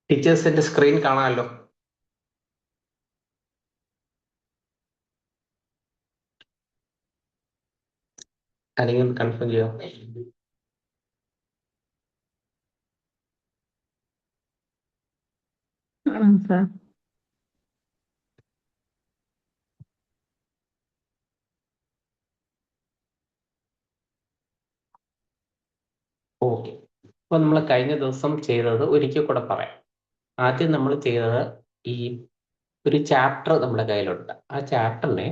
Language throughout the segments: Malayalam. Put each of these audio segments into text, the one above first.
ടീച്ചേഴ്സിന്റെ സ്ക്രീൻ കാണാമല്ലോ. ആരെങ്കിലും കൺഫേം ചെയ്യോ? സാർ. ഓക്കെ. അപ്പൊ നമ്മൾ കഴിഞ്ഞ ദിവസം ചെയ്തത് ഒരിക്കൽ കൂടെ പറയാം. ആദ്യം നമ്മൾ ചെയ്തത് ഈ ഒരു ചാപ്റ്റർ നമ്മുടെ കയ്യിലുണ്ട്. ആ ചാപ്റ്ററിനെ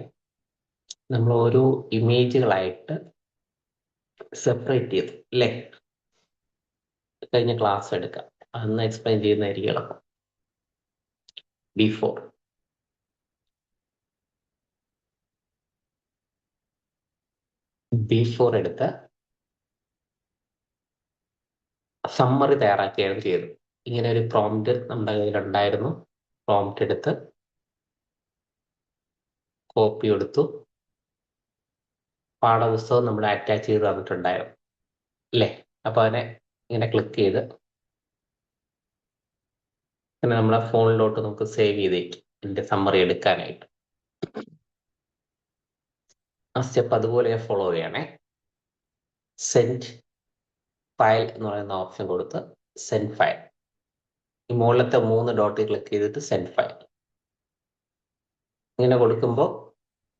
നമ്മൾ ഓരോ ഇമേജുകളായിട്ട് സെപ്പറേറ്റ് ചെയ്തു അല്ലേ? കഴിഞ്ഞ ക്ലാസ് എടുക്കാം, അന്ന് എക്സ്പ്ലെയിൻ ചെയ്യുന്നതായിരിക്കും എളുപ്പം. ബിഫോർ എടുത്ത് സമ്മറി തയ്യാറാക്കുകയാണ് ചെയ്തത്. ഇങ്ങനെ ഒരു പ്രോംപ്റ്റ് നമ്മുടെ കയ്യിലുണ്ടായിരുന്നു. പ്രോംപ്റ്റ് എടുത്ത് കോപ്പി എടുത്തു, പാഠപുസ്തകം നമ്മൾ അറ്റാച്ച് ചെയ്ത് തന്നിട്ടുണ്ടായിരുന്നു അല്ലേ? അപ്പൊ അതിനെ ഇങ്ങനെ ക്ലിക്ക് ചെയ്ത് പിന്നെ നമ്മളെ ഫോണിലോട്ട് നമുക്ക് സേവ് ചെയ്തേക്കും ഇതിന്റെ സമ്മറി എടുക്കാനായിട്ട്. ആ സ്റ്റെപ്പ് അതുപോലെ ഫോളോ ചെയ്യണേ. സെൻഡ് ഫയൽ എന്ന് പറയുന്ന ഓപ്ഷൻ കൊടുത്ത് സെൻഡ് ഫയൽ, ഈ മുകളിലത്തെ 3 ഡോട്ട് ക്ലിക്ക് ചെയ്തിട്ട് സെൻഡ് ഫയൽ ഇങ്ങനെ കൊടുക്കുമ്പോൾ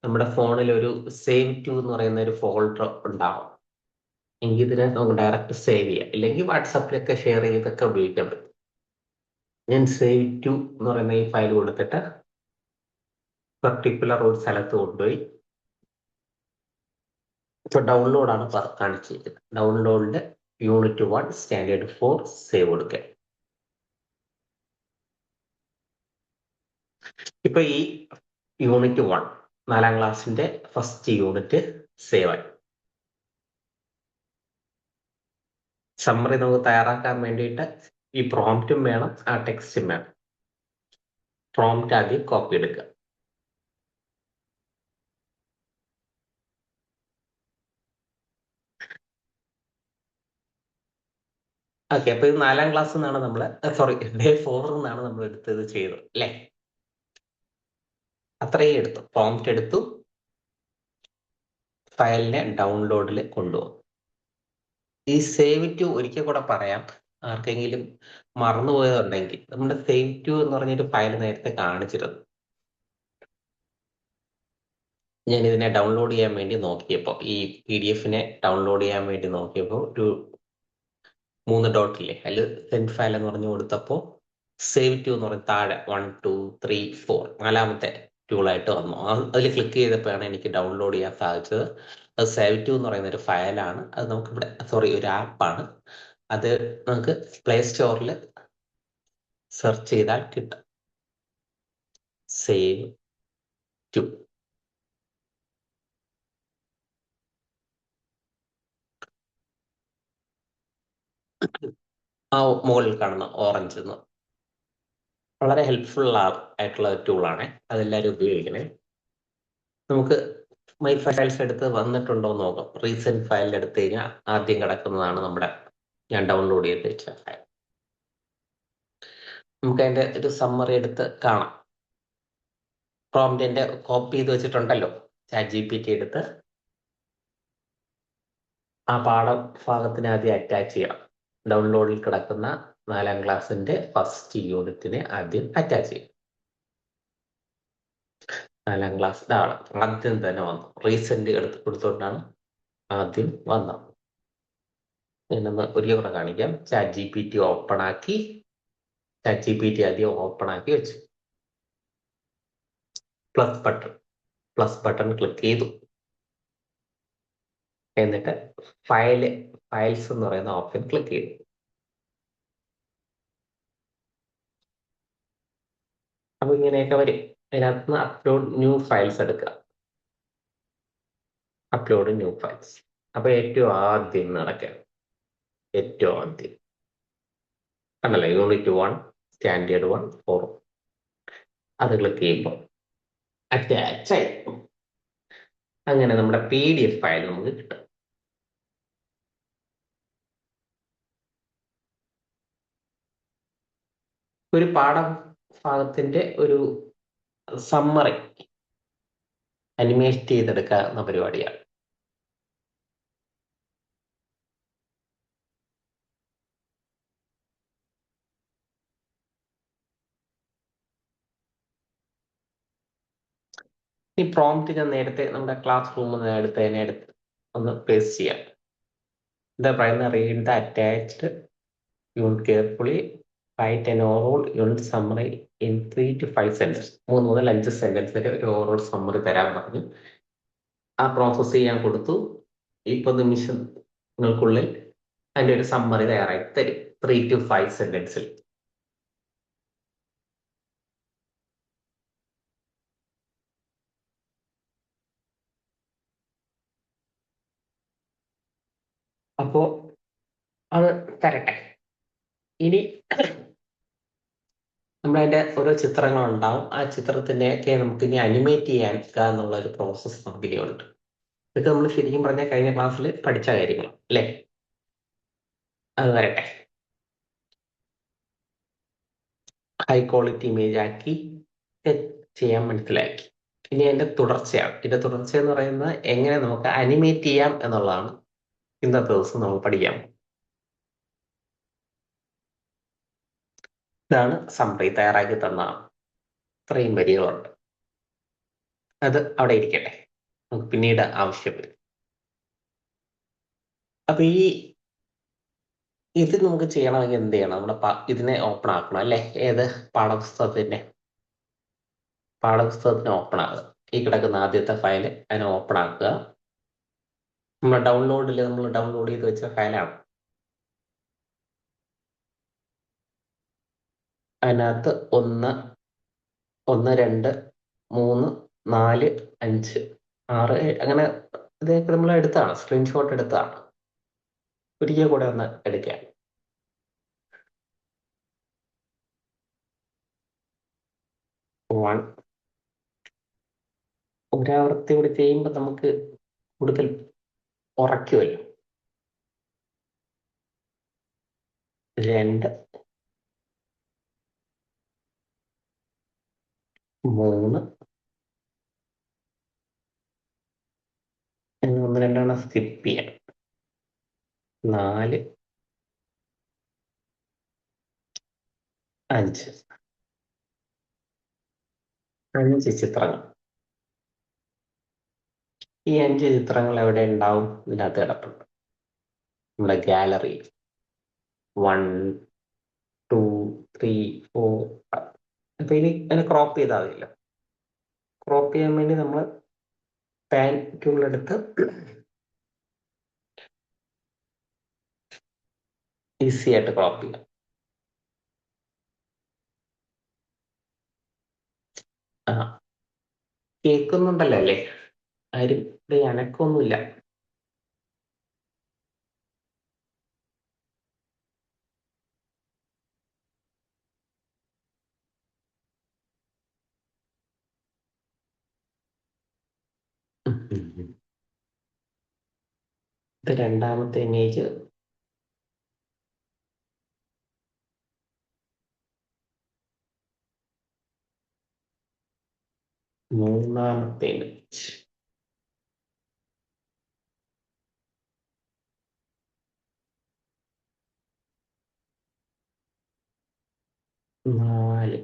നമ്മുടെ ഫോണിൽ ഒരു സേവ് ടു എന്ന് പറയുന്ന ഒരു ഫോൾഡർ ഉണ്ടാവും. എങ്കിൽ ഇതിനെ നമുക്ക് ഡയറക്റ്റ് സേവ് ചെയ്യാം, ഇല്ലെങ്കിൽ വാട്സാപ്പിലൊക്കെ ഷെയർ ചെയ്തൊക്കെ ഉപയോഗിക്കാൻ പറ്റും. ഞാൻ സേവ് ടു എന്ന് പറയുന്ന ഈ ഫയൽ കൊടുത്തിട്ട് പർട്ടിക്കുലർ ഒരു സ്ഥലത്ത് കൊണ്ടുപോയി ഇപ്പൊ ഡൗൺലോഡാണ് കാണിച്ചിരിക്കുന്നത്. ഡൗൺലോഡിന്റെ യൂണിറ്റ് 1 സ്റ്റാൻഡേർഡ് 4 സേവ് കൊടുക്കുക. ഇപ്പൊ ഈ യൂണിറ്റ് 1 4ാം ക്ലാസ്സിന്റെ ഫസ്റ്റ് യൂണിറ്റ് സേവ് ആയി. സമ്മറി നമുക്ക് തയ്യാറാക്കാൻ വേണ്ടിയിട്ട് ഈ പ്രോംപ്റ്റും വേണം, ആ ടെക്സ്റ്റും വേണം. പ്രോംപ്റ്റ് ആദ്യം കോപ്പി എടുക്കുക. ഓക്കെ, അപ്പൊ ഇത് 4ാം ക്ലാസ് നിന്നാണ് നമ്മൾ, സോറി, ഡേ 4 നിന്നാണ് നമ്മൾ എടുത്തത് ചെയ്തത് അല്ലേ? അത്രയും എടുത്തു. പ്രോംപ്റ്റ് എടുത്തു, ഫയലിനെ ഡൗൺലോഡിൽ കൊണ്ടുപോകും. ഈ സേവ് ടു ഒരിക്കൽ കൂടെ പറയാം, ആർക്കെങ്കിലും മറന്നുപോയതുണ്ടെങ്കിൽ. നമ്മുടെ സേവ് ടു എന്ന് പറഞ്ഞൊരു ഫയൽ നേരത്തെ കാണിച്ചിരുന്നു. ഞാൻ ഇതിനെ ഡൗൺലോഡ് ചെയ്യാൻ വേണ്ടി നോക്കിയപ്പോൾ, ഈ PDF-നെ ഡൗൺലോഡ് ചെയ്യാൻ വേണ്ടി നോക്കിയപ്പോൾ ഒരു 3 ഡോട്ടില്ലേ, അതിൽ സെൻഡ് ഫയൽ എന്ന് പറഞ്ഞു കൊടുത്തപ്പോൾ സേവ് ടു എന്ന് പറഞ്ഞ് താഴെ 1 2 3 4 4ാമത്തെ ടൂളായിട്ട് വന്നു. അതിൽ ക്ലിക്ക് ചെയ്തപ്പോഴാണ് എനിക്ക് ഡൗൺലോഡ് ചെയ്യാൻ സാധിച്ചത്. അത് സേവ് ടു എന്ന് പറയുന്ന ഒരു ഫയലാണ്. അത് നമുക്ക് ഇവിടെ, സോറി, ഒരു ആപ്പാണ്. അത് നമുക്ക് പ്ലേ സ്റ്റോറിൽ സെർച്ച് ചെയ്താൽ കിട്ടും. Save to. ആ മുകളിൽ കാണുന്ന ഓറഞ്ച് എന്ന് വളരെ ഹെൽപ്ഫുൾ ആയിട്ടുള്ള ടൂളാണ്. അതെല്ലാവരും ഉപയോഗിക്കണേ. നമുക്ക് മൈ ഫയൽസ് എടുത്ത് വന്നിട്ടുണ്ടോ എന്ന് നോക്കാം. റീസെന്റ് ഫയലിൽ എടുത്തു കഴിഞ്ഞാൽ ആദ്യം കിടക്കുന്നതാണ് നമ്മുടെ ഞാൻ ഡൗൺലോഡ് ചെയ്ത് വെച്ച ഫയൽ. നമുക്ക് അതിന്റെ ഒരു സമ്മറി എടുത്ത് കാണാം. പ്രോംപ്റ്റിന്റെ കോപ്പി ചെയ്ത് വെച്ചിട്ടുണ്ടല്ലോ, ChatGPT എടുത്ത് ആ പാഠഭാഗത്തിന് ആദ്യം അറ്റാച്ച് ചെയ്യണം. ഡൗൺലോഡിൽ കിടക്കുന്ന 4ാം ക്ലാസ്സിന്റെ ഫസ്റ്റ് യൂണിറ്റിനെ ആദ്യം അറ്റാച്ച് ചെയ്യും. 4ാം ക്ലാസ്സിന്റെ ആള് ആദ്യം തന്നെ വന്നു. റീസെന്റ് എടുത്ത് കൊടുത്തുകൊണ്ടാണ് ആദ്യം വന്നത്. ഞാനൊന്ന് ഒരിക്കൽ കൂടെ കാണിക്കാം. ChatGPT ഓപ്പൺ ആക്കി, ChatGPT ആദ്യം ഓപ്പൺ ആക്കി വെച്ചു. പ്ലസ് ബട്ടൺ ക്ലിക്ക് ചെയ്തു. എന്നിട്ട് ഫയൽസ് എന്ന് പറയുന്ന ഓപ്ഷൻ ക്ലിക്ക് ചെയ്തു. അപ്പൊ ഇങ്ങനെയൊക്കെ വരും. അതിനകത്ത് നിന്ന് അപ്ലോഡ് ന്യൂ ഫയൽസ് എടുക്കുക. Upload new files. അപ്പൊ ഏറ്റവും ആദ്യം നടക്കുക, ഏറ്റവും ആദ്യം കണ്ടല്ലോ, യൂണിറ്റ് 1 സ്റ്റാൻഡേർഡ് 1 4. അത് ക്ലിക്ക് ചെയ്യുമ്പോൾ അറ്റാച്ച് ആയി. അങ്ങനെ നമ്മുടെ PDF ഫയൽ നമുക്ക് കിട്ടും. ഒരു പാഠഭാഗത്തിന്റെ ഒരു സമ്മറി അനിമേറ്റ് ചെയ്തെടുക്കാവുന്ന പരിപാടിയാണ്. ഈ പ്രോംപ്റ്റ് ഞാൻ നേരത്തെ നമ്മുടെ ക്ലാസ് റൂമിൽ നിന്ന് എടുത്ത് ഒന്ന് പേസ്റ്റ് ചെയ്യാം. എന്താ പറയുന്നത്? Read the attached unit carefully, write an overall unit summary in 3 to 5 sentence. 3 മുതൽ 5 സെന്റൻസ് വരെ ഒരു ഓവറോൾ സമ്മറി തരാൻ പറഞ്ഞു. ആ പ്രോസസ്സ് ചെയ്യാൻ കൊടുത്തു. 20 നിമിഷങ്ങൾക്കുള്ളിൽ അതിന്റെ ഒരു സമ്മറി തയ്യാറായി തരും 3 to 5 സെന്റൻസിൽ. അപ്പോ അത് തരട്ടെ. ഇനി നമ്മളതിന്റെ ഓരോ ചിത്രങ്ങൾ ഉണ്ടാവും. ആ ചിത്രത്തിനെയൊക്കെ നമുക്ക് ഇനി അനിമേറ്റ് ചെയ്യാൻ എന്നുള്ള ഒരു പ്രോസസ്സ് നമുക്കിനിയുണ്ട്. ഇതൊക്കെ നമ്മൾ ശരിക്കും പറഞ്ഞ കഴിഞ്ഞ ക്ലാസ്സിൽ പഠിച്ച കാര്യങ്ങൾ അല്ലേ? അത് വരട്ടെ. ഹൈ ക്വാളിറ്റി ഇമേജ് ആക്കി ചെയ്യാൻ മനസ്സിലാക്കി. ഇനി അതിന്റെ തുടർച്ചയാണ്. ഇതിന്റെ തുടർച്ച എന്ന് പറയുന്നത് എങ്ങനെ നമുക്ക് അനിമേറ്റ് ചെയ്യാം എന്നുള്ളതാണ് ഇന്നത്തെ ദിവസം നമ്മൾ പഠിക്കാൻ. ഇതാണ് സമ്മറി തയ്യാറാക്കി തന്നതാണ്. ഇത്രയും വരികളുണ്ട്. അത് അവിടെ ഇരിക്കട്ടെ, നമുക്ക് പിന്നീട് ആവശ്യം വരും. അപ്പൊ ഇത് നമുക്ക് ചെയ്യണമെങ്കിൽ എന്ത് ചെയ്യണം? നമ്മുടെ ഇതിനെ ഓപ്പൺ ആക്കണം അല്ലെ? ഏത് പാഠപുസ്തകത്തിനെ ഓപ്പൺ ആക്കുക. ഈ കിടക്കുന്ന ആദ്യത്തെ ഫയല് അതിനെ ഓപ്പൺ ആക്കുക. നമ്മൾ ഡൗൺലോഡ് ചെയ്ത് വെച്ച ഫയലാണ്. അതിനകത്ത് 1, 2, 3, 4, 5, 6, അങ്ങനെ ഇതൊക്കെ നമ്മൾ എടുത്താണ്, സ്ക്രീൻഷോട്ട് എടുത്താണ്. ഒരിക്കൽ കൂടെ ഒന്ന് എടുക്കാം. ഒരാവർത്തി കൂടി ചെയ്യുമ്പോൾ നമുക്ക് കൂടുതൽ ഉറയ്ക്കുമല്ലോ. 2, 3, 1, 2 സ്കിപ്പ് ചെയ്യാം. 4, 5 ചിത്രങ്ങൾ. ഈ 5 ചിത്രങ്ങൾ എവിടെ ഉണ്ടാവും? ഇതിനകത്ത് കിടപ്പുണ്ട്, നമ്മുടെ ഗാലറിയിൽ. 1, 2, 3, 4, 5. അപ്പൊ ഇനി അതിനെ ക്രോപ്പ് ചെയ്താൽ മതിയല്ലോ. ക്രോപ്പ് ചെയ്യാൻ വേണ്ടി നമ്മൾ പാൻ ടൂൾ എടുത്ത് ഈസി ആയിട്ട് ക്രോപ്പ് ചെയ്യാം. ആ, കേൾക്കുന്നുണ്ടല്ലോ അല്ലേ? ആരും ഇവിടെ അനക്കൊന്നുമില്ല. ഇത് രണ്ടാമത്തെ ഇമേജ്. മൂന്നാമത്തെ ഇമേജ്. നാല്.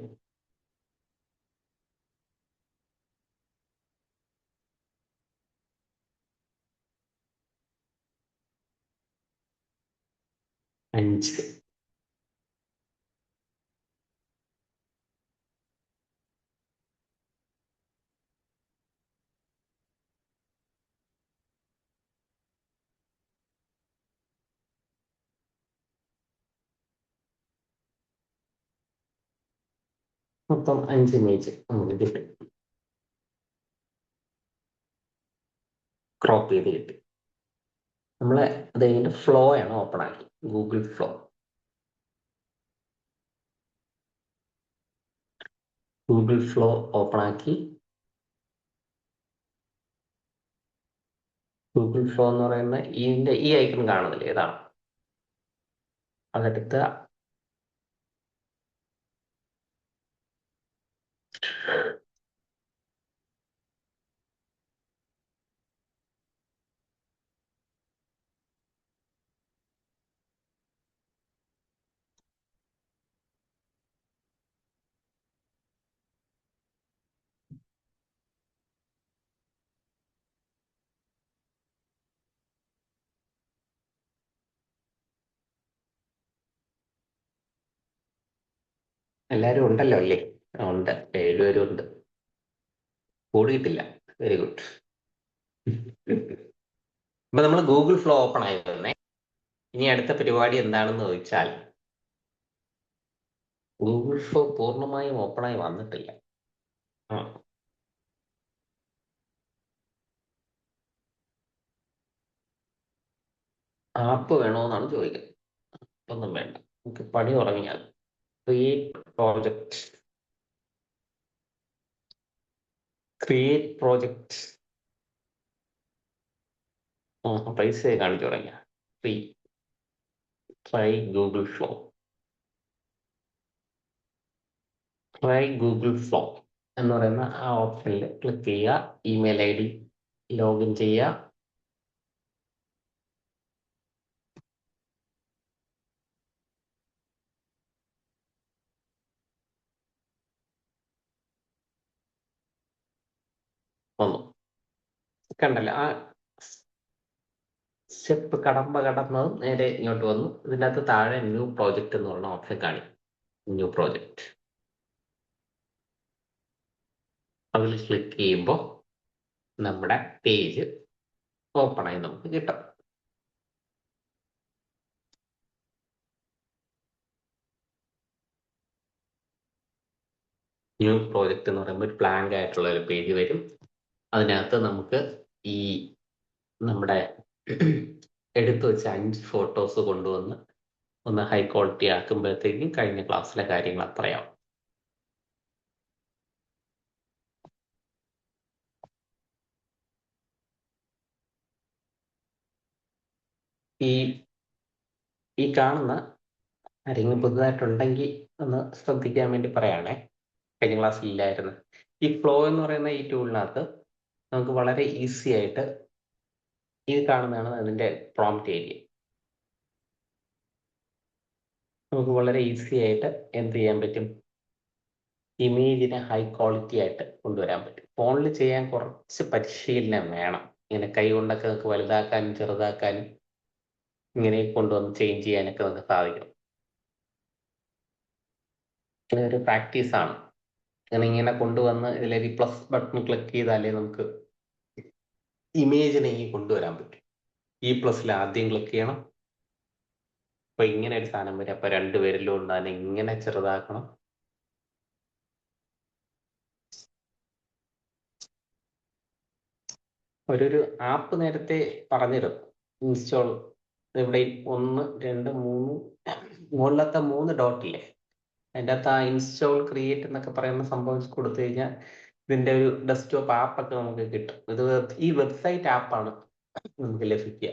അഞ്ച്. മൊത്തം 5 ഇമേജ് കിട്ടി, ക്രോപ്പ് ചെയ്ത് കിട്ടി. നമ്മളെ അത് കഴിഞ്ഞിട്ട് ഫ്ലോ ആണ് ഓപ്പൺ ആക്കി. Google flow. ഓപ്പൺ ആക്കി. ഗൂഗിൾ ഫ്ലോ എന്ന് പറയുന്ന ഈ ഐക്കൺ കാണുന്നില്ല, ഏതാണ്? അതെടുത്ത് എല്ലാരും ഉണ്ടല്ലോ അല്ലേ? ഉണ്ട്, 7 പേരും ഉണ്ട്. കൂടിയിട്ടില്ല. Very good. അപ്പൊ നമ്മൾ ഗൂഗിൾ ഫ്ലോ ഓപ്പൺ ആയി തന്നെ. ഇനി അടുത്ത പരിപാടി എന്താണെന്ന് ചോദിച്ചാൽ, ഗൂഗിൾ ഫ്ലോ പൂർണ്ണമായും ഓപ്പണായി വന്നിട്ടില്ല. ആ, ആപ്പ് വേണോന്നാണ് ചോദിക്കുന്നത്. ഒന്നും വേണ്ട, നമുക്ക് പണി തുടങ്ങിയാൽ ക്രിയേറ്റ് പ്രോജക്റ്റ്. Create project. പൈസ കാണിച്ചു തുടങ്ങിയ free. Try Google flow. Try Google flow എന്ന് പറയുന്ന ആ ഓപ്ഷനിൽ ക്ലിക്ക് ചെയ്യുക. ഇമെയിൽ ID ലോഗിൻ ചെയ്യുക. വന്നു, കണ്ടല്ലോ ആ സ്റ്റെപ്പ് കടന്നത് നേരെ ഇങ്ങോട്ട് വന്നു. ഇതിനകത്ത് താഴെ ന്യൂ പ്രോജക്റ്റ് എന്ന് പറഞ്ഞ ഓപ്ഷൻ കാണിക്കും. ന്യൂ പ്രോജക്റ്റ് അതിൽ ക്ലിക്ക് ചെയ്യുമ്പോൾ നമ്മുടെ പേജ് ഓപ്പൺ ആയി നമുക്ക് കിട്ടും. ന്യൂ പ്രോജക്റ്റ് എന്ന് പറയുമ്പോൾ ഒരു ബ്ലാങ്ക് ആയിട്ടുള്ള ഒരു പേജ് വരും. അതിനകത്ത് നമുക്ക് ഈ നമ്മുടെ എടുത്തു വെച്ച 5 ഫോട്ടോസ് കൊണ്ടുവന്ന് ഒന്ന് ഹൈ ക്വാളിറ്റി ആക്കുമ്പോഴത്തേക്കും കഴിഞ്ഞ ക്ലാസ്സിലെ കാര്യങ്ങൾ അത്രയാവും. ഈ ഈ കാണുന്ന ആരെങ്കിലും പുതുതായിട്ടുണ്ടെങ്കിൽ ഒന്ന് ശ്രദ്ധിക്കാൻ വേണ്ടി പറയാണേ. കഴിഞ്ഞ ക്ലാസ്സിൽ ഇല്ലായിരുന്നു. ഈ ഫ്ലോ എന്ന് പറയുന്ന ഈ ടൂളിനകത്ത് നമുക്ക് വളരെ ഈസി ആയിട്ട് ഇത് കാണുന്നതാണ് അതിന്റെ പ്രോംപ്റ്റ് ഏരിയ. നമുക്ക് വളരെ ഈസി ആയിട്ട് എന്ത് ചെയ്യാൻ പറ്റും? ഇമേജിനെ ഹൈ ക്വാളിറ്റി ആയിട്ട് കൊണ്ടുവരാൻ പറ്റും. ഫോണിൽ ചെയ്യാൻ കുറച്ച് പരിശീലനം വേണം. ഇങ്ങനെ കൈ കൊണ്ടൊക്കെ നമുക്ക് വലുതാക്കാനും ചെറുതാക്കാനും ഇങ്ങനെ കൊണ്ടുവന്ന് ചേഞ്ച് ചെയ്യാനൊക്കെ നമുക്ക് സാധിക്കും. ഇതൊരു പ്രാക്ടീസാണ്. ഇങ്ങനെ കൊണ്ടുവന്ന് ഇതിലേക്ക് പ്ലസ് ബട്ടൺ ക്ലിക്ക് ചെയ്താലേ നമുക്ക് ഇമേജിനെ കൊണ്ടുവരാൻ പറ്റും. ഈ പ്ലസ്സിൽ ആദ്യം ക്ലിക്ക് ചെയ്യണം. അപ്പൊ ഇങ്ങനെ ഒരു സാധനം വരും. അപ്പൊ 2 പേരിലും ഉണ്ട്. അതിനെ ഇങ്ങനെ ചെറുതാക്കണം. ഒരു ആപ്പ് നേരത്തെ പറഞ്ഞിരുന്നു ഇൻസ്റ്റാൾ. ഇവിടെ 1 2 3 മുകളിലത്തെ 3 ഡോട്ടില്ലേ, അതിൻ്റെ അകത്ത് ആ ഇൻസ്റ്റാൾ ക്രിയേറ്റ് എന്നൊക്കെ പറയുന്ന സംഭവം കൊടുത്തു കഴിഞ്ഞാൽ ഇതിന്റെ ഒരു ഡെസ്ക്ടോപ്പ് ആപ്പൊക്കെ നമുക്ക് കിട്ടും. ഇത് ഈ വെബ്സൈറ്റ് ആപ്പാണ് നമുക്ക് ലഭിക്കുക.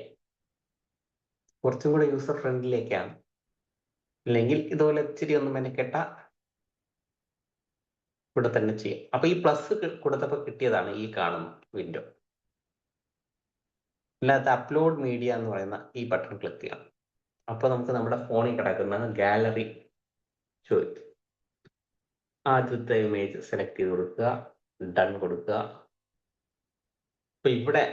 കുറച്ചും കൂടെ യൂസർ ഫ്രണ്ട്ലിയൊക്കെയാണ്. അല്ലെങ്കിൽ ഇതുപോലെ ഇച്ചിരി ഒന്ന് മെനക്കെട്ട ഇവിടെ തന്നെ ചെയ്യാം. അപ്പൊ ഈ പ്ലസ് കൊടുത്തപ്പോൾ കിട്ടിയതാണ് ഈ കാണുന്ന വിൻഡോ. അല്ലാത്ത അപ്ലോഡ് മീഡിയ എന്ന് പറയുന്ന ഈ ബട്ടൺ ക്ലിക്ക് ചെയ്യണം. അപ്പൊ നമുക്ക് നമ്മുടെ ഫോണിൽ കിടക്കുന്ന ഗാലറി ചോദിക്കും. ആദ്യത്തെ ഇമേജ് സെലക്ട് ചെയ്ത് കൊടുക്കുക, ഡൺ കൊടുക്കുക. അപ്പൊ ഇവിടെ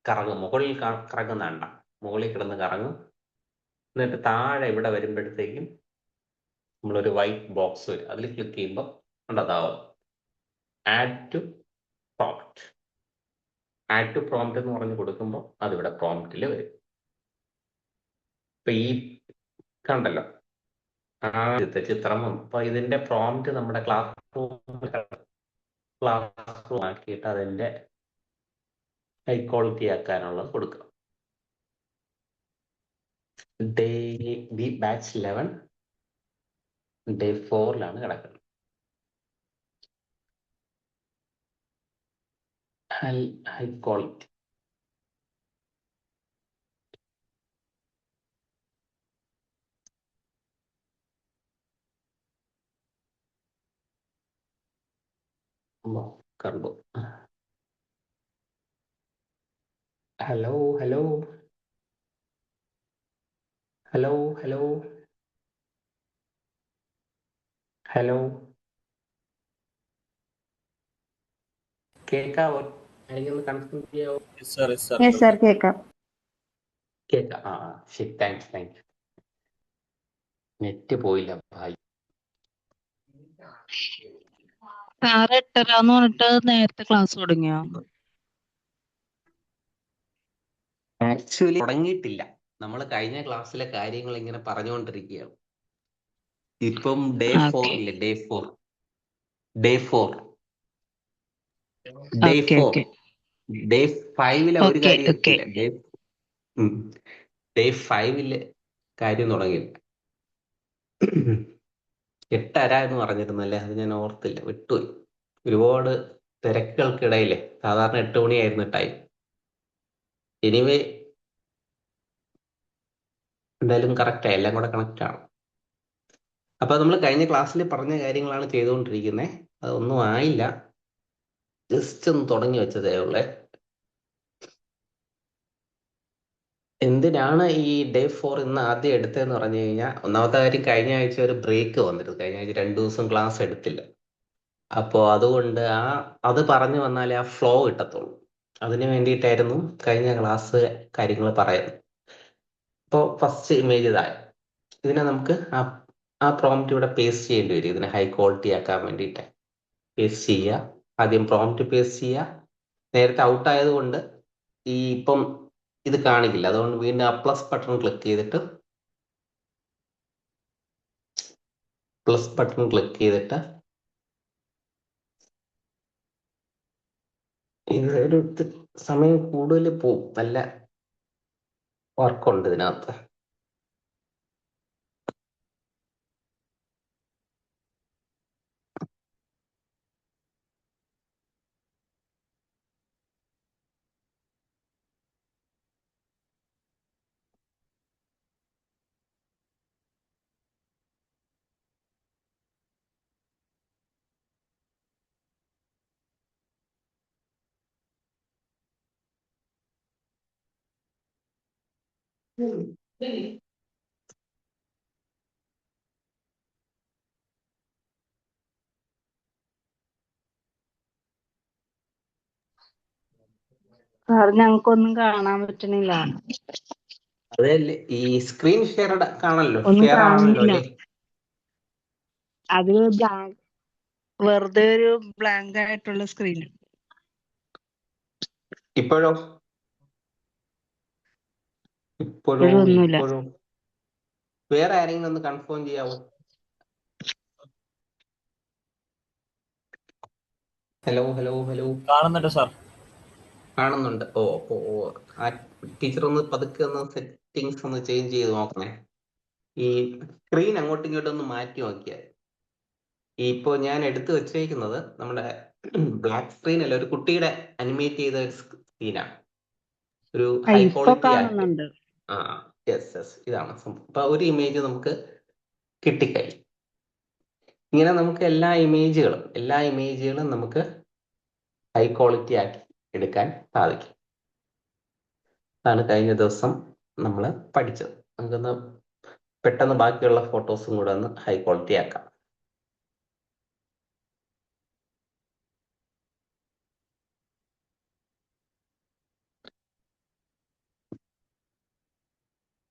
കറങ്ങും, മുകളിൽ കറങ്ങുന്നണ്ട, മുകളിൽ കിടന്ന് കറങ്ങും. എന്നിട്ട് താഴെ ഇവിടെ വരുമ്പോഴത്തേക്കും നമ്മളൊരു വൈറ്റ് ബോക്സ് വരും. അതിൽ ക്ലിക്ക് ചെയ്യുമ്പോൾ ഉണ്ടതാവും add to prompt. Add to prompt എന്ന് പറഞ്ഞ് കൊടുക്കുമ്പോൾ അതിവിടെ പ്രോംപ്റ്റിൽ വരും. ഇപ്പൊ ഈ കണ്ടല്ലോ ആദ്യത്തെ ചിത്രം. അപ്പൊ ഇതിന്റെ പ്രോംപ്റ്റ് നമ്മുടെ ക്ലാസ് റൂം ആക്കിയിട്ട് അതിന്റെ ഹൈ ക്വാളിറ്റി ആക്കാനുള്ളത് കൊടുക്കുക. ബാച്ച് 11 ഡേ 4 കിടക്കുന്നത്. High quality. കണ്ടു. Hello hello hello hello hello കേക്കാവോ? എനിക്കൊന്ന് കൺഫേം ചെയ്യാവോ? യെസ് സാർ യെസ് സാർ കേൾക്കാം. കേക്കാം. ശരി, താങ്ക്സ്. നെറ്റ് പോയില്ല ഭായി. സാറ് 8:30 പറഞ്ഞിട്ട് നേരത്തെ ക്ലാസ് തുടങ്ങിയോ? ആക്ച്വലി തുടങ്ങിയിട്ടില്ല. നമ്മൾ കഴിഞ്ഞ ക്ലാസ്സിലെ കാര്യങ്ങൾ ഇങ്ങനെ പറഞ്ഞുകൊണ്ടിരിക്കുകയാണ്. ഇപ്പം ഡേ 4 ഓക്കെ ഇല്ലേ? Day four day four day okay four okay day 5 ഒരു ഓക്കെ കാര്യം ഓക്കെ എത്തിയില്ല. ഡേ 5 കാര്യം തുടങ്ങിയില്ല. 8:30 എന്ന് പറഞ്ഞിരുന്നല്ലേ? അത് ഞാൻ ഓർത്തില്ല, വിട്ടുപോയി. ഒരുപാട് തിരക്കുകൾക്കിടയിലെ സാധാരണ 8 മണിയായിരുന്നു ടൈം. എനിവേ, എന്തായാലും കറക്റ്റായി, എല്ലാം കൂടെ കണക്റ്റ് ആണ്. അപ്പൊ നമ്മൾ കഴിഞ്ഞ ക്ലാസ്സിൽ പറഞ്ഞ കാര്യങ്ങളാണ് ചെയ്തുകൊണ്ടിരിക്കുന്നത്. അതൊന്നും ആയില്ല, ജസ്റ്റ് ഒന്ന് തുടങ്ങി വെച്ചതേ ഉള്ളേ. എന്തിനാണ് ഈ ഡേ 4 ഇന്ന് ആദ്യം എടുത്തതെന്ന് പറഞ്ഞു കഴിഞ്ഞാൽ, ഒന്നാമത്തെ കാര്യം, കഴിഞ്ഞ ആഴ്ച ഒരു ബ്രേക്ക് വന്നിരുന്നു. കഴിഞ്ഞ ആഴ്ച 2 ദിവസം ക്ലാസ് എടുത്തില്ല. അപ്പോൾ അതുകൊണ്ട് അത് പറഞ്ഞു വന്നാലേ ആ ഫ്ലോ കിട്ടത്തുള്ളൂ. അതിന് വേണ്ടിയിട്ടായിരുന്നു കഴിഞ്ഞ ക്ലാസ് കാര്യങ്ങൾ പറയുന്നത്. ഇപ്പോൾ ഫസ്റ്റ് ഇമേജ് ഇതായി. ഇതിനെ നമുക്ക് ആ പ്രോംപ്റ്റ് ഇവിടെ പേസ്റ്റ് ചെയ്യേണ്ടി വരും. ഇതിനെ ഹൈ ക്വാളിറ്റി ആക്കാൻ വേണ്ടിയിട്ട് പേസ്റ്റ് ചെയ്യുക. ആദ്യം പ്രോംപ്റ്റ് പേസ്റ്റ് ചെയ്യുക. നേരത്തെ ഔട്ട് ആയതുകൊണ്ട് ഇപ്പം ഇത് കാണിക്കില്ല. അതുകൊണ്ട് വീണ്ടും ആ പ്ലസ് ബട്ടൺ ക്ലിക്ക് ചെയ്തിട്ട് ഇതൊരു സമയം കൂടുതൽ പോവും. നല്ല വർക്കുണ്ട് ഇതിനകത്ത്. സാർ ഞങ്ങൾക്കൊന്നും കാണാൻ പറ്റണില്ല. അതല്ലേ ഈ സ്ക്രീൻ ഷെയർ കാണല്ലോ, ഒന്നും ഷെയർ ആണല്ലോ കാണുന്നില്ല. അല്ലേ? അത് വെറുതെ ഒരു ബ്ലാങ്ക് ആയിട്ടുള്ള സ്ക്രീൻ. ഇപ്പോഴോ? ഒന്നുമില്ല. ഇപ്പോഴും വേറെ ആരെങ്കിലും ഒന്ന് കൺഫേം ചെയ്യാവോ? ഹലോ ഹലോ ഹലോ കാണുന്നുണ്ട് സാർ. കാണുന്നുണ്ട്. ആ ടീച്ചർ ഒന്ന് പതുക്കെ ഒന്ന് സെറ്റിങ്സ് ഒന്ന് ചേഞ്ച് ചെയ്ത് നോക്കണേ. ഈ സ്ക്രീൻ അങ്ങോട്ടും ഇങ്ങോട്ടും ഒന്ന് മാറ്റി നോക്കിയാൽ. ഇപ്പോൾ ഞാൻ എടുത്തു വെച്ചേക്കുന്നത് നമ്മുടെ ബ്ലാക്ക് സ്ക്രീൻ അല്ല, ഒരു കുട്ടിയുടെ അനിമേറ്റ് ചെയ്ത ഒരു സ്ക്രീനാണ്. ഒരു ഹൈ ഇപ്പൊ ക്വാളിറ്റി ആക്കി. കാണുന്നുണ്ട്. യെസ്, ഇതാണ് സംഭവം. അപ്പൊ ഒരു ഇമേജ് നമുക്ക് കിട്ടിക്കഴിഞ്ഞു. ഇങ്ങനെ നമുക്ക് എല്ലാ ഇമേജുകളും നമുക്ക് ഹൈ ക്വാളിറ്റി ആക്കി എടുക്കാൻ സാധിക്കും. അതാണ് കഴിഞ്ഞ ദിവസം നമ്മൾ പഠിച്ചത്. നമുക്കൊന്ന് പെട്ടെന്ന് ബാക്കിയുള്ള ഫോട്ടോസും കൂടെ ഒന്ന് ഹൈ ക്വാളിറ്റി ആക്കാം.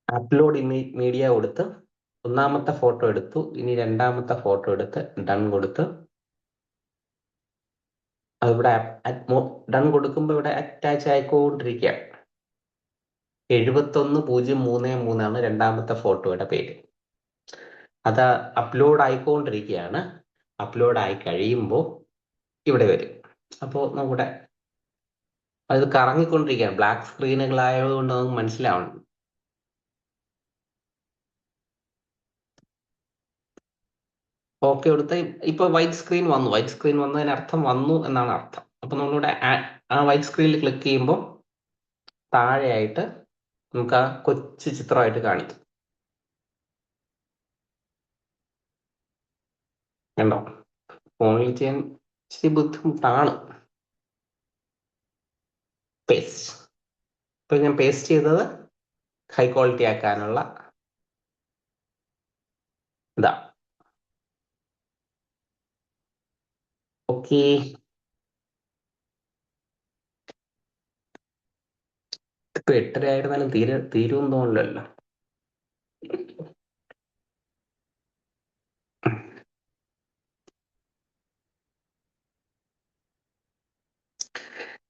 അപ്ലോഡ് മീഡിയ കൊടുത്ത് ഒന്നാമത്തെ ഫോട്ടോ എടുത്തു. ഇനി രണ്ടാമത്തെ ഫോട്ടോ എടുത്ത് ഡൺ കൊടുത്ത്, അതിവിടെ ഡൺ കൊടുക്കുമ്പോൾ ഇവിടെ അറ്റാച്ച് ആയിക്കൊണ്ടിരിക്കുക. 71033 രണ്ടാമത്തെ ഫോട്ടോയുടെ പേര്. അത് അപ്ലോഡ് ആയിക്കൊണ്ടിരിക്കുകയാണ്. അപ്ലോഡ് ആയി കഴിയുമ്പോൾ ഇവിടെ വരും. അപ്പോൾ നമ്മുടെ അത് കറങ്ങിക്കൊണ്ടിരിക്കുകയാണ്. ബ്ലാക്ക് സ്ക്രീനുകളായതുകൊണ്ട് നമുക്ക് മനസ്സിലാവണം. ഓക്കെ കൊടുത്ത ഇപ്പൊ വൈറ്റ് സ്ക്രീൻ വന്നതിന് അർത്ഥം വന്നു എന്നാണ് അർത്ഥം. അപ്പൊ നമ്മളിവിടെ ആ വൈറ്റ് സ്ക്രീനിൽ ക്ലിക്ക് ചെയ്യുമ്പോൾ താഴെയായിട്ട് നമുക്ക് ആ കൊച്ചു ചിത്രമായിട്ട് കാണിക്കും. കണ്ടോ? ഫോണിൽ ചെയ്യാൻ ഇച്ചിരി ബുദ്ധിമുട്ടാണ്. പേസ്റ്റ്. ഇപ്പൊ ഞാൻ പേസ്റ്റ് ചെയ്തത് ഹൈ ക്വാളിറ്റി ആക്കാനുള്ള ഇതാ. ഓക്കെ. ഇപ്പൊ 8:30 ആയിരുന്നാലും തീരുമെന്ന് തോന്നില്ലല്ലോ.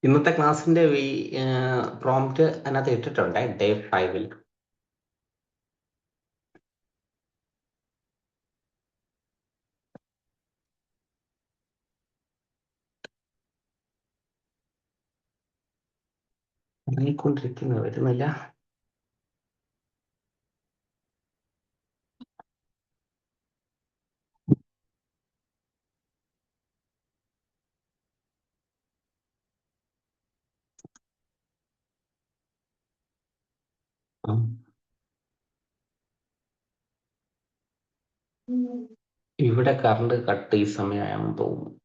ഇന്നത്തെ ക്ലാസ്സിന്റെ പ്രോംപ്റ്റ് അതിനകത്ത് ഇട്ടിട്ടുണ്ട് ഡേ 5-ൽ. ഇറങ്ങിക്കൊണ്ടിരിക്കുന്നു, വരുന്നില്ല. ഇവിടെ കറണ്ട് കട്ട് ഈ സമയമാണെന്ന് തോന്നുന്നു.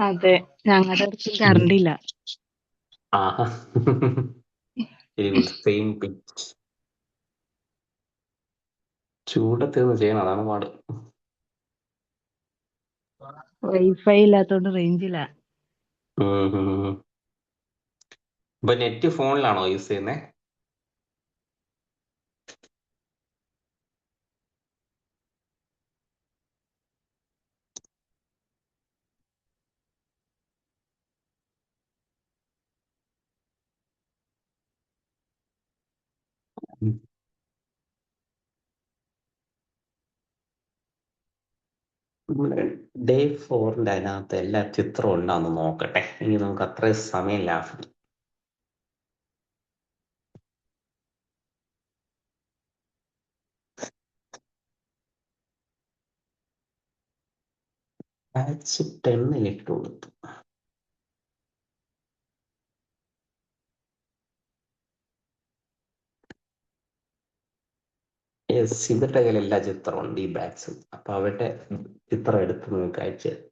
അതെ, ഞങ്ങളുടെ അടുത്ത് കറണ്ട് ഇല്ല. ആഹാ. Same pitch. ചൂടത്തിന്ന് ചെയ്യണം, അതാണ് പാട്. വൈഫൈ ഇല്ലാത്തോണ്ട് റേഞ്ച് ഇല്ല. ഇപ്പൊ നെറ്റ് ഫോണിലാണോ യൂസ് ചെയ്യുന്നത്? നമ്മുടെ ഡേ 4-ന്റെ അതിനകത്ത് എല്ലാ ചിത്രവും ഉണ്ടാന്ന് നോക്കട്ടെ. ഇനി നമുക്ക് അത്രയും സമയം ലാഭിക്കും. ബാച്ച് 10-ൽ ഇട്ട് കൊടുത്തു. യെസ്, ഇവരുടെ കയ്യിൽ എല്ലാ ചിത്രമുണ്ട് ഈ ബാച്ച്. അപ്പൊ അവരുടെ ചിത്രം എടുത്ത് നിങ്ങൾക്ക് അയച്ചു തരാം.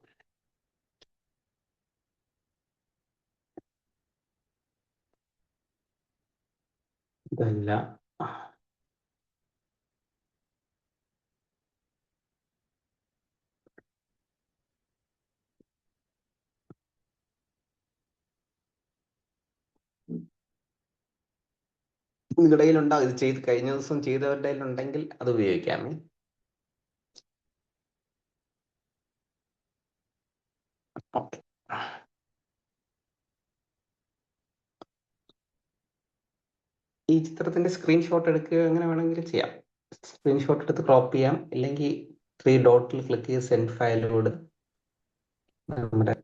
ഇതല്ല. നിങ്ങളുടെ കയ്യിലുണ്ടാവും, ഇത് ചെയ്ത് കഴിഞ്ഞ ദിവസം ചെയ്തവരുടെ കയ്യിലുണ്ടെങ്കിൽ അത് ഉപയോഗിക്കാമേ. ഓക്കെ. ഈ ചിത്രത്തിന്റെ സ്ക്രീൻഷോട്ട് എടുക്കുകയോ എങ്ങനെ വേണമെങ്കിലും ചെയ്യാം. സ്ക്രീൻഷോട്ട് എടുത്ത് ക്രോപ്പ് ചെയ്യാം, ഇല്ലെങ്കിൽ 3 ഡോട്ടിൽ ക്ലിക്ക് ചെയ്ത് സെൻഡ് ഫയലോട് നമ്മുടെ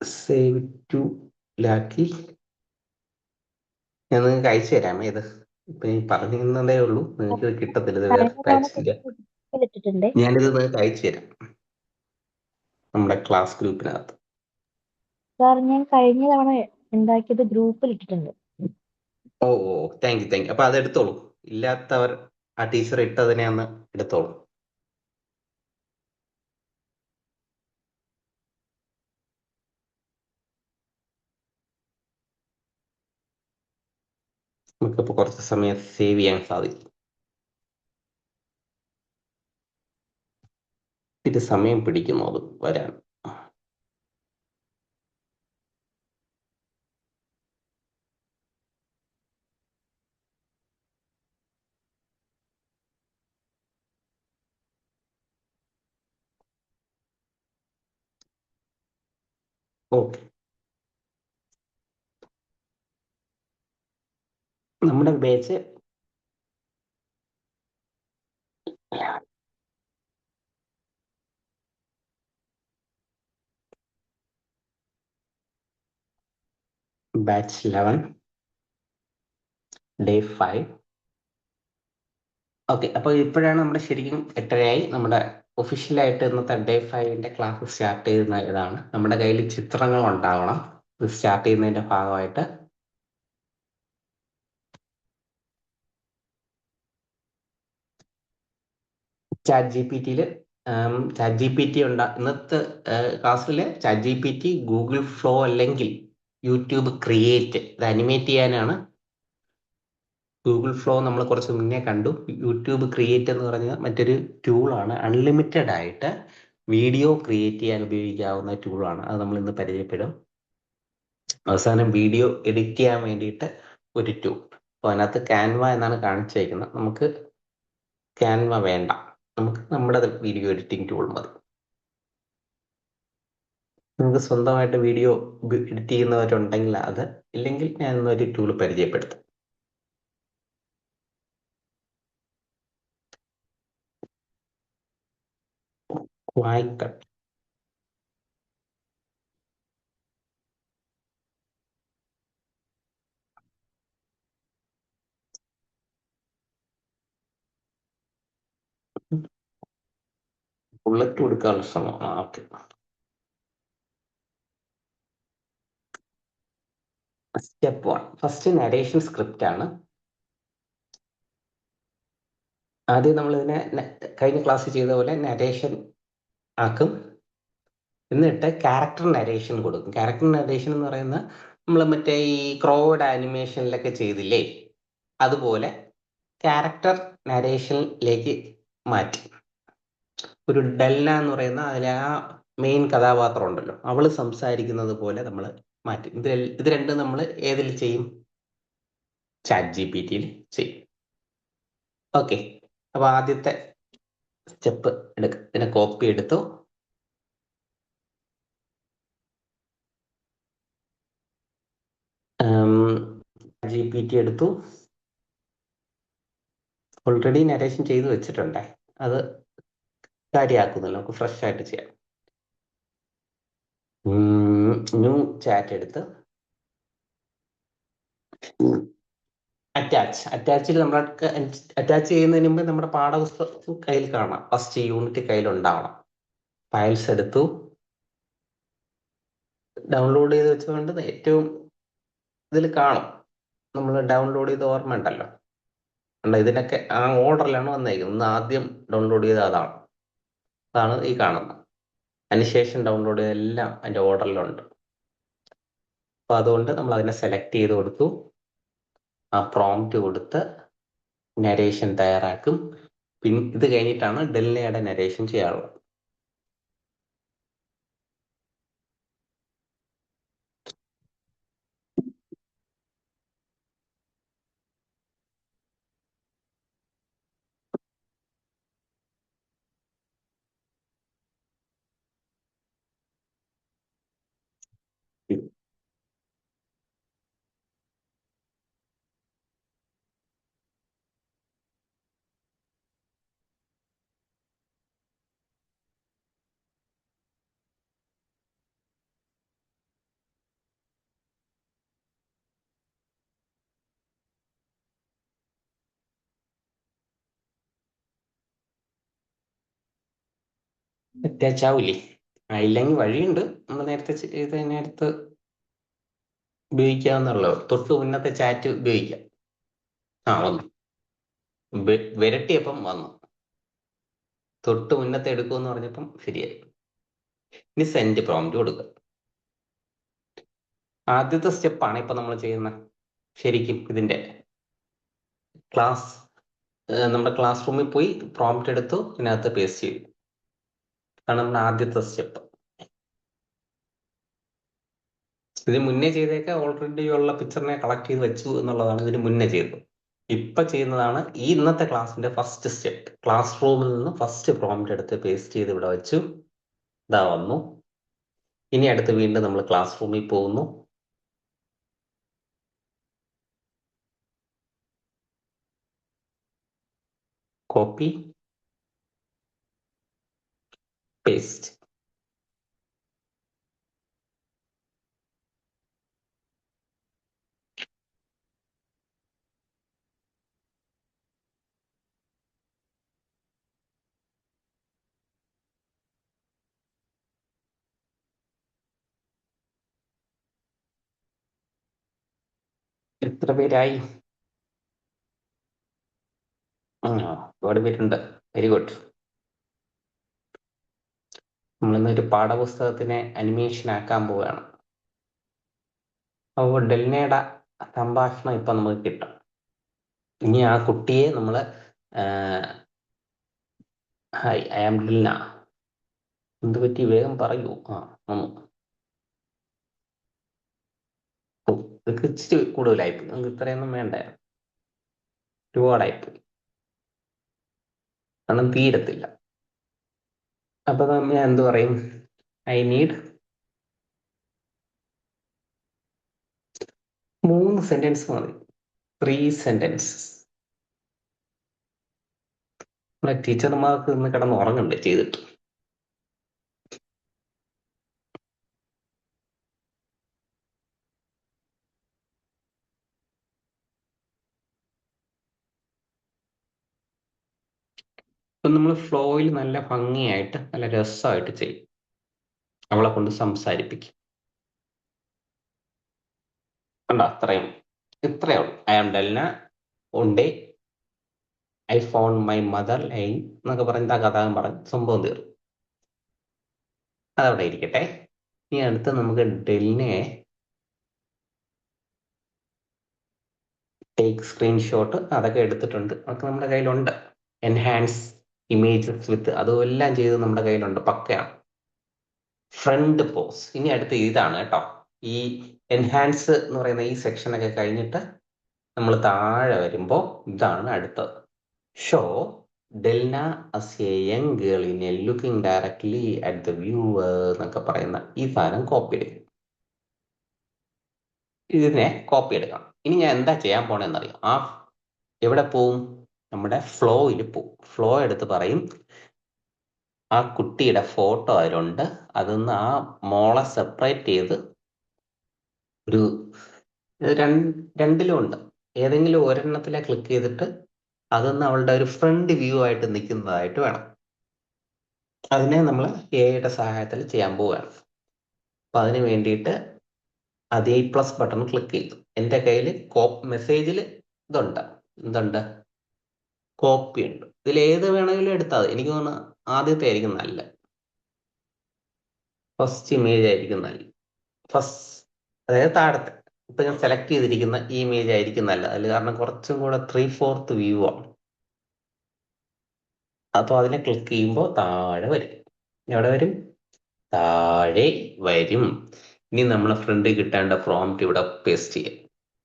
സേവ് ടു ലാക്കി ഞാൻ നിങ്ങൾക്ക് അയച്ചു തരാമേ. ഇത് ഇപ്പൊ ഈ പറഞ്ഞിരുന്നതേ ഉള്ളൂ, നിങ്ങൾക്ക് ഇത് കിട്ടത്തില്ല, ഇത് വേറെ ബാച്ചില്ല. ഞാനിത് നിങ്ങൾക്ക് അയച്ചു തരാം നമ്മുടെ ക്ലാസ് ഗ്രൂപ്പിനകത്ത്. സാർ, ഞാൻ കഴിഞ്ഞ തവണ ഉണ്ടാക്കിയത് ഗ്രൂപ്പിൽ ഇട്ടിട്ടുണ്ട്. ഓ ഓ, താങ്ക് യു. അപ്പൊ അത് എടുത്തോളൂ. ഇല്ലാത്തവർ ആ ടീച്ചർ ഇട്ടതിനെ ഒന്ന് എടുത്തോളൂ. നമുക്കിപ്പോ കുറച്ച് സമയം സേവ് ചെയ്യാൻ സാധിക്കും. ഇത് സമയം പിടിക്കുന്നു അത് വരാൻ. ഓക്കെ, നമ്മുടെ ബാച്ച് ബാച്ച് 11 ഡേ 5. ഓക്കെ, അപ്പൊ ഇപ്പോഴാണ് നമ്മുടെ ശരിക്കും 8:30 നമ്മുടെ ഒഫീഷ്യലായിട്ട് ഇന്നത്തെ ഡേ 5-ന്റെ ക്ലാസ് സ്റ്റാർട്ട് ചെയ്യുന്ന ഇതാണ്. നമ്മുടെ കയ്യിൽ ചിത്രങ്ങൾ ഉണ്ടാവണം ഇത് സ്റ്റാർട്ട് ചെയ്യുന്നതിന്റെ ഭാഗമായിട്ട്. ചാറ്റ് ജി പി ടിയിൽ ചാറ്റ് ജി പി ടി ഇന്നത്തെ ക്ലാസ്സിൽ chat G P T, Google flow അല്ലെങ്കിൽ യൂട്യൂബ് ക്രിയേറ്റ് ഇത് അനിമേറ്റ് ചെയ്യാനാണ്. ഗൂഗിൾ ഫ്ലോ നമ്മൾ കുറച്ച് മുന്നേ കണ്ടു. യൂട്യൂബ് ക്രിയേറ്റ് എന്ന് പറഞ്ഞ മറ്റൊരു ടൂളാണ്. അൺലിമിറ്റഡ് ആയിട്ട് വീഡിയോ ക്രിയേറ്റ് ചെയ്യാൻ ഉപയോഗിക്കാവുന്ന ടൂളാണ്. അത് നമ്മൾ ഇന്ന് പരിചയപ്പെടും. അവസാനം വീഡിയോ എഡിറ്റ് ചെയ്യാൻ വേണ്ടിയിട്ട് ഒരു ടൂൾ. അപ്പോൾ അതിനകത്ത് ക്യാൻവ എന്നാണ് കാണിച്ചേക്കുന്നത്. നമുക്ക് ക്യാൻവ വേണ്ട, നമുക്ക് നമ്മുടെ വീഡിയോ എഡിറ്റിംഗ് ടൂൾ മതി. നിങ്ങൾക്ക് സ്വന്തമായിട്ട് വീഡിയോ എഡിറ്റ് ചെയ്യുന്നവരുണ്ടെങ്കിൽ അത്, ഇല്ലെങ്കിൽ ഞാൻ ഇന്നൊരു ടൂൾ പരിചയപ്പെടുത്തും. വായിക്കട്ടെ. ബുള്ളറ്റ് കൊടുക്കാനുള്ള ശ്രമം. Okay. Step 1 first narration script ആണ്. ആദ്യം നമ്മൾ ഇതിനെ കഴിഞ്ഞ ക്ലാസ്സിൽ ചെയ്ത പോലെ നരേഷൻ ആക്കും. എന്നിട്ട് ക്യാരക്ടർ നരേഷൻ കൊടുക്കും. ക്യാരക്ടർ നരേഷൻ എന്ന് പറയുന്ന നമ്മൾ മറ്റേ ഈ ക്രോഡ് ആനിമേഷനിലൊക്കെ ചെയ്തില്ലേ, അതുപോലെ ക്യാരക്ടർ നരേഷനിലേക്ക് മാറ്റി. ഒരു ഡെൽന എന്ന് പറയുന്ന അതിലെ ആ മെയിൻ കഥാപാത്രം ഉണ്ടല്ലോ, അവള് സംസാരിക്കുന്നത് പോലെ നമ്മൾ മാറ്റി. ഇത് രണ്ടും നമ്മൾ ഏതിൽ ചെയ്യും? ചാറ്റ് ജി പി ടിയിൽ ചെയ്യും. ഓക്കെ. അപ്പൊ ആദ്യത്തെ സ്റ്റെപ്പ് എടുക്കുക. ഇതിനെ കോപ്പി എടുത്തു. ജി പി ടി എടുത്തു. ഓൾറെഡി നരേഷൻ ചെയ്ത് വെച്ചിട്ടുണ്ടേ, അത് കാര്യമാക്കുന്നില്ല, നമുക്ക് ഫ്രഷ് ആയിട്ട് ചെയ്യാം. ന്യൂ ചാറ്റ് എടുത്ത് അറ്റാച്ചിൽ നമ്മൾക്ക് അറ്റാച്ച് ചെയ്യുന്നതിന് മുമ്പ് നമ്മുടെ പാഠപുസ്തകം കയ്യിൽ കാണാം, ഫസ്റ്റ് യൂണിറ്റ് കയ്യിൽ ഉണ്ടാവണം. ഫയൽസ് എടുത്തു, ഡൗൺലോഡ് ചെയ്ത് വെച്ചുകൊണ്ട് ഏറ്റവും ഇതിൽ കാണും. നമ്മൾ ഡൗൺലോഡ് ചെയ്ത ഓർമ്മ ഉണ്ടല്ലോ, ഇതിനൊക്കെ ആ ഓർഡറിലാണ് വന്നേക്കുന്നത്. ഇന്ന് ആദ്യം ഡൗൺലോഡ് ചെയ്ത അതാണ് ഈ കാണുന്നത്. അതിനുശേഷം ഡൗൺലോഡ് ചെയ്ത എല്ലാം അതിൻ്റെ ഓർഡറിലുണ്ട്. അപ്പൊ അതുകൊണ്ട് നമ്മൾ അതിനെ സെലക്ട് ചെയ്ത് കൊടുത്തു, ആ പ്രോംപ്റ്റ് കൊടുത്ത് നരേഷൻ തയ്യാറാക്കും. പിന്നെ ഇത് കഴിഞ്ഞിട്ടാണ് ഡെൽനയുടെ നരേഷൻ ചെയ്യാറുള്ളത്. അറ്റാച്ച് ആവില്ലേ? ആയില്ലെങ്കിൽ വഴിയുണ്ട്, നമ്മൾ നേരത്തെ ചെയ്തതിനടുത്ത് ഉപയോഗിക്കാവുന്നുള്ളൂ. തൊട്ട് മുന്നത്തെ ചാറ്റ് ഉപയോഗിക്കാം. വന്നു, വിരട്ടിയപ്പം വന്നു. തൊട്ട് മുന്നത്തെ എടുക്കുമെന്ന് പറഞ്ഞപ്പം ശരിയായി. ഇനി സെൻഡ് പ്രോംപ്റ്റ് കൊടുക്കുക. ആദ്യത്തെ സ്റ്റെപ്പാണ് ഇപ്പൊ നമ്മൾ ചെയ്യുന്നത്. ശരിക്കും ഇതിന്റെ നമ്മുടെ ക്ലാസ് റൂമിൽ പോയി പ്രോംപ്റ്റ് എടുത്തു, ഇതിനകത്ത് പേസ്റ്റ് ചെയ്തു. അതാണ് നമ്മുടെ ആദ്യത്തെ സ്റ്റെപ്പ്. ഇതിന് മുന്നേ ചെയ്തേക്കെ ഓൾറെഡി ഉള്ള പിക്ചറിനെ കളക്ട് ചെയ്ത് വെച്ചു എന്നുള്ളതാണ് ഇതിന് മുന്നേ ചെയ്തത്. ഇപ്പൊ ചെയ്യുന്നതാണ് ഈ ഇന്നത്തെ ക്ലാസ്സിന്റെ ഫസ്റ്റ് സ്റ്റെപ്പ്. ക്ലാസ് റൂമിൽ നിന്ന് ഫസ്റ്റ് പ്രോംപ്റ്റ് എടുത്ത് പേസ്റ്റ് ചെയ്ത് ഇവിടെ വെച്ചു. ഇതാ വന്നു. ഇനി അടുത്ത് വീണ്ടും നമ്മൾ ക്ലാസ് റൂമിൽ പോകുന്നു. Copy paste. എത്ര പേരായി? ഒരുപാട് പേരുണ്ട്. Very good. നമ്മളിന്നൊരു പാഠപുസ്തകത്തിനെ അനിമേഷൻ ആക്കാൻ പോവുകയാണ്. അപ്പോൾ ഡെൽനയുടെ സംഭാഷണം ഇപ്പൊ നമുക്ക് കിട്ടും. ഇനി ആ കുട്ടിയെ നമ്മൾ ഹായ് ഐ ആം ഡെൽന, എന്ത് പറ്റി വേഗം പറയൂ. വന്നു. ഇതൊക്കെ ഇച്ചിരി കൂടുതലായിപ്പോയി, നമുക്ക് ഇത്രയൊന്നും വേണ്ട, ഒരുപാടായിപ്പോയി, കാരണം തീരത്തില്ല. അപ്പൊ ഞാൻ എന്ത് പറയും, ഐ നീഡ് 3 സെന്റൻസ് മതി, 3 സെന്റൻസസ്. നമ്മളെ ടീച്ചർമാർക്ക് ഇന്ന് കിടന്ന് ഉറങ്ങണ്ടേ ചെയ്തിട്ട്. ഇപ്പൊ നമ്മൾ ഫ്ലോയിൽ നല്ല ഭംഗിയായിട്ട് നല്ല രസമായിട്ട് ചെയ്യും, അവളെ കൊണ്ട് സംസാരിപ്പിക്കും. കണ്ടോ, ഇത്രയേ ഉള്ളൂ. I am Delna, one day I found my mother lying എന്നൊക്കെ പറഞ്ഞ കഥ പറഞ്ഞ് സംഭവം തീർന്നു. അതവിടെ ഇരിക്കട്ടെ. ഇനി അടുത്ത് നമുക്ക് ഡെൽനയെ ടേക്ക് സ്ക്രീൻഷോട്ട് അതൊക്കെ എടുത്തിട്ടുണ്ട്, അതൊക്കെ നമ്മുടെ കയ്യിലുണ്ട്. എൻഹാൻസ് ഇമേജസ് വിത്ത് അതെല്ലാം ചെയ്ത് നമ്മുടെ കയ്യിലുണ്ട്, പക്കയാണ്. Front pose. ഇനി അടുത്ത് ഇതാണ് കേട്ടോ, ഈ എൻഹാൻസ് എന്ന് പറയുന്ന ഈ സെക്ഷനൊക്കെ കഴിഞ്ഞിട്ട് നമ്മൾ താഴെ വരുമ്പോൾ ഇതാണ് അടുത്തത്. Show Delna as a young girl in a looking directly at the viewer എന്നൊക്കെ പറയുന്ന ഈ സാധനം കോപ്പി എടുക്കും. ഇതിനെ കോപ്പി എടുക്കാം. ഇനി ഞാൻ എന്താ ചെയ്യാൻ പോണെന്നറിയാം. എവിടെ പോവും, നമ്മുടെ ഫ്ലോയിൽ പോവും. ഫ്ലോ എടുത്ത് പറയും, ആ കുട്ടിയുടെ ഫോട്ടോ അതിലുണ്ട്, അതിന്ന് ആ മോളെ സെപ്പറേറ്റ് ചെയ്ത് ഒരു രണ്ടിലും ഉണ്ട്, ഏതെങ്കിലും ഒരെണ്ണത്തിലെ ക്ലിക്ക് ചെയ്തിട്ട് അതൊന്ന് അവളുടെ ഒരു ഫ്രണ്ട് വ്യൂ ആയിട്ട് നിൽക്കുന്നതായിട്ട് വേണം. അതിനെ നമ്മൾ എയുടെ സഹായത്തിൽ ചെയ്യാൻ പോവുകയാണ്. അപ്പൊ അതിന് വേണ്ടിയിട്ട് അത് A+ ബട്ടൺ ക്ലിക്ക് ചെയ്തു. എൻ്റെ കയ്യിൽ മെസ്സേജിൽ എന്തുണ്ട്, കോപ്പി ഉണ്ട്. ഇതിൽ ഏത് വേണമെങ്കിലും എടുത്താൽ മതി. എനിക്ക് തോന്നുന്നു ആദ്യത്തെ ആയിരിക്കും നല്ല, ഫസ്റ്റ് ഇമേജ് ആയിരിക്കും നല്ല, അതായത് താഴത്തെ. ഇപ്പൊ ഞാൻ സെലക്ട് ചെയ്തിരിക്കുന്ന ഈ ഇമേജ് ആയിരിക്കും നല്ലത്. അതിൽ കാരണം കുറച്ചും കൂടെ 3/4 വ്യൂ ആണ്. അപ്പൊ അതിനെ ക്ലിക്ക് ചെയ്യുമ്പോൾ താഴെ വരും. എവിടെ വരും, താഴെ വരും. ഇനി നമ്മളെ ഫ്രണ്ട് കിട്ടേണ്ട പ്രോംപ്റ്റ് ഇവിടെ പേസ്റ്റ് ചെയ്യാം.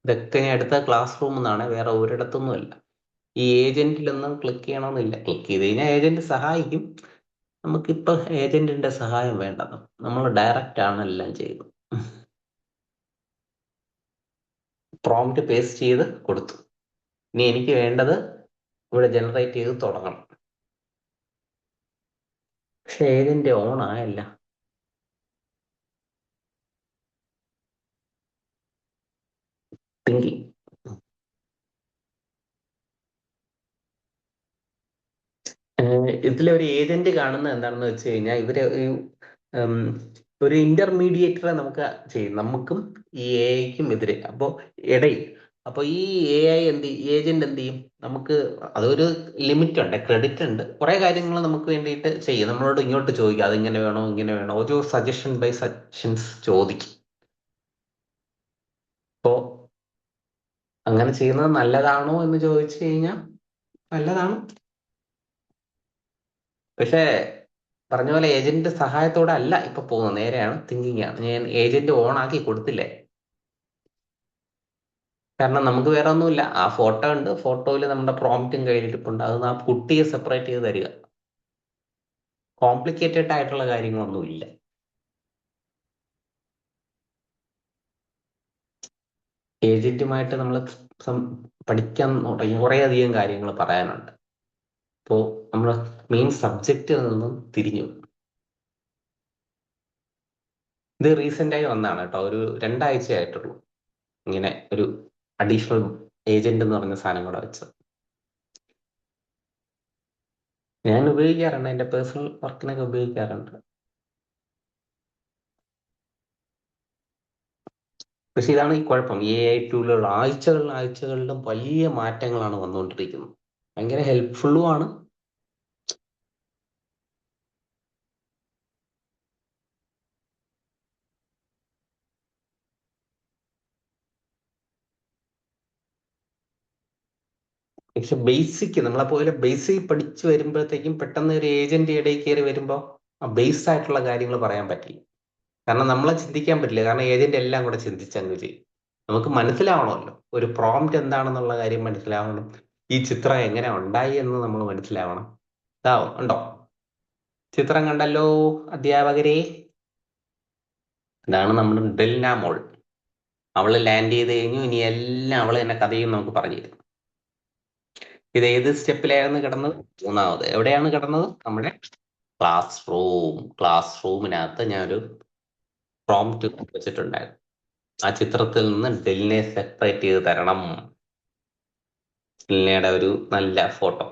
ഇതൊക്കെ ഞാൻ എടുത്ത ക്ലാസ് റൂമിൽ നിന്നാണ്, വേറെ ഒരിടത്തൊന്നുമല്ല. ഈ ഏജന്റിലൊന്നും ക്ലിക്ക് ചെയ്യണമെന്നില്ല. ക്ലിക്ക് ചെയ്ത് കഴിഞ്ഞാൽ ഏജന്റ് സഹായിക്കും. നമുക്കിപ്പോ ഏജന്റിന്റെ സഹായം വേണ്ട, നമ്മൾ ഡയറക്റ്റ് ആണ് എല്ലാം ചെയ്യുന്നത്. പ്രോംപ്റ്റ് പേസ്റ്റ് ചെയ്ത് കൊടുത്തു. ഇനി എനിക്ക് വേണ്ടത് ഇവിടെ ജനറേറ്റ് ചെയ്ത് തുടങ്ങണം. പക്ഷെ ഏജന്റ് ഓൺ ആയല്ല. തിങ്കിങ്. ഇതിലൊരു ഏജന്റ് കാണുന്നത് എന്താണെന്ന് വെച്ച് കഴിഞ്ഞാൽ, ഇവര് ഒരു ഇന്റർമീഡിയേറ്ററെ നമുക്ക് ചെയ്യും, നമുക്കും ഈ എഐക്കും എതിരെ. അപ്പോൾ ഇടയിൽ അപ്പൊ ഈ ഏജന്റ് എന്ത് ചെയ്യും, നമുക്ക് അതൊരു ലിമിറ്റ് ഉണ്ട്, ക്രെഡിറ്റ് ഉണ്ട്, കുറെ കാര്യങ്ങൾ നമുക്ക് വേണ്ടിയിട്ട് ചെയ്യും. നമ്മളോട് ഇങ്ങോട്ട് ചോദിക്കും, അതിങ്ങനെ വേണോ ഇങ്ങനെ വേണോ, ഒരു സജഷൻ ബൈ സജഷൻസ് ചോദിക്കും. അപ്പോ അങ്ങനെ ചെയ്യുന്നത് നല്ലതാണോ എന്ന് ചോദിച്ചു കഴിഞ്ഞാൽ നല്ലതാണ്. പക്ഷേ പറഞ്ഞ പോലെ ഏജന്റ് സഹായത്തോടെ അല്ല ഇപ്പൊ പോകുന്നത്, നേരെയാണ്, തിങ്കിങ് ആണ്. ഞാൻ ഏജന്റ് ഓൺ ആക്കി കൊടുത്തില്ലേ, കാരണം നമുക്ക് വേറെ ഒന്നുമില്ല. ആ ഫോട്ടോ ഉണ്ട്, ഫോട്ടോയിൽ നമ്മുടെ പ്രോംപ്റ്റും കയ്യിലിരിപ്പുണ്ട്, അത് ആ കുട്ടിയെ സെപ്പറേറ്റ് ചെയ്ത് തരിക. കോംപ്ലിക്കേറ്റഡ് ആയിട്ടുള്ള കാര്യങ്ങളൊന്നുമില്ല. ഏജന്റുമായിട്ട് നമ്മൾ പഠിക്കാൻ തുടങ്ങി കുറേ അധികം കാര്യങ്ങൾ പറയാനുണ്ട്. അപ്പോൾ നമ്മൾ മെയിൻ സബ്ജക്റ്റിൽ നിന്നും തിരിഞ്ഞു. ഇത് റീസെന്റ് ആയി വന്നതാണ് കേട്ടോ, ഒരു 2 ആഴ്ചയായിട്ടുള്ളൂ ഇങ്ങനെ ഒരു അഡീഷണൽ ഏജന്റ് എന്ന് പറഞ്ഞ സാധനം കൂടെ വെച്ചത്. ഞാൻ ഉപയോഗിക്കാറുണ്ട്, എൻ്റെ പേഴ്സണൽ വർക്കിനൊക്കെ ഉപയോഗിക്കാറുണ്ട്. പക്ഷെ ഇതാണ് ഈ കുഴപ്പം, AI ടൂളുകൾ ആഴ്ചകളിലും വലിയ മാറ്റങ്ങളാണ് വന്നുകൊണ്ടിരിക്കുന്നത്. ഭയങ്കര ഹെൽപ്ഫുള്ളും ആണ്, പക്ഷെ ബേസിക് നമ്മളെ പോലെ ബേസിക് പഠിച്ചു വരുമ്പോഴത്തേക്കും പെട്ടെന്ന് ഒരു ഏജന്റ് ഇടയിൽ കയറി വരുമ്പോൾ ആ ബേസ് ആയിട്ടുള്ള കാര്യങ്ങൾ പറയാൻ പറ്റില്ല. കാരണം നമ്മളെ ചിന്തിക്കാൻ പറ്റില്ല. കാരണം ഏജന്റ് എല്ലാം കൂടെ ചിന്തിച്ചങ്ങ് ചെയ്യും. നമുക്ക് മനസ്സിലാവണമല്ലോ, ഒരു പ്രോംപ്റ്റ് എന്താണെന്നുള്ള കാര്യം മനസ്സിലാവണം, ഈ ചിത്രം എങ്ങനെ ഉണ്ടായി എന്ന് നമ്മൾ മനസ്സിലാവണം. ഇതാവും ഉണ്ടോ? ചിത്രം കണ്ടല്ലോ അധ്യാപകരെ. ഇതാണ് നമ്മുടെ ഡെൽന മോൾ. അവള് ലാൻഡ് ചെയ്ത് കഴിഞ്ഞു. ഇനി എല്ലാം അവള് തന്നെ കഥയും നമുക്ക് പറഞ്ഞു തരും. ഇത് ഏത് സ്റ്റെപ്പിലായിരുന്നു കിടന്നത്? മൂന്നാമത്. എവിടെയാണ് കിടന്നത്? നമ്മുടെ ക്ലാസ് റൂമിനകത്ത് ഞാനൊരു പ്രോംപ്റ്റ് വെച്ചിട്ടുണ്ടായിരുന്നു. ആ ചിത്രത്തിൽ നിന്ന് ഡെലിനെ സെപ്പറേറ്റ് ചെയ്ത് തരണം. ഡെലിനയുടെ ഒരു നല്ല ഫോട്ടോ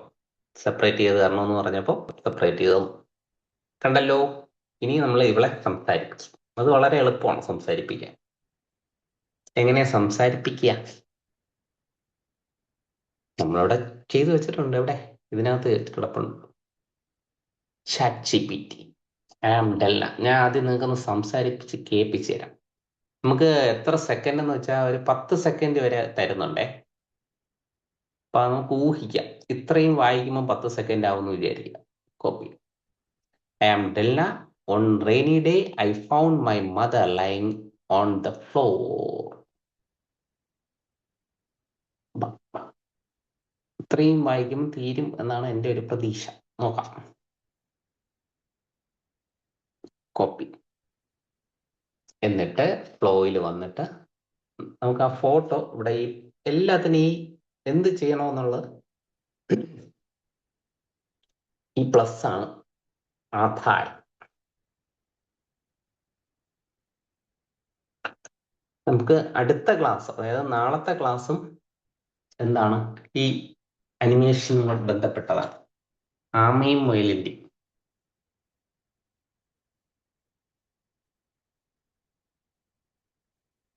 സെപ്പറേറ്റ് ചെയ്ത് തരണമെന്ന് പറഞ്ഞപ്പോൾ സെപ്പറേറ്റ് ചെയ്തു. കണ്ടല്ലോ. ഇനി നമ്മൾ ഇവളെ സംസാരിപ്പിച്ചു. അത് വളരെ എളുപ്പമാണ് സംസാരിപ്പിക്കാൻ. എങ്ങനെയാ സംസാരിപ്പിക്കുക? നമ്മളിവിടെ ചെയ്തു വെച്ചിട്ടുണ്ട്. എവിടെ? ഇതിനകത്ത് കിടപ്പുണ്ട്. ChatGPT. ഡെല്ല. ഞാൻ ആദ്യം നിങ്ങൾക്കൊന്ന് സംസാരിപ്പിച്ച് കേൾപ്പിച്ചു തരാം. നമുക്ക് എത്ര സെക്കൻഡ് എന്ന് വെച്ചാൽ ഒരു 10 സെക്കൻഡ് വരെ തരുന്നുണ്ടേ. അപ്പൊ നമുക്ക് ഊഹിക്കാം. ഇത്രയും വായിക്കുമ്പോൾ 10 സെക്കൻഡ് ആവുമെന്ന് വിചാരിക്കുക. Copy. I am Delna. On rainy day, I found my mother lying on the floor. ഇത്രയും വായിക്കുമ്പോൾ തീരും എന്നാണ് എൻ്റെ ഒരു പ്രതീക്ഷ. നോക്കാം. കോപ്പി. എന്നിട്ട് ഫ്ലോയിൽ വന്നിട്ട് നമുക്ക് ആ ഫോട്ടോ ഇവിടെ ഈ എല്ലാത്തിനും ഈ എന്ത് ചെയ്യണമെന്നുള്ളത് ഈ പ്ലസ് ആണ് ആധാരം. നമുക്ക് അടുത്ത ക്ലാസ്, അതായത് നാളത്തെ ക്ലാസ്സും എന്താണ് ഈ അനിമേഷനുമായി ബന്ധപ്പെട്ടതാണ്. ആമയും മുയലിൻ്റെയും.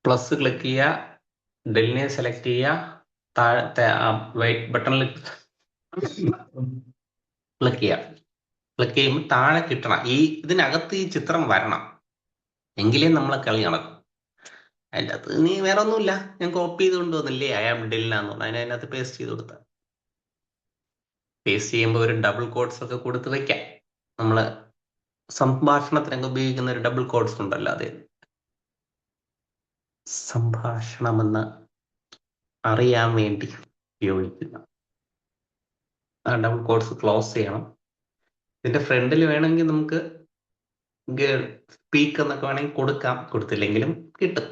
പ്ലസ് ക്ലിക്ക് ചെയ്യുക, ഡെലിനെ സെലക്ട് ചെയ്യുക, താഴത്തെ ആ വൈറ്റ് ബട്ടണിൽ ക്ലിക്ക് ചെയ്യുക. ക്ലിക്ക് ചെയ്യുമ്പോൾ താഴെ കിട്ടണം, ഇതിനകത്ത് ഈ ചിത്രം വരണം, എങ്കിലേ നമ്മളെ കളി നടക്കും. അതിൻ്റെ അകത്ത് നീ വേറെ ഒന്നുമില്ല, ഞാൻ കോപ്പി ചെയ്ത് കൊണ്ടുവന്നില്ലേ I am Delna എന്ന് പറഞ്ഞു, അതിനകത്ത് പേസ്റ്റ് ചെയ്ത് കൊടുത്ത. പേസ്റ്റ് ചെയ്യുമ്പോൾ ഒരു ഡബിൾ കോഡ്സ് ഒക്കെ കൊടുത്ത് വെക്കാം. നമ്മള് സംഭാഷണത്തിനൊക്കെ ഉപയോഗിക്കുന്ന ഒരു ഡബിൾ കോഡ്സ് ഉണ്ടല്ലോ, അത് സംഭാഷണമെന്ന് അറിയാൻ വേണ്ടി ഉപയോഗിക്കുന്ന ആ ഡബിൾ കോഡ്സ് ക്ലോസ് ചെയ്യണം. ഇതിന്റെ ഫ്രണ്ടിൽ വേണമെങ്കിൽ നമുക്ക് സ്പീക്ക് എന്നൊക്കെ വേണമെങ്കിൽ കൊടുക്കാം, കൊടുത്തില്ലെങ്കിലും കിട്ടും.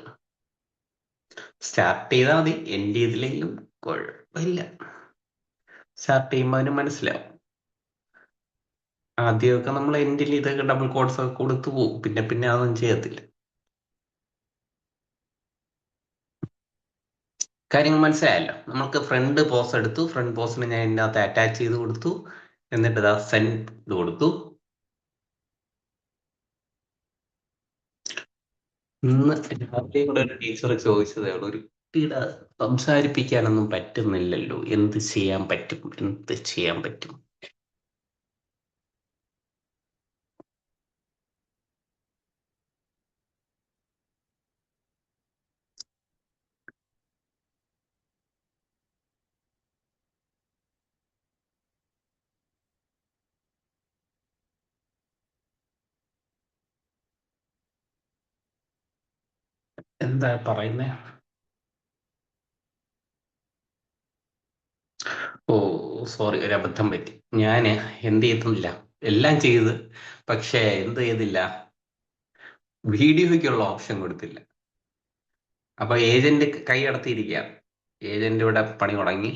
സ്റ്റാർട്ട് ചെയ്താൽ മതി, എൻഡ് ചെയ്തില്ലെങ്കിലും കുഴപ്പമില്ല. സ്റ്റാർട്ട് ചെയ്യുമ്പോൾ അതിന് മനസ്സിലാവും. ആദ്യമൊക്കെ നമ്മൾ എൻഡിൽ ഇതൊക്കെ ഡബിൾ കോഡ്സ് ഒക്കെ കൊടുത്തു പോകും, പിന്നെ അതൊന്നും ചെയ്യത്തില്ല. കാര്യങ്ങൾ മനസ്സിലായല്ലോ. നമുക്ക് ഫ്രണ്ട് പോസ് എടുത്തു, ഫ്രണ്ട് പോസിന് ഞാൻ ഇതിനകത്ത് അറ്റാച്ച് ചെയ്ത് കൊടുത്തു, എന്നിട്ട് ഇതാ സെൻഡ് ഇത് കൊടുത്തു. ഇന്ന് രാത്രി കൂടെ ഒരു ടീച്ചർ ചോദിച്ചതേ ഉള്ളൂ, ഒരു കുട്ടിയുടെ സംസാരിപ്പിക്കാനൊന്നും പറ്റുന്നില്ലല്ലോ, എന്ത് ചെയ്യാൻ പറ്റും? എന്താ പറയുന്നേ? ഓ സോറി, ഒരു അബദ്ധം പറ്റി. ഞാന് എന്ത് ചെയ്തില്ല, എല്ലാം ചെയ്ത്, പക്ഷെ എന്ത് ചെയ്തില്ല, വീഡിയോയ്ക്കുള്ള ഓപ്ഷൻ കൊടുത്തില്ല. അപ്പൊ ഏജന്റ് കൈ അടത്തിയിരിക്കുകയാണ്. ഏജന്റ് ഇവിടെ പണി തുടങ്ങി.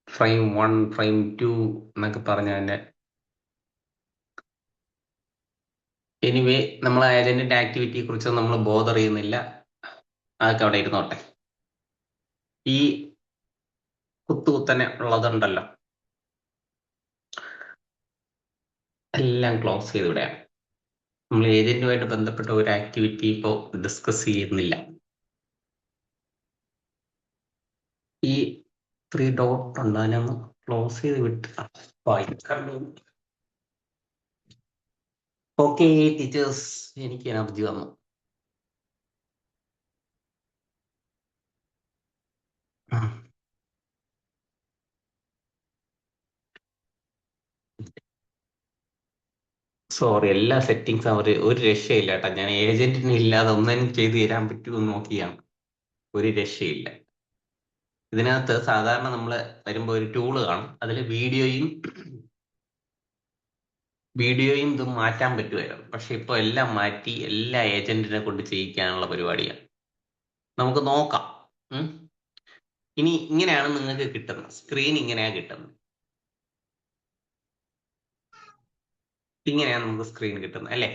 ഫ്രെയിം 1, ഫ്രെയിം 2 എന്നൊക്കെ പറഞ്ഞ തന്നെ. എനിവേ, നമ്മൾ ഏജന്റിന്റെ ആക്ടിവിറ്റിയെ കുറിച്ച് നമ്മൾ ബോധർ ചെയ്യുന്നില്ല, അതൊക്കെ അവിടെ ഇരുന്നോട്ടെ. ഈ കുത്തുകുത്തനെ ഉള്ളതുണ്ടല്ലോ, എല്ലാം ക്ലോസ് ചെയ്ത് വിടുകയാണ്. നമ്മൾ ഏജന്റുമായിട്ട് ബന്ധപ്പെട്ട ഒരു ആക്ടിവിറ്റി ഇപ്പോൾ ഡിസ്കസ് ചെയ്യുന്നില്ല. ഈ 3 ഡോട്ട് ഉണ്ട്, അതിനൊന്ന് ക്ലോസ് ചെയ്ത് വിട്ട് വായിക്കണ്ടു. ഓക്കെ ടീച്ചേഴ്സ്, എനിക്ക് എനർജി വന്നു. സോറി, എല്ലാ സെറ്റിങ്സും അവർ ഒരു രക്ഷയില്ല കേട്ടോ. ഞാൻ ഏജന്റിനെ ഇല്ലാതെ ഒന്നും ചെയ്തു തരാൻ പറ്റുമെന്ന് നോക്കിയാണ്. ഒരു രക്ഷയില്ല. ഇതിനകത്ത് സാധാരണ നമ്മൾ വരുമ്പോൾ ഒരു ടൂള് കാണും, അതിൽ വീഡിയോയും ഇതും മാറ്റാൻ പറ്റുമായിരുന്നു. പക്ഷെ ഇപ്പൊ എല്ലാം മാറ്റി എല്ലാ ഏജന്റിനെ കൊണ്ട് ചെയ്യിക്കാനുള്ള പരിപാടിയാണ്. നമുക്ക് നോക്കാം. ഇനി ഇങ്ങനെയാണ് നിങ്ങൾക്ക് കിട്ടുന്നത്. സ്ക്രീൻ ഇങ്ങനെയാണ് കിട്ടുന്നത്. ഇങ്ങനെയാണ് നമുക്ക് സ്ക്രീൻ കിട്ടുന്നത് അല്ലേ?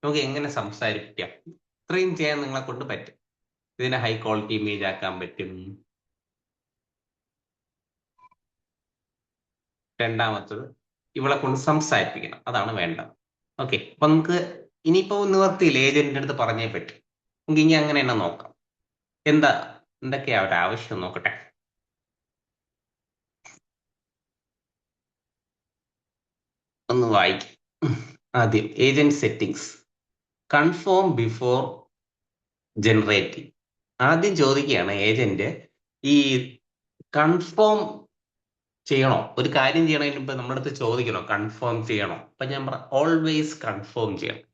നമുക്ക് എങ്ങനെ സംസാരിക്കാം? ഇത്രയും ചെയ്യാൻ നിങ്ങളെ കൊണ്ട് പറ്റും. ഇതിനെ ഹൈ ക്വാളിറ്റി ഇമേജ് ആക്കാൻ പറ്റും. രണ്ടാമത്തത് ഇവളെ കൊണ്ട് സംസാരിപ്പിക്കണം, അതാണ് വേണ്ടത്. ഓക്കെ, അപ്പൊ നമുക്ക് ഇനിയിപ്പോ നിവർത്തിയില്ല, ഏജന്റിന്റെ അടുത്ത് പറഞ്ഞേ പറ്റും. നമുക്ക് ഇനി അങ്ങനെ തന്നെ നോക്കാം. എന്തൊക്കെയാ അവരുടെ ആവശ്യം നോക്കട്ടെ. ഒന്ന് വായിക്കും. ആദ്യം agent settings, confirm before generating. ആദ്യം ചോദിക്കുകയാണ് ഏജന്റ് ഈ കൺഫേം ചെയ്യണോ, ഒരു കാര്യം ചെയ്യണതിന് മുമ്പ് നമ്മുടെ അടുത്ത് ചോദിക്കണോ കൺഫേം ചെയ്യണോ? അപ്പൊ ഞാൻ ഓൾവേസ് കൺഫേം ചെയ്യണം.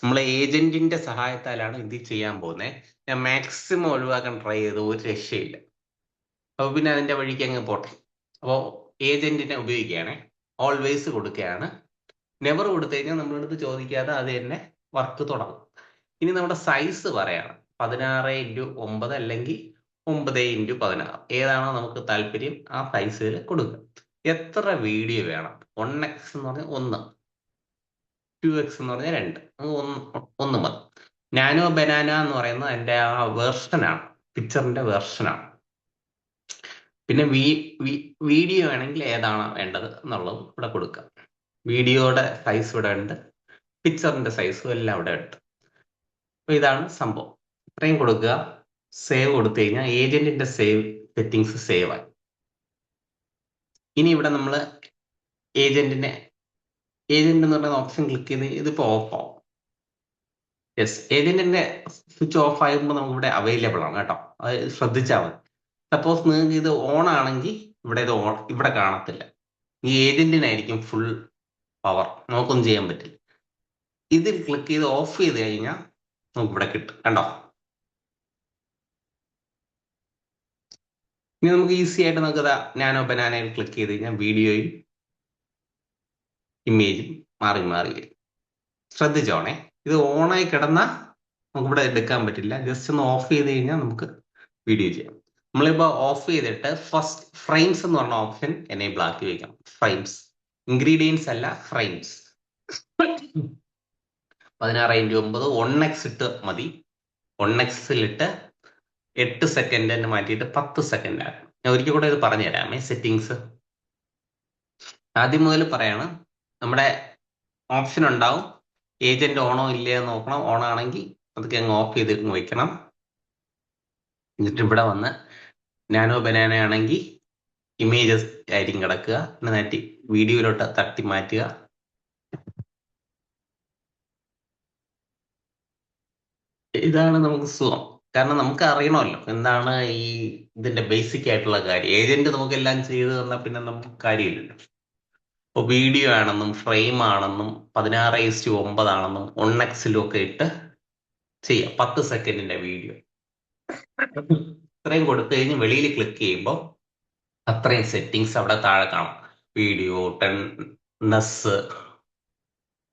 നമ്മളെ ഏജന്റിന്റെ സഹായത്താലാണ് ഇത് ചെയ്യാൻ പോകുന്നത്. ഞാൻ മാക്സിമം ഒഴിവാക്കാൻ ട്രൈ ചെയ്ത് ഒരു രക്ഷയില്ല. അപ്പൊ പിന്നെ അതിന്റെ വഴിക്ക് അങ്ങ് പോട്ടെ. അപ്പോൾ ഏജന്റിനെ ഉപയോഗിക്കുകയാണ്, ഓൾവേസ് കൊടുക്കുകയാണ്. നെവർ കൊടുത്തു കഴിഞ്ഞാൽ നമ്മളടുത്ത് ചോദിക്കാതെ അത് തന്നെ വർക്ക് തുടങ്ങും. ഇനി നമ്മുടെ സൈസ് പറയാണ്, 16x9 അല്ലെങ്കിൽ 9x16, ഏതാണോ നമുക്ക് താല്പര്യം ആ സൈസിൽ കൊടുക്കുക. എത്ര വീഡിയോ വേണം? 1x എന്ന് പറഞ്ഞാൽ 1, 2x എന്ന് പറഞ്ഞാൽ 2, ഒന്ന് മതി. നാനോ ബനാന എന്ന് പറയുന്നത് എൻ്റെ ആ വേർഷനാണ്, പിക്ചറിന്റെ വേർഷനാണ്. പിന്നെ വീഡിയോ ആണെങ്കിൽ ഏതാണ് വേണ്ടത് എന്നുള്ളത് ഇവിടെ കൊടുക്കുക. വീഡിയോയുടെ സൈസ് ഇവിടെ ഉണ്ട്, പിക്ചറിന്റെ സൈസും എല്ലാം ഇവിടെ ഉണ്ട്. അപ്പൊ ഇതാണ് സംഭവം. ഇത്രയും കൊടുക്കുക. സേവ് കൊടുത്തു കഴിഞ്ഞാൽ ഏജന്റിന്റെ സെറ്റിങ്സ് സേവ് ആയി. ഇനി ഇവിടെ നമ്മൾ ഏജന്റ് എന്ന് പറയുന്ന ഓപ്ഷൻ ക്ലിക്ക് ചെയ്ത് ഇതിപ്പോ ഓഫ് ആവും. യെസ്, ഏജന്റിന്റെ സ്വിച്ച് ഓഫ് ആകുമ്പോൾ നമുക്ക് ഇവിടെ അവൈലബിൾ ആണ് കേട്ടോ, അത് ശ്രദ്ധിച്ചാൽ മതി. സപ്പോസ് നിങ്ങൾക്ക് ഇത് ഓൺ ആണെങ്കിൽ ഇവിടെ കാണത്തില്ല. ഈ ഏജന്റിനായിരിക്കും ഫുൾ പവർ, നമുക്കൊന്നും ചെയ്യാൻ പറ്റില്ല. ഇതിൽ ക്ലിക്ക് ചെയ്ത് ഓഫ് ചെയ്ത് കഴിഞ്ഞാൽ നമുക്ക് ഇവിടെ കിട്ടും, കണ്ടോ? ഇനി നമുക്ക് ഈസി ആയിട്ട് നമുക്ക് നാനോ ബനാനയിൽ ക്ലിക്ക് ചെയ്ത് കഴിഞ്ഞാൽ വീഡിയോയും ഇമേജും മാറി മാറി വരും. ശ്രദ്ധിച്ചോണേ, ഇത് ഓണായി കിടന്നാൽ നമുക്ക് ഇവിടെ എടുക്കാൻ പറ്റില്ല. ജസ്റ്റ് ഒന്ന് ഓഫ് ചെയ്ത് കഴിഞ്ഞാൽ നമുക്ക് വീഡിയോ ചെയ്യാം. നമ്മളിപ്പോ ഓഫ് ചെയ്തിട്ട് ഫസ്റ്റ് ഫ്രെയിംസ് എന്ന് പറഞ്ഞ ഓപ്ഷൻ എനേബിൾ ആക്കി വെക്കാം. ഫ്രെയിംസ്, ഇൻഗ്രീഡിയൻസ് അല്ല, ഫ്രെയിംസ്. 16x9 1x ഇട്ട് മതി. 1x-ലിട്ട് 8 സെക്കൻഡ് മാറ്റിയിട്ട് 10 സെക്കൻഡ് ആക്കണം. ഞാൻ ഒരിക്കൽ കൂടെ ഇത് പറഞ്ഞു തരാമേ. സെറ്റിങ്സ് ആദ്യം മുതൽ പറയാണ്. നമ്മുടെ ഓപ്ഷൻ ഉണ്ടാവും, ഏജന്റ് ഓണോ ഇല്ലയോ നോക്കണം. ഓൺ ആണെങ്കിൽ അതൊക്കെ അങ്ങ് ഓഫ് ചെയ്ത് വെക്കണം. എന്നിട്ട് ഇവിടെ വന്ന് നാനോ ബനാന ആണെങ്കിൽ ഇമേജസ് ആയിരിക്കും കിടക്കുക, എന്നിട്ട് വീഡിയോയിലോട്ട് തട്ടി മാറ്റുക. ഇതാണ് നമുക്ക് സുഖം. കാരണം നമുക്ക് അറിയണമല്ലോ എന്താണ് ഈ ഇതിന്റെ ബേസിക് ആയിട്ടുള്ള കാര്യം. ഏജന്റ് നമുക്ക് എല്ലാം ചെയ്ത് തന്നാൽ പിന്നെ നമുക്ക് കാര്യമില്ലല്ലോ. ഇപ്പൊ വീഡിയോ ആണെന്നും ഫ്രെയിം ആണെന്നും 16:9 ആണെന്നും 1x-ലും ഒക്കെ ഇട്ട് ചെയ്യാം. 10 സെക്കൻഡിന്റെ വീഡിയോ ഇത്രയും കൊടുത്തു കഴിഞ്ഞ് വെളിയിൽ ക്ലിക്ക് ചെയ്യുമ്പോൾ അത്രയും സെറ്റിങ്സ് അവിടെ താഴെ കാണാം. വീഡിയോ, ടെൻനെസ്,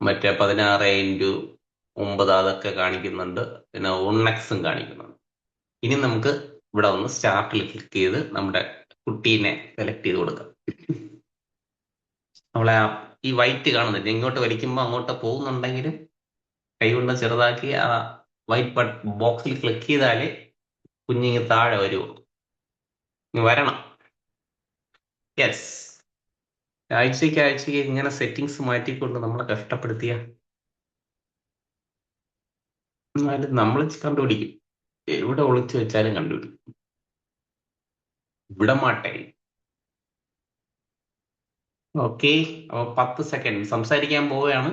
മറ്റേ 16x9 അതൊക്കെ കാണിക്കുന്നുണ്ട്. പിന്നെ 1x-ഉം കാണിക്കുന്നുണ്ട്. ഇനി നമുക്ക് ഇവിടെ ഒന്ന് സ്റ്റാർട്ടിൽ ക്ലിക്ക് ചെയ്ത് നമ്മുടെ കുട്ടീനെ സെലക്ട് ചെയ്ത് കൊടുക്കാം. നമ്മളെ ഈ വൈറ്റ് കാണുന്നില്ല, ഇങ്ങോട്ട് വലിക്കുമ്പോൾ അങ്ങോട്ട് പോകുന്നുണ്ടെങ്കിലും കൈകൊണ്ട് ചെറുതാക്കി ആ വൈറ്റ് ബോക്സിൽ ക്ലിക്ക് ചെയ്താലേ കുഞ്ഞിങ്ങ് താഴെ വരുമോ. ഇനി വരണം. യെസ്, ആഴ്ചയ്ക്ക് ഇങ്ങനെ സെറ്റിങ്സ് മാറ്റിക്കൊണ്ട് നമ്മളെ കഷ്ടപ്പെടുത്തിയ എന്നാലും നമ്മൾ കണ്ടുപിടിക്കും. എവിടെ ഒളിച്ചു വെച്ചാലും കണ്ടുപിടിക്കും. ഇവിടെ മാട്ടെ. ഓക്കെ, അപ്പൊ 10 സെക്കൻഡ് സംസാരിക്കാൻ പോവുകയാണ്.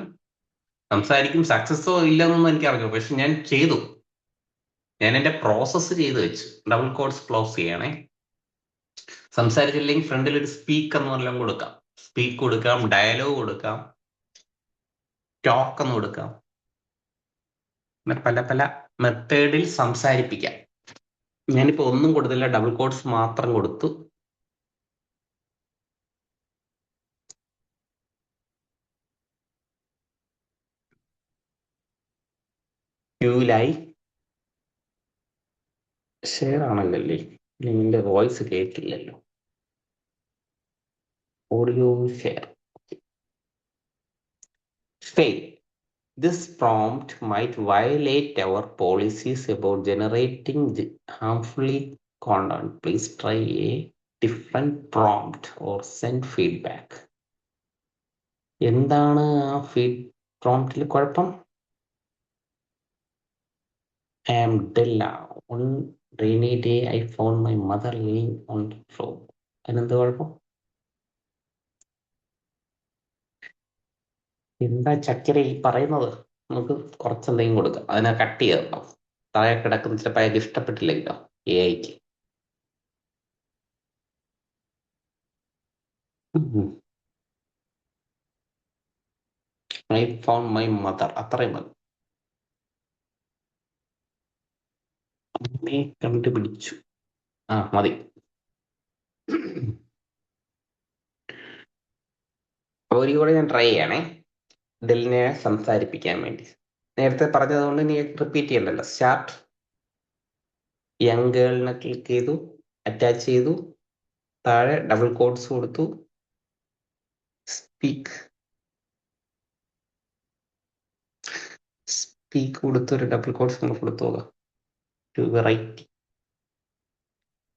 സംസാരിക്കും, സക്സസോ ഇല്ലെന്നൊന്നും എനിക്ക് അറിഞ്ഞു, പക്ഷെ ഞാൻ ചെയ്തു. ഞാൻ എൻ്റെ പ്രോസസ്സ് ചെയ്ത് വെച്ചു. ഡബിൾ കോഡ്സ് ക്ലോസ് ചെയ്യണേ. സംസാരിച്ചില്ലെങ്കിൽ ഫ്രണ്ടിൽ ഒരു സ്പീക്ക് എന്ന് പറഞ്ഞാൽ കൊടുക്കാം. സ്പീക്ക് കൊടുക്കാം, ഡയലോഗ് കൊടുക്കാം. ടോക്ക് എന്ന് കൊടുക്കാം. അങ്ങനെ പല പല മെത്തേഡിൽ സംസാരിപ്പിക്കാം. ഞാനിപ്പോ ഒന്നും കൊടുത്തില്ല, ഡബിൾ കോട്സ് മാത്രം കൊടുത്തു. ക്യൂലായി ഷെയർ ആണല്ലേ, നിന്റെ വോയിസ് കേട്ടില്ലല്ലോ. Audio share. Fail. This prompt might violate our policies about generating harmfully content. Please try a different prompt or send feedback. എന്താണ് ആ പ്രോംപ്റ്റിൽ കുഴപ്പം? I am Della. One rainy day I found my mother laying on the floor. അതിനെന്ത് കുഴപ്പം? എന്താ ചക്കര ഈ പറയുന്നത്? നമുക്ക് കുറച്ചെന്തെങ്കിലും കൊടുക്കാം, അതിനെ കട്ട് ചെയ്തോ. താഴെ കിടക്കുന്ന ചിലപ്പോൾ അയാൾക്ക് ഇഷ്ടപ്പെട്ടില്ലെങ്കിലോ AI-ക്ക്. I found my mother. അത്രയും മതി. അമ്മയെ കണ്ടുപിടിച്ചു. മതി. ഒരു കൂടെ ഞാൻ ട്രൈ ചെയ്യണേ, ഡെല്ലിനെ സംസാരിപ്പിക്കാൻ വേണ്ടി. നേരത്തെ പറഞ്ഞതുകൊണ്ട് നീ റിപ്പീറ്റ് ചെയ്യണ്ടല്ലോ. സ്റ്റാർട്ട്. യങ് ഗേളിനെ ക്ലിക്ക് ചെയ്തു, അറ്റാച്ച് ചെയ്തു, താഴെ ഡബിൾ കോട്ട്സ് കൊടുത്തു, സ്പീക്ക് കൊടുത്തൊരു ഡബിൾ കോട്ട്സ് നമ്മൾ കൊടുത്തു നോക്കാം. ടു വെറൈറ്റി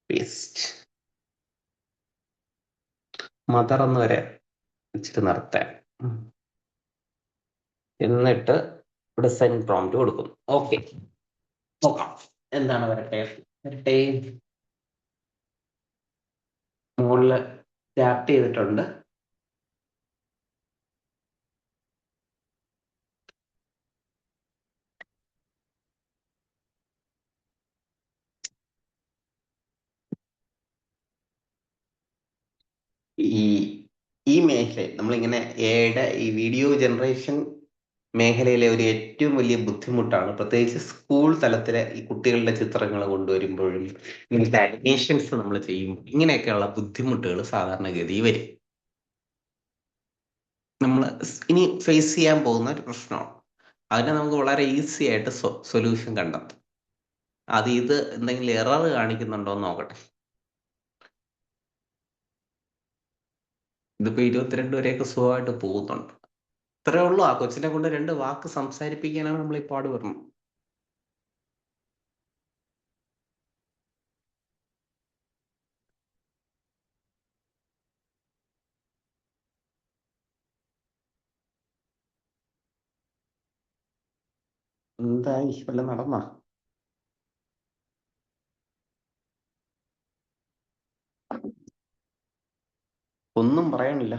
പേസ്റ്റ് മദർ എന്ന് വരെ വെച്ചിട്ട് നിർത്താൻ. എന്നിട്ട് ഇവിടെ സെൻഡ് പ്രോംപ്റ്റ് കൊടുക്കും. ഓക്കെ, നോക്കാം എന്താണ് വരട്ടെ. മുകളില് സ്റ്റാർട്ട് ചെയ്തിട്ടുണ്ട്. ഈ മേഖല നമ്മളിങ്ങനെ എയുടെ ഈ വീഡിയോ ജനറേഷൻ മേഖലയിലെ ഒരു ഏറ്റവും വലിയ ബുദ്ധിമുട്ടാണ്, പ്രത്യേകിച്ച് സ്കൂൾ തലത്തിലെ ഈ കുട്ടികളുടെ ചിത്രങ്ങൾ കൊണ്ടുവരുമ്പോഴും ഇങ്ങനത്തെ അനിമേഷൻസ് നമ്മൾ ചെയ്യുമ്പോൾ ഇങ്ങനെയൊക്കെയുള്ള ബുദ്ധിമുട്ടുകൾ സാധാരണഗതി വരും. നമ്മൾ ഇനി ഫേസ് ചെയ്യാൻ പോകുന്ന ഒരു പ്രശ്നമാണ്. അതിനെ നമുക്ക് വളരെ ഈസി ആയിട്ട് സൊല്യൂഷൻ കണ്ടെത്തും. ഇത് എന്തെങ്കിലും എറർ കാണിക്കുന്നുണ്ടോ എന്ന് നോക്കട്ടെ. ഇതിപ്പോ 22 വരെയൊക്കെ സുഖമായിട്ട് പോകുന്നുണ്ട്. ഇത്രേ ഉള്ളൂ. ആ കൊച്ചിനെ കൊണ്ട് 2 വാക്ക് സംസാരിപ്പിക്കാനാണ് നമ്മൾ ഈ പാട് വരുന്നത്. എന്തായി, വല്ലതും നടന്നാ? ഒന്നും പറയാനില്ല.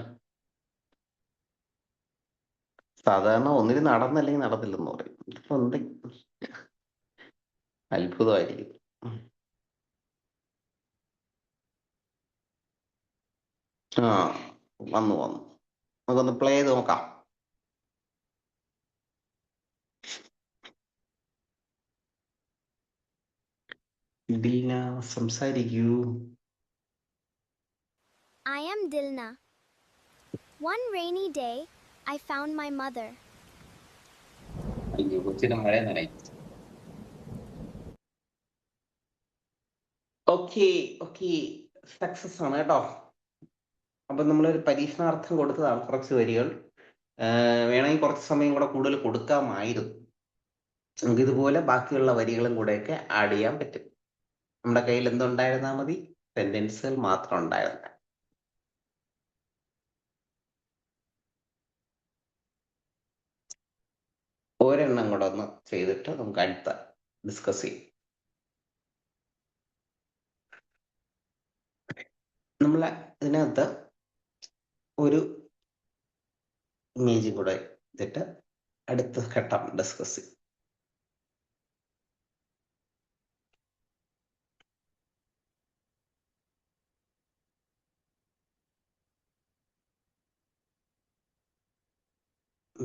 സാധാരണ ഒന്നിന് നടന്നല്ലെങ്കിൽ നടന്നില്ലെന്ന് പറയും. ഇതിപ്പോ എന്ത് അത്ഭുതമായിരിക്കും. വന്നു നമുക്കൊന്ന് പ്ലേ ചെയ്ത് നോക്കാം. Dilna സംസാരിക്കൂ. I am Dilna. One rainy day, I found my mother. കൊച്ചിന് മഴ നനയി. ഓക്കെ, സക്സസ് ആണ് കേട്ടോ. അപ്പൊ നമ്മളൊരു പരീക്ഷണാർത്ഥം കൊടുത്തതാണ് കുറച്ച് വരികൾ. വേണമെങ്കിൽ കുറച്ച് സമയം കൂടെ കൂടുതൽ കൊടുക്കാമായിരുന്നു. നമുക്ക് ഇതുപോലെ ബാക്കിയുള്ള വരികളും കൂടെയൊക്കെ ആഡ് ചെയ്യാൻ പറ്റും. നമ്മുടെ കയ്യിൽ എന്തുണ്ടായിരുന്നാൽ മതി? സെന്റൻസുകൾ മാത്രം ഉണ്ടായിരുന്ന. ഒരെണ്ണം കൂടെ ഒന്ന് ചെയ്തിട്ട് നമുക്ക് അടുത്ത ഡിസ്കസ് ചെയ്യും. നമ്മൾ ഇതിനകത്ത് ഒരു ഇമേജും കൂടെ ചെയ്തിട്ട് അടുത്ത ഘട്ടം ഡിസ്കസ് ചെയ്യും.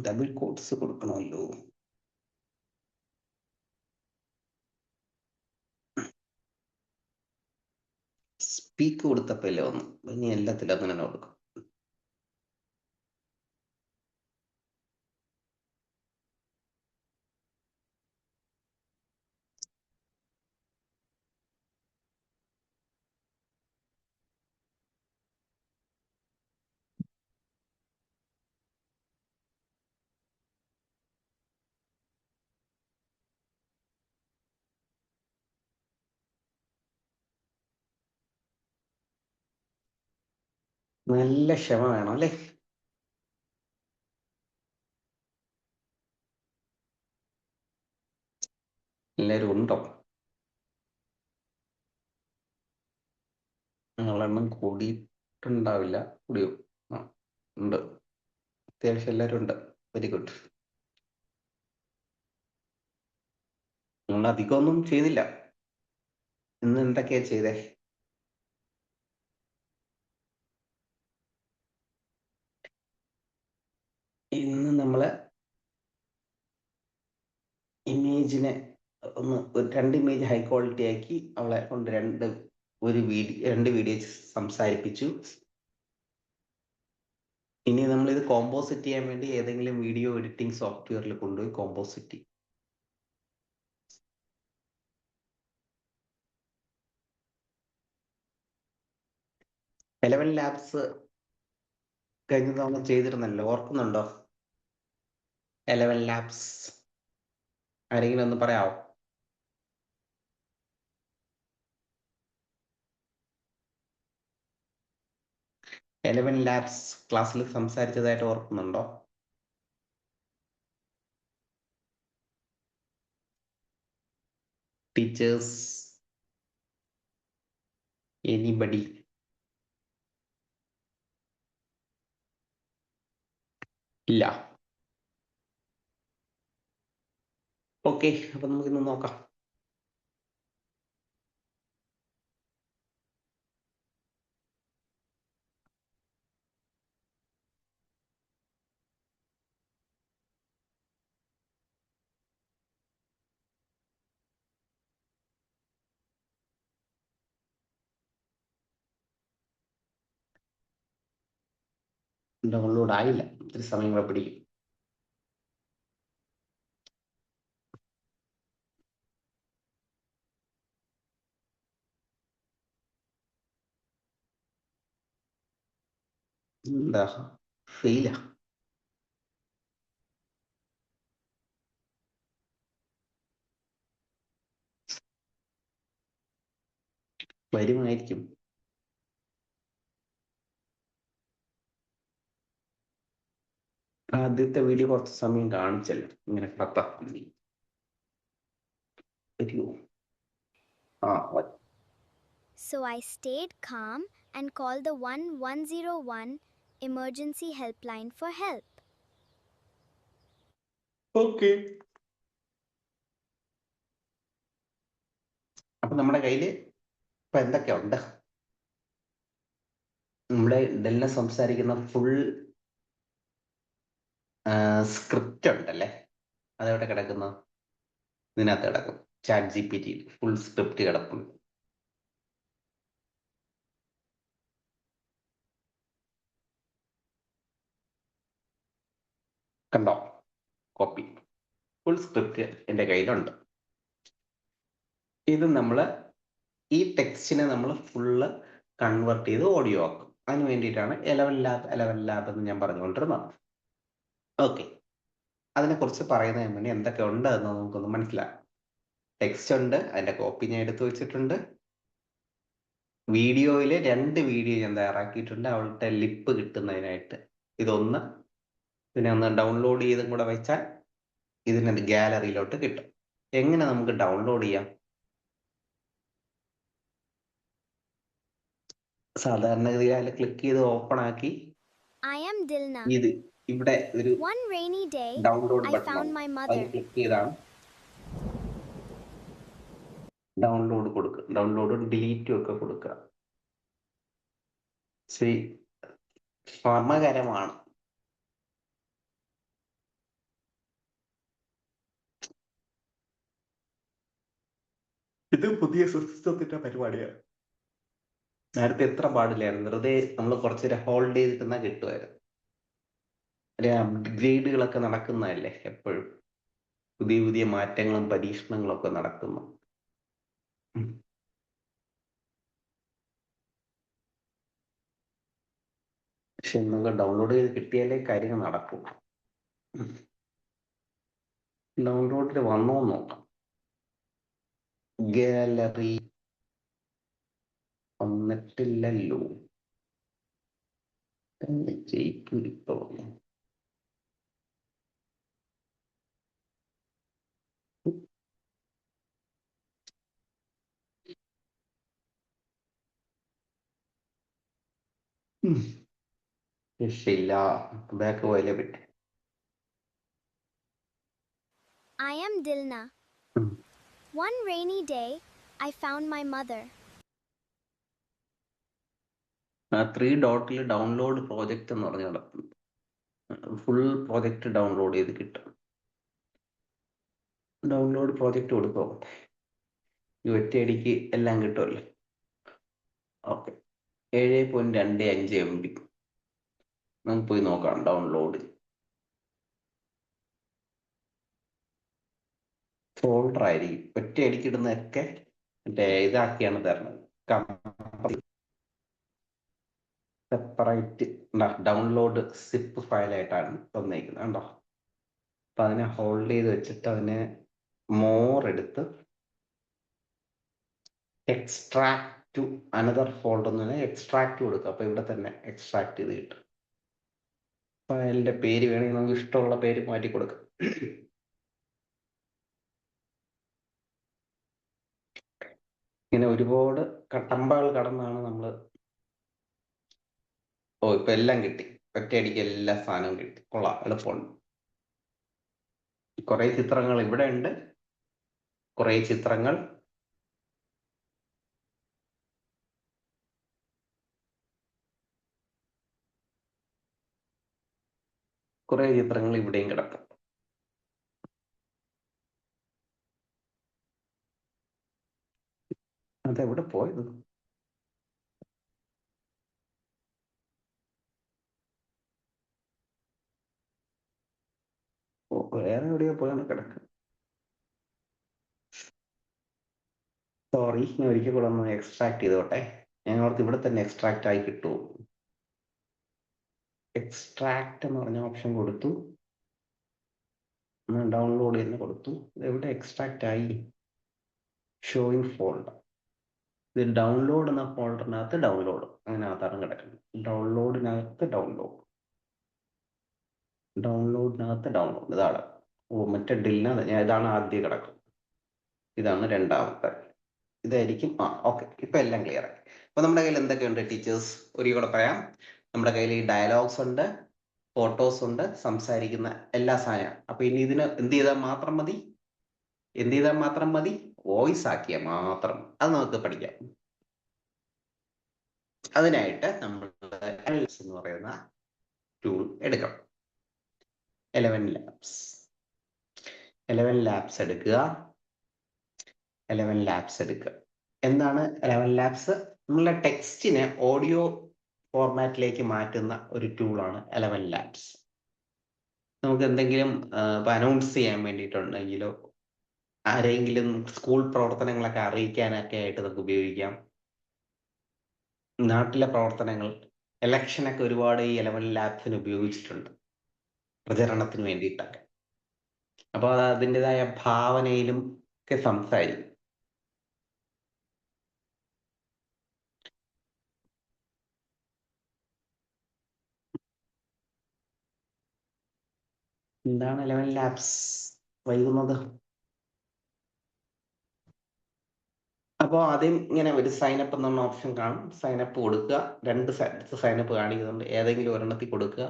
ഡബിൾ കോട്ട്സ് കൊടുക്കണമല്ലോ. സ്പീക്ക് കൊടുത്തപ്പല്ലേ വന്നു. ഇനി എല്ലാത്തിലും അങ്ങനെ തന്നെ കൊടുക്കും. നല്ല ക്ഷമ വേണം അല്ലേ? എല്ലാവരും ഉണ്ടോ? നിങ്ങളെണ്ണം കൂടിയിട്ടുണ്ടാവില്ല. കൂടിയോ? ആ ഉണ്ട്, അത്യാവശ്യം എല്ലാവരും ഉണ്ട്. Very good. നിങ്ങൾ അധികമൊന്നും ചെയ്തില്ല. ഇന്ന് എന്തൊക്കെയാ ചെയ്തേ? ഇന്ന് നമ്മള് ഇമേജിനെ ഒരു 2 ഇമേജ് ഹൈ ക്വാളിറ്റി ആക്കി അവളെ കൊണ്ട് രണ്ട് വീഡിയോ സംസാരിപ്പിച്ചു. ഇനി നമ്മൾ ഇത് കോമ്പോസിറ്റ് ചെയ്യാൻ വേണ്ടി ഏതെങ്കിലും വീഡിയോ എഡിറ്റിംഗ് സോഫ്റ്റ്വെയറിൽ കൊണ്ടുപോയി കോമ്പോസിറ്റ് ചെയ്യും. എലവൻ ലാബ്സ് കഴിഞ്ഞ തവണ ചെയ്തിരുന്നല്ലോ, ഓർക്കുന്നുണ്ടോ? എലവൻ ലാബ്സ് ആരെങ്കിലും ഒന്ന് പറയാവോ? എലവൻ ലാബ്സ് ക്ലാസ്സിൽ സംസാരിച്ചതായിട്ട് ഓർക്കുന്നുണ്ടോ? Teachers, anybody? ഇല്ല. ഓക്കെ, അപ്പൊ നമുക്കിന്ന് നോക്കാം. ഡൗൺലോഡ് ആയില്ല, ഇത്തിരി സമയം കൂടെ പിടിക്കും. എന്താ ഫെയിലാ? വരുമായിരിക്കും. ആദ്യത്തെ വീഡിയോ കുറച്ച് സമയം കാണിച്ചല്ലോ ഇങ്ങനെ വരുമോ? So I stayed calm and called the 1101 emergency helpline for help. Okay. അപ്പൊ നമ്മുടെ കയ്യില് ഇപ്പൊ എന്തൊക്കെയുണ്ട്? നമ്മുടെ ഇതെല്ലാം സംസാരിക്കുന്ന ഫുൾ സ്ക്രിപ്റ്റ് ഉണ്ടല്ലേ, അതെവിടെ കിടക്കുന്നു? ഇതിനകത്ത് കിടക്കും. ചാറ്റ് GPT ഫുൾ സ്ക്രിപ്റ്റ് കിടക്കുന്നു. കണ്ടോ? കോപ്പി ഫുൾ സ്ക്രിപ്റ്റ് എൻ്റെ കയ്യിലുണ്ട്. ഇത് ഈ ടെക്സ്റ്റിനെ നമ്മൾ ഫുള്ള് കൺവേർട്ട് ചെയ്ത് ഓഡിയോ ആക്കും. അതിന് വേണ്ടിയിട്ടാണ് എലവൻ ലാബ് എന്ന് ഞാൻ പറഞ്ഞുകൊണ്ടിരുന്നത്. ഓക്കെ, അതിനെക്കുറിച്ച് പറയുന്നതിന് വേണ്ടി എന്തൊക്കെ ഉണ്ട് എന്ന് നമുക്കൊന്ന് മനസ്സിലാക്കാം. ടെക്സ്റ്റ് ഉണ്ട്, അതിന്റെ കോപ്പി ഞാൻ എടുത്തു വെച്ചിട്ടുണ്ട്. വീഡിയോയില് 2 വീഡിയോ ഞാൻ തയ്യാറാക്കിയിട്ടുണ്ട് അവളുടെ ലിപ്പ് കിട്ടുന്നതിനായിട്ട്. ഇതൊന്ന്, ഇതിനെ ഒന്ന് ഡൗൺലോഡ് ചെയ്തും കൂടെ വെച്ചാൽ ഇതിനത് ഗാലറിയിലോട്ട് കിട്ടും. എങ്ങനെ നമുക്ക് ഡൗൺലോഡ് ചെയ്യാം? സാധാരണഗതിയിൽ അതിൽ ക്ലിക്ക് ചെയ്ത് ഓപ്പൺ ആക്കി I am Dilna. ഇത് ഇവിടെ ഒരു One rainy day, download I button found ഉണ്ട്. my അതിൽ mother. ക്ലിക്ക് ചെയ്താണ് ഡൗൺലോഡ് കൊടുക്കുക. ഡൗൺലോഡും ഡിലീറ്റും ഒക്കെ കൊടുക്കുക. ശ്രമകരമാണ്. ഇത് പുതിയ സിസ്റ്റത്തിന്റെ പരിപാടിയാണ്. നേരത്തെ എത്ര പാടില്ലായിരുന്നു, വെറുതെ നമ്മൾ കുറച്ചേരം ഹോൾഡ് ചെയ്തിട്ടെന്നാ കിട്ടുമായിരുന്നു. അപ്ഗ്രേഡുകളൊക്കെ നടക്കുന്നതല്ലേ എപ്പോഴും, പുതിയ പുതിയ മാറ്റങ്ങളും പരീക്ഷണങ്ങളും ഒക്കെ നടക്കുന്നു. പക്ഷെ നമുക്ക് ഡൗൺലോഡ് ചെയ്ത് കിട്ടിയാലേ കാര്യങ്ങൾ നടക്കും. ഡൗൺലോഡിൽ വന്നോ നോക്കാം. ഗാലറി വന്നിട്ടില്ലല്ലോ. ഇപ്പൊ രക്ഷയില്ല, ബാക്ക് പോയാലേ പറ്റും. I am Dilna. One rainy day, I found my mother. 3 ഡോട്ടിൽ ഡൗൺലോഡ് പ്രോജക്റ്റ് എന്ന് പറഞ്ഞ് നടക്കുന്നു. ഫുൾ പ്രോജക്റ്റ് ഡൗൺലോഡ് ചെയ്ത് കിട്ടും. ഡൗൺലോഡ് പ്രോജക്റ്റ് കൊടുക്കോ, ഈ ഒറ്റയടിക്ക് എല്ലാം കിട്ടുമല്ലോ. ഓക്കെ, 7.25 MB നമുക്ക് പോയി നോക്കാം. ഡൗൺലോഡ് ഫോൾഡർ ആയിരിക്കും, ഒറ്റയടിക്ക് ഇടുന്നതൊക്കെ മറ്റേ ഇതാക്കിയാണ് തരണത്. സെപ്പറേറ്റ് ഡൗൺലോഡ് സിപ്പ് ഫയലായിട്ടാണ് തന്നിരിക്കുന്നത് കണ്ടോ. അപ്പൊ അതിനെ ഹോൾഡ് ചെയ്ത് വെച്ചിട്ട് അതിനെ മോർ എടുത്ത് എക്സ്ട്രാക്ട് ടു അനദർ ഫോൾഡർ എന്ന് പറഞ്ഞാൽ എക്സ്ട്രാക്ട് കൊടുക്കുക. അപ്പൊ ഇവിടെ തന്നെ എക്സ്ട്രാക്ട് ചെയ്ത് കിട്ടും. ഫയലിന്റെ പേര് വേണമെങ്കിൽ നമുക്ക് ഇഷ്ടമുള്ള പേര് മാറ്റി കൊടുക്കാം. ഇങ്ങനെ ഒരുപാട് കട്ടമ്പകൾ കടന്നാണ് നമ്മൾ. ഇപ്പൊ എല്ലാം കിട്ടി, ഒറ്റയടിക്ക് എല്ലാ സാധനവും കിട്ടി. കൊള്ളാം, എളുപ്പമുണ്ട്. കുറെ ചിത്രങ്ങൾ ഇവിടെ ഉണ്ട്, കുറെ ചിത്രങ്ങൾ ഇവിടെയും കിടക്കും. അതെവിടെ പോയത്? വേറെ എവിടെയോ പോയാണ് കിടക്കുക. സോറി, ഞാൻ ഒരിക്കൽ കൂടെ ഒന്ന് എക്സ്ട്രാക്ട് ചെയ്തോട്ടെ. ഞങ്ങൾക്ക് ഇവിടെ തന്നെ എക്സ്ട്രാക്ട് ആയി കിട്ടുമോ? എക്സ്ട്രാക്ട് എന്ന് പറഞ്ഞ ഓപ്ഷൻ കൊടുത്തു, ഡൗൺലോഡ് തന്നെ കൊടുത്തു. എവിടെ എക്സ്ട്രാക്ട് ആയി? Showing folder. ഇത് ഡൗൺലോഡ് എന്ന ഫോൾഡറിനകത്ത് ഡൗൺലോഡ്, അങ്ങനെ അതാണ് കിടക്കുന്നത്. ഡൗൺലോഡിനകത്ത് ഡൗൺലോഡിനകത്ത് ഡൗൺലോഡ്. ഇതാണ് മറ്റേ ഇതാണ് ആദ്യം കിടക്കും, ഇതാണ് രണ്ടാമത്തെ. ഇതായിരിക്കും. ഓക്കെ, ഇപ്പൊ എല്ലാം ക്ലിയർ ആയി. അപ്പൊ നമ്മുടെ കയ്യിൽ എന്തൊക്കെയുണ്ട് ടീച്ചേഴ്സ്? ഒരു കൂടെ പറയാം. നമ്മുടെ കയ്യിൽ ഈ ഡയലോഗ്സ് ഉണ്ട്, ഫോട്ടോസ് ഉണ്ട്, സംസാരിക്കുന്ന എല്ലാ സാധനവും. അപ്പൊ ഇനി ഇതിന് എന്ത് ചെയ്താൽ മാത്രം മതി? വോയിസ് ആക്കിയാൽ മാത്രം. അത് നമുക്ക് പഠിക്കാം. അതിനായിട്ട് നമ്മൾ എന്ന് പറയുന്ന ടൂൾ എടുക്കണം. 11 ലാബ്സ് എടുക്കുക. 11 ലാബ്സ് എടുക്കുക. എന്താണ് 11 ലാബ്സ്? നമ്മളുടെ ടെക്സ്റ്റിനെ ഓഡിയോ ഫോർമാറ്റിലേക്ക് മാറ്റുന്ന ഒരു ടൂളാണ് 11 ലാബ്സ്. നമുക്ക് എന്തെങ്കിലും അനൗൺസ് ചെയ്യാൻ വേണ്ടിയിട്ടുണ്ടെങ്കിലോ ആരെങ്കിലും സ്കൂൾ പ്രവർത്തനങ്ങളൊക്കെ അറിയിക്കാനൊക്കെ ആയിട്ട് നമുക്ക് ഉപയോഗിക്കാം. നാട്ടിലെ പ്രവർത്തനങ്ങൾ, ഇലക്ഷനൊക്കെ ഒരുപാട് ഈ 11 ലാബ്സിന് ഉപയോഗിച്ചിട്ടുണ്ട് പ്രചരണത്തിന് വേണ്ടിയിട്ടൊക്കെ. അപ്പൊ അത് അതിൻ്റെതായ ഭാവനയിലും ഒക്കെ സംസാരിക്കും. എന്താണ് 11 ലാബ്സ് വൈകുന്നത്? അപ്പോൾ ആദ്യം ഇങ്ങനെ ഒരു സൈനപ്പ് എന്ന ഓപ്ഷൻ കാണും. സൈനപ്പ് കൊടുക്കുക. 2 സൈനപ്പ് കാണിക്കുന്നുണ്ട്, ഏതെങ്കിലും ഒരെണ്ണത്തിൽ കൊടുക്കുക.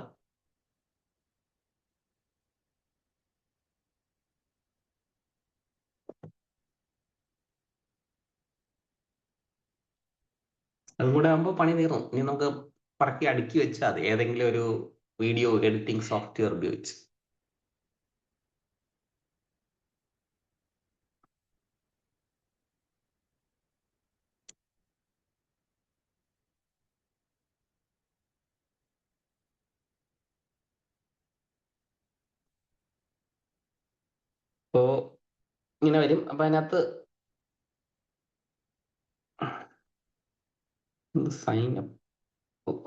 അതുകൂടെ ആകുമ്പോൾ പണി തീർന്നു. ഇനി നമുക്ക് പറക്കി അടുക്കി വെച്ചാൽ മതി, ഏതെങ്കിലും ഒരു വീഡിയോ എഡിറ്റിംഗ് സോഫ്റ്റ്വെയർ ഉപയോഗിച്ച്. അപ്പോൾ ഇങ്ങനെ വരും. അപ്പൊ അതിനകത്ത് സൈൻ അപ്പ്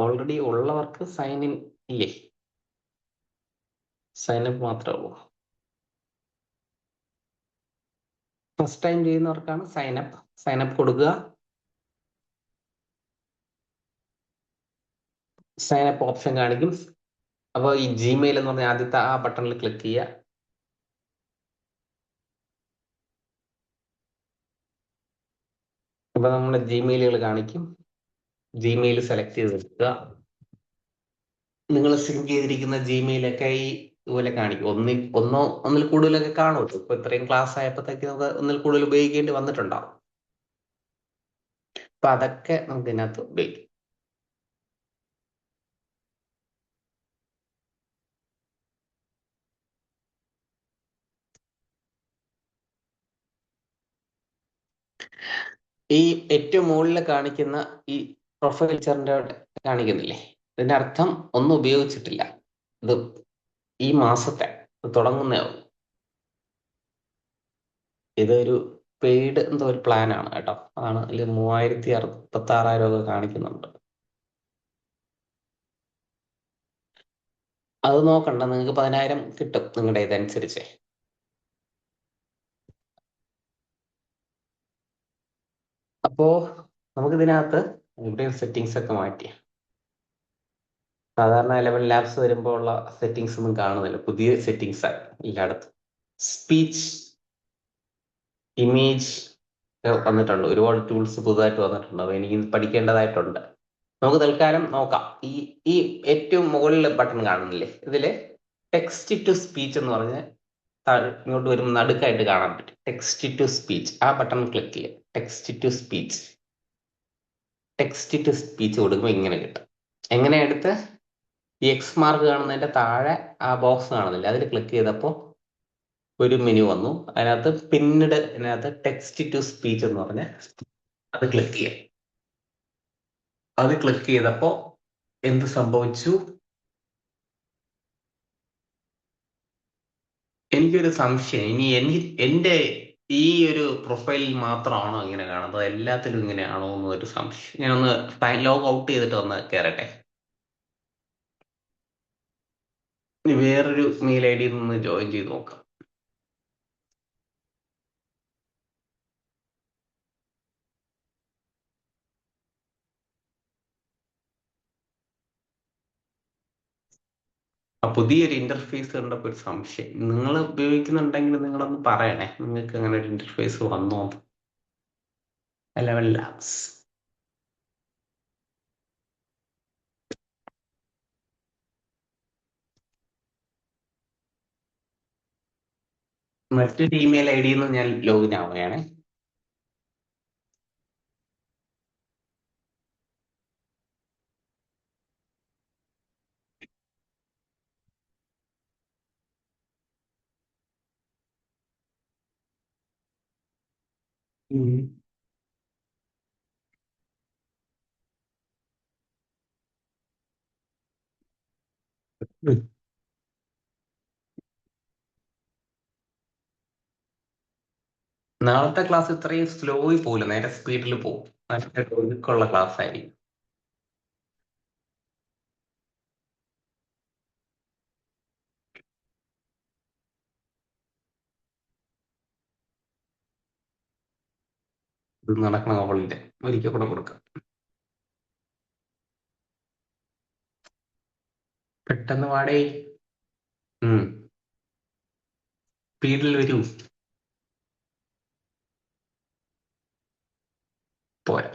ഓൾറെഡി ഉള്ളവർക്ക് സൈൻ ഇൻ ഇല്ലേ? സൈൻ അപ്പ് മാത്രമേ ഉള്ളൂ. ഫസ്റ്റ് ടൈം ചെയ്യുന്നവർക്കാണ് സൈൻ അപ്പ് കൊടുക്കുക. സൈൻ അപ്പ് ഓപ്ഷൻ കാണിക്കും. അപ്പോൾ ഈ ജിമെയിൽ എന്ന് പറഞ്ഞ ആദ്യത്തെ ആ ബട്ടണിൽ ക്ലിക്ക് ചെയ്യുക. അപ്പൊ നമ്മുടെ ജിമെയിലുകൾ കാണിക്കും. ജിമെയിൽ സെലക്ട് ചെയ്ത് വെക്കുക. നിങ്ങൾ സിങ്ക് ചെയ്തിരിക്കുന്ന ജിമെയിലൊക്കെ ഈ ഇതുപോലെ കാണിക്കും. ഒന്നിൽ കൂടുതലൊക്കെ കാണുമല്ലോ. ഇപ്പൊ ഇത്രയും ക്ലാസ് ആയപ്പോഴത്തേക്ക് നമുക്ക് ഒന്നിൽ കൂടുതൽ ഉപയോഗിക്കേണ്ടി വന്നിട്ടുണ്ടാവും. അപ്പൊ അതൊക്കെ നമുക്ക് ഇതിനകത്ത് ഉപയോഗിക്കും. ഈ ഏറ്റവും മുകളിൽ കാണിക്കുന്ന ഈ പ്രൊഫൈൽ പിക്ചറിന്റെ കാണിക്കുന്നില്ലേ? ഇതിന്റെ അർത്ഥം ഒന്നും ഉപയോഗിച്ചിട്ടില്ല. ഇത് ഈ മാസത്തെ തുടങ്ങുന്നേ ഉള്ളൂ. ഇതൊരു പെയ്ഡ് എന്തോ ഒരു പ്ലാൻ ആണ് കേട്ടോ. അതാണ് ഇതിൽ 3666 ഒക്കെ കാണിക്കുന്നുണ്ട്. അത് നോക്കണ്ട, നിങ്ങൾക്ക് 10,000 കിട്ടും നിങ്ങളുടെ ഇതനുസരിച്ച്. അപ്പോ നമുക്ക് ഇതിനകത്ത് ഇവിടെയും സെറ്റിങ്സ് ഒക്കെ മാറ്റിയ സാധാരണ 11 ലാബ്സ് വരുമ്പോൾ ഉള്ള സെറ്റിങ്സ് ഒന്നും കാണുന്നില്ല. പുതിയ സെറ്റിങ്സ് ആയി എല്ലായിടത്തും. സ്പീച്ച്, ഇമേജ് വന്നിട്ടുണ്ട്. ഒരുപാട് ടൂൾസ് പുതുതായിട്ട് വന്നിട്ടുണ്ട്. അത് എനിക്ക് പഠിക്കേണ്ടതായിട്ടുണ്ട്. നമുക്ക് തൽക്കാലം നോക്കാം. ഈ ഏറ്റവും മുകളിൽ ബട്ടൺ കാണുന്നില്ലേ? ഇതില് ടെക്സ്റ്റ് ടു സ്പീച്ച് എന്ന് പറഞ്ഞ് ഇങ്ങോട്ട് വരുമ്പോൾ നടുക്കായിട്ട് കാണാൻ പറ്റും. ടെക്സ്റ്റ് ടു സ്പീച്ച്, ആ ബട്ടൺ ക്ലിക്ക് ചെയ്യുക. ടെക്സ്റ്റ് ടു സ്പീച്ച് കൊടുക്കുമ്പോൾ ഇങ്ങനെ കിട്ടും. എങ്ങനെ എടുത്ത് ഈ എക്സ് മാർക്ക് കാണുന്നതിന്റെ താഴെ ആ ബോക്സ് കാണുന്നില്ല, അതിൽ ക്ലിക്ക് ചെയ്തപ്പോൾ ഒരു മെനു വന്നു. അതിനകത്ത് പിന്നീട് ഇതിനകത്ത് ടെക്സ്റ്റ് ടു സ്പീച്ച് എന്ന് പറഞ്ഞ് അത് ക്ലിക്ക് ചെയ്യാം. അത് ക്ലിക്ക് ചെയ്തപ്പോൾ എന്ത് സംഭവിച്ചു? എനിക്കൊരു സംശയം. ഇനി എൻ്റെ ഈ ഒരു പ്രൊഫൈലിൽ മാത്രമാണോ ഇങ്ങനെ കാണുന്നത്, എല്ലാത്തിലും ഇങ്ങനെയാണോ എന്നൊരു സംശയം. ഞാനൊന്ന് ലോഗ് ഔട്ട് ചെയ്തിട്ട് ഒന്ന് കയറട്ടെ. ഇനി വേറൊരു മെയിൽ ഐ ഡിയിൽ നിന്ന് ജോയിൻ ചെയ്ത് നോക്കാം. പുതിയൊരു ഇന്റർഫേസ് കണ്ടപ്പോൾ ഒരു സംശയം. നിങ്ങൾ ഉപയോഗിക്കുന്നുണ്ടെങ്കിൽ നിങ്ങളൊന്ന് പറയണേ, നിങ്ങൾക്ക് അങ്ങനെ ഒരു ഇന്റർഫേസ് വന്നോ? 11 ലാബ്സ് മറ്റൊരു ഇമെയിൽ ഐ ഡിയിൽ നിന്ന് ഞാൻ ലോഗിൻ ആവുകയാണേ. നാളത്തെ ക്ലാസ് ഇത്രയും സ്ലോയിൽ പോകില്ല, നേരെ സ്പീഡിൽ പോകും. നല്ല ഒഴുക്കുള്ള ക്ലാസ് ആയിരിക്കും. ഇത് നടക്കണ ഹോളിന്റെ ഒരിക്കൽ കൂടെ കൊടുക്കാം. പെട്ടെന്ന് പാടേ. സ്പീഡിൽ വരൂ. പോരാ,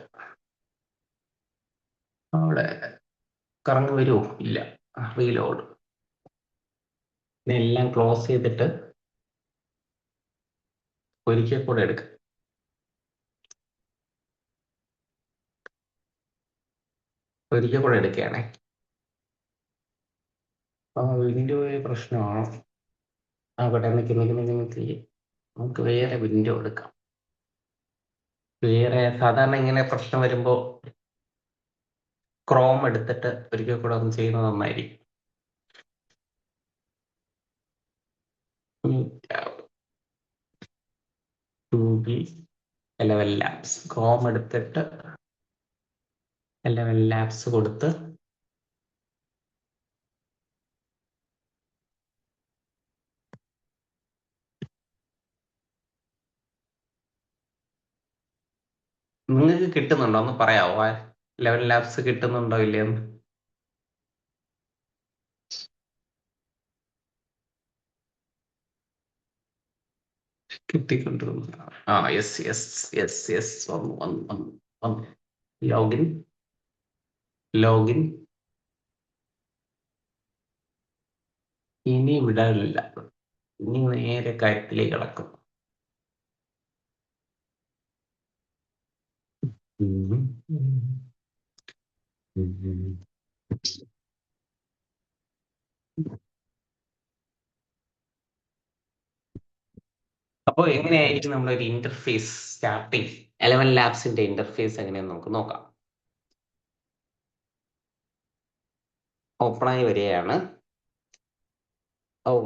അവിടെ കറങ്ങി വരുമോ? ഇല്ല. റീലോഡ്. എല്ലാം ക്ലോസ് ചെയ്തിട്ട് ഒരിക്കൽ കൂടെ എടുക്കാം. ഒരിക്കൽ കൂടെ എടുക്കുകയാണേ. വിൻഡോ പ്രശ്നമാണോ? ആകട്ടെ, നമുക്ക് വേറെ വിൻഡോ എടുക്കാം. വേറെ സാധാരണ ഇങ്ങനെ പ്രശ്നം വരുമ്പോൾ ക്രോം എടുത്തിട്ട് ഒരിക്കൽ കൂടെ ഒന്ന് ചെയ്യുന്നത് നന്നായിരിക്കും. ഗൂഗിൾ എലവൻ ലാബ്സ് ക്രോം എടുത്തിട്ട് എലവൻ ലാബ്സ് കൊടുത്ത് നിങ്ങൾക്ക് കിട്ടുന്നുണ്ടോ ഒന്ന് പറയാവോ? ലെവൻ ലാബ്സ് കിട്ടുന്നുണ്ടോ ഇല്ലയെന്ന്? കിട്ടിക്കൊണ്ടിരുന്നു. യെസ് യെസ് യെസ് യെസ് വന്നു. ലോഗിൻ ഇനി വിടാനില്ല. ഇനി നേരെ കാര്യത്തിലേക്ക് കിടക്കും. അപ്പോൾ എങ്ങനെയായിരിക്കും നമ്മളൊരു ഇന്റർഫേസ് സ്റ്റാർട്ടിങ് എലവൻ ലാബ്സിന്റെ ഇന്റർഫേസ് എങ്ങനെയാന്ന് നമുക്ക് നോക്കാം. ഓപ്പണായി വരികയാണ്.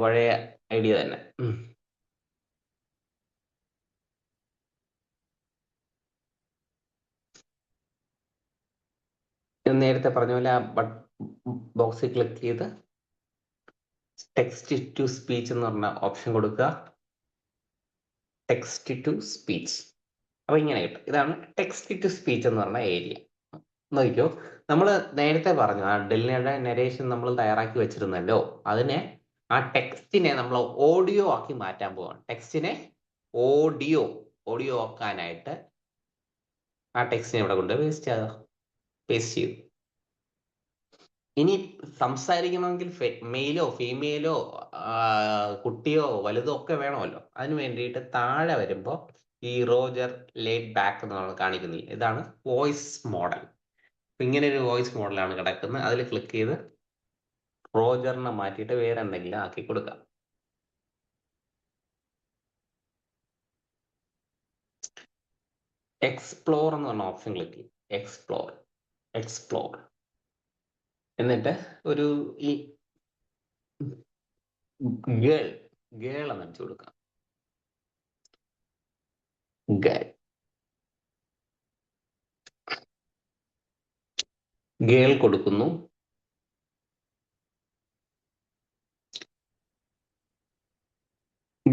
പഴയ ഐഡിയ തന്നെ. നേരത്തെ പറഞ്ഞ പോലെ ആ ബോക്സിൽ ക്ലിക്ക് ചെയ്ത് ടെക്സ്റ്റ് ടു സ്പീച്ച് എന്ന് പറഞ്ഞ ഓപ്ഷൻ കൊടുക്കുക. Text to speech. അപ്പൊ ഇങ്ങനെ കിട്ടും. ഇതാണ് ടെക്സ്റ്റ് ടു സ്പീച്ച് എന്ന് പറഞ്ഞ ഏരിയ. നോക്കിക്കോ, നമ്മൾ നേരത്തെ പറഞ്ഞു ആ ഡെല്ലിയുടെ നരേഷൻ നമ്മൾ തയ്യാറാക്കി വെച്ചിരുന്നല്ലോ. അതിനെ ആ ടെക്സ്റ്റിനെ നമ്മൾ ഓഡിയോ ആക്കി മാറ്റാൻ പോവാണ്. ടെക്സ്റ്റിനെ ഓഡിയോ ആക്കാനായിട്ട് ആ ടെക്സ്റ്റിനെ ഇവിടെ കൊണ്ട് പേസ്റ്റ് ചെയ്തു. ഇനി സംസാരിക്കണമെങ്കിൽ മെയിലോ ഫീമെയിലോ കുട്ടിയോ വലുതോ ഒക്കെ വേണമല്ലോ. അതിന് വേണ്ടിയിട്ട് താഴെ വരുമ്പോൾ ഈ റോജർ ലേഡ് ബാക്ക് എന്നാണ് കാണിക്കുന്നത്. ഇതാണ് വോയിസ് മോഡൽ. ഇങ്ങനെ ഒരു വോയിസ് മോഡലാണ് കിടക്കുന്നത്. അതിൽ ക്ലിക്ക് ചെയ്ത് റോജറിനെ മാറ്റിയിട്ട് വേറെ എന്തെങ്കിലും ആക്കി കൊടുക്കാം. എക്സ്പ്ലോർ എന്ന് പറഞ്ഞ ഓപ്ഷൻ ക്ലിക്ക് ചെയ്യും. എക്സ്പ്ലോർ എന്നിട്ട് ഒരു ഈ ഗേൾ എന്ന് അടിച്ചു കൊടുക്കാം. ഗേൾ കൊടുക്കുന്നു.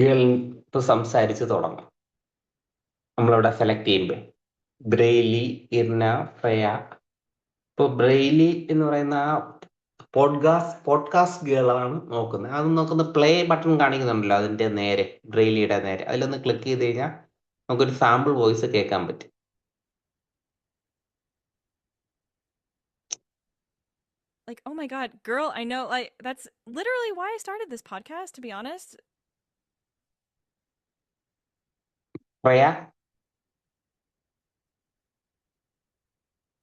ഗേൾ ഇപ്പൊ സംസാരിച്ച് തുടങ്ങാം. നമ്മളിവിടെ സെലക്ട് ചെയ്യുമ്പോൾ ബ്രെയിലി, ഇർന, ഫ്രയ. ഇപ്പൊ ബ്രെയിലി എന്ന് പറയുന്ന ആ പോഡ്കാസ്റ്റ് ഗേളാണ് നോക്കുന്നത്. അത് നോക്കുന്ന പ്ലേ ബട്ടൺ കാണിക്കുന്നുണ്ടല്ലോ അതിന്റെ നേരെ, ബ്രെയിലിയുടെ നേരെ. അതിലൊന്ന് ക്ലിക്ക് ചെയ്ത് കഴിഞ്ഞാൽ നമുക്കൊരു സാമ്പിൾ വോയിസ് കേൾക്കാൻ പറ്റും. Like, oh my God, girl, I know, like, that's literally why I started this podcast, to be honest. Friar,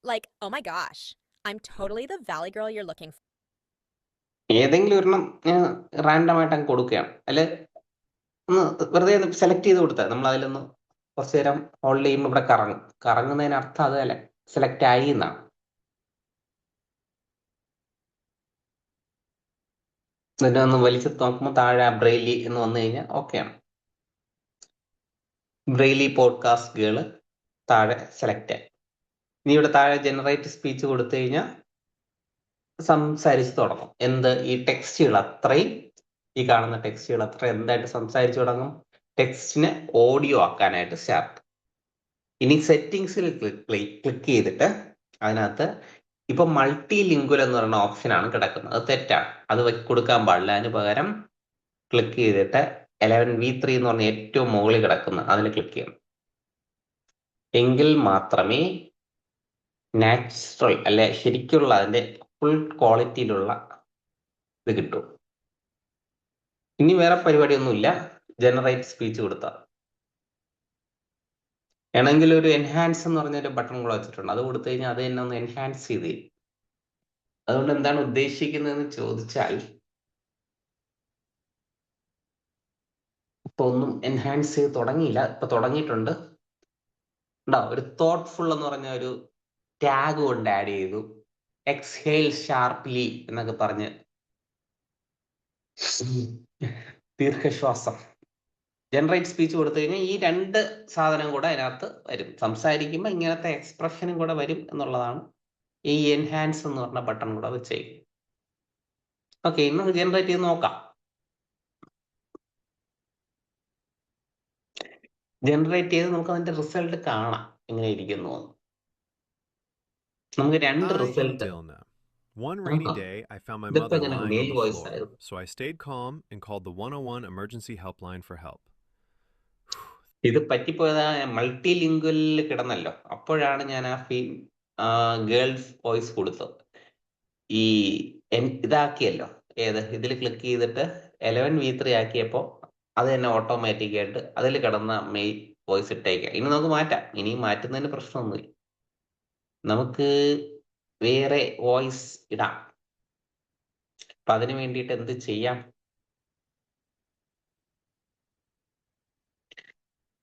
Like, oh my gosh, I'm totally the valley girl you're looking for. ഏതെങ്കിലും ഒരെണ്ണം റാൻഡം ആയിട്ട് അങ്ങ് കൊടുക്കുകയാണ്. അല്ലെ ഒന്ന് വെറുതെ സെലക്ട് ചെയ്ത് കൊടുത്താൽ നമ്മൾ അതിലൊന്ന് കുറച്ചു നേരം ഹോൾഡ് ചെയ്യുമ്പോൾ ഇവിടെ കറങ്ങുന്നതിന് അർത്ഥം അത് അല്ലെ സെലക്ട് ആയി എന്നാണ്. എന്നിട്ട് ഒന്ന് വലിച്ചു നോക്കുമ്പോൾ താഴെ ബ്രെയിലി എന്ന് വന്നു കഴിഞ്ഞാൽ ഓക്കെയാണ്. ബ്രെയിലി പോഡ്കാസ്റ്റ് ഗേള് താഴെ സെലക്ട് ആയി. ഇനി ഇവിടെ താഴെ ജനറേറ്റ് സ്പീച്ച് കൊടുത്തു കഴിഞ്ഞാൽ സംസാരിച്ച് തുടങ്ങും. ഈ ടെക്സ്റ്റുകൾ അത്രയും, ഈ കാണുന്ന ടെക്സ്റ്റുകൾ അത്രയും എന്തായിട്ട് സംസാരിച്ചു തുടങ്ങും? ടെക്സ്റ്റിനെ ഓഡിയോ ആക്കാനായിട്ട് സ്റ്റാർട്ട്. ഇനി സെറ്റിങ്സിൽ ക്ലിക്ക് ചെയ്തിട്ട് അതിനകത്ത് ഇപ്പൊ മൾട്ടി ലിംഗ്വൽ എന്ന് പറയുന്ന ഓപ്ഷനാണ് കിടക്കുന്നത്. അത് തെറ്റാണ്, അത് കൊടുക്കാൻ പാടില്ല. അതിന് പകരം ക്ലിക്ക് ചെയ്തിട്ട് 11v3 എന്ന് പറഞ്ഞ ഏറ്റവും മുകളിൽ കിടക്കുന്ന അതിൽ ക്ലിക്ക് ചെയ്യണം. എങ്കിൽ മാത്രമേ നാച്ചുറൽ അല്ലെ ശരിക്കുള്ള അതിന്റെ ഫുൾ ക്വാളിറ്റിയിലുള്ള ഇത് കിട്ടും. ഇനി വേറെ പരിപാടിയൊന്നുമില്ല. ജനറേറ്റ് സ്പീച്ച് കൊടുത്താൽ വേണമെങ്കിൽ ഒരു എൻഹാൻസ് എന്ന് പറഞ്ഞൊരു ബട്ടൺ കൂടെ വെച്ചിട്ടുണ്ട്. അത് കൊടുത്തു കഴിഞ്ഞാൽ അത് തന്നെ ഒന്ന് എൻഹാൻസ് ചെയ്ത് തരും. അതുകൊണ്ട് എന്താണ് ഉദ്ദേശിക്കുന്നതെന്ന് ചോദിച്ചാൽ ഇപ്പൊ ഒന്നും എൻഹാൻസ് ചെയ്ത് തുടങ്ങിയില്ല, ഇപ്പൊ തുടങ്ങിയിട്ടുണ്ട്. ഒരു തോട്ട്ഫുൾ എന്ന് പറഞ്ഞ ഒരു ടാഗ് കൊണ്ട് ആഡ് ചെയ്തു. എക്സ്ഹെയിൽ ഷാർപ്ലി എന്നൊക്കെ പറഞ്ഞ് ദീർഘശ്വാസം ജനറേറ്റ് സ്പീച്ച് കൊടുത്തു കഴിഞ്ഞാൽ ഈ രണ്ട് സാധനം കൂടെ അതിനകത്ത് വരും. സംസാരിക്കുമ്പോൾ ഇങ്ങനത്തെ എക്സ്പ്രഷനും കൂടെ വരും എന്നുള്ളതാണ് ഈ എൻഹാൻസ് എന്ന് പറഞ്ഞ ബട്ടൺ കൂടെ വെച്ചേക്കും. ഓക്കെ, ഇന്ന് ജനറേറ്റ് ചെയ്ത് നോക്കാം. ജനറേറ്റ് ചെയ്ത് നമുക്ക് അതിന്റെ റിസൾട്ട് കാണാം എങ്ങനെ ഇരിക്കുന്നു എന്ന്. നമുക്ക് രണ്ട് I am result Dilna. One rainy നോക്കാം. day, I found my ഇതിപ്പോ mother എങ്ങനെ lying mail on the voice floor, ആയിരുന്നു. so I stayed calm and called the 101 emergency helpline for help. ഇത് പറ്റിപ്പോയത് മൾട്ടി ലിംഗ്വലിൽ കിടന്നല്ലോ. അപ്പോഴാണ് ഞാൻ ഗേൾസ് വോയിസ് കൊടുത്തത്. ഈ ഇതാക്കിയല്ലോ, ഇതിൽ ക്ലിക്ക് ചെയ്തിട്ട് 11v3 ആക്കിയപ്പോൾ അത് തന്നെ ഓട്ടോമാറ്റിക് ആയിട്ട് അതിൽ കിടന്ന മെയിൽ വോയിസ് ഇട്ടേക്കാം. ഇനി നമുക്ക് മാറ്റാം. ഇനിയും മാറ്റുന്നതിന് പ്രശ്നമൊന്നുമില്ല. നമുക്ക് വേറെ വോയിസ് ഇടാം. അപ്പൊ അതിന് വേണ്ടിയിട്ട് എന്ത് ചെയ്യാം?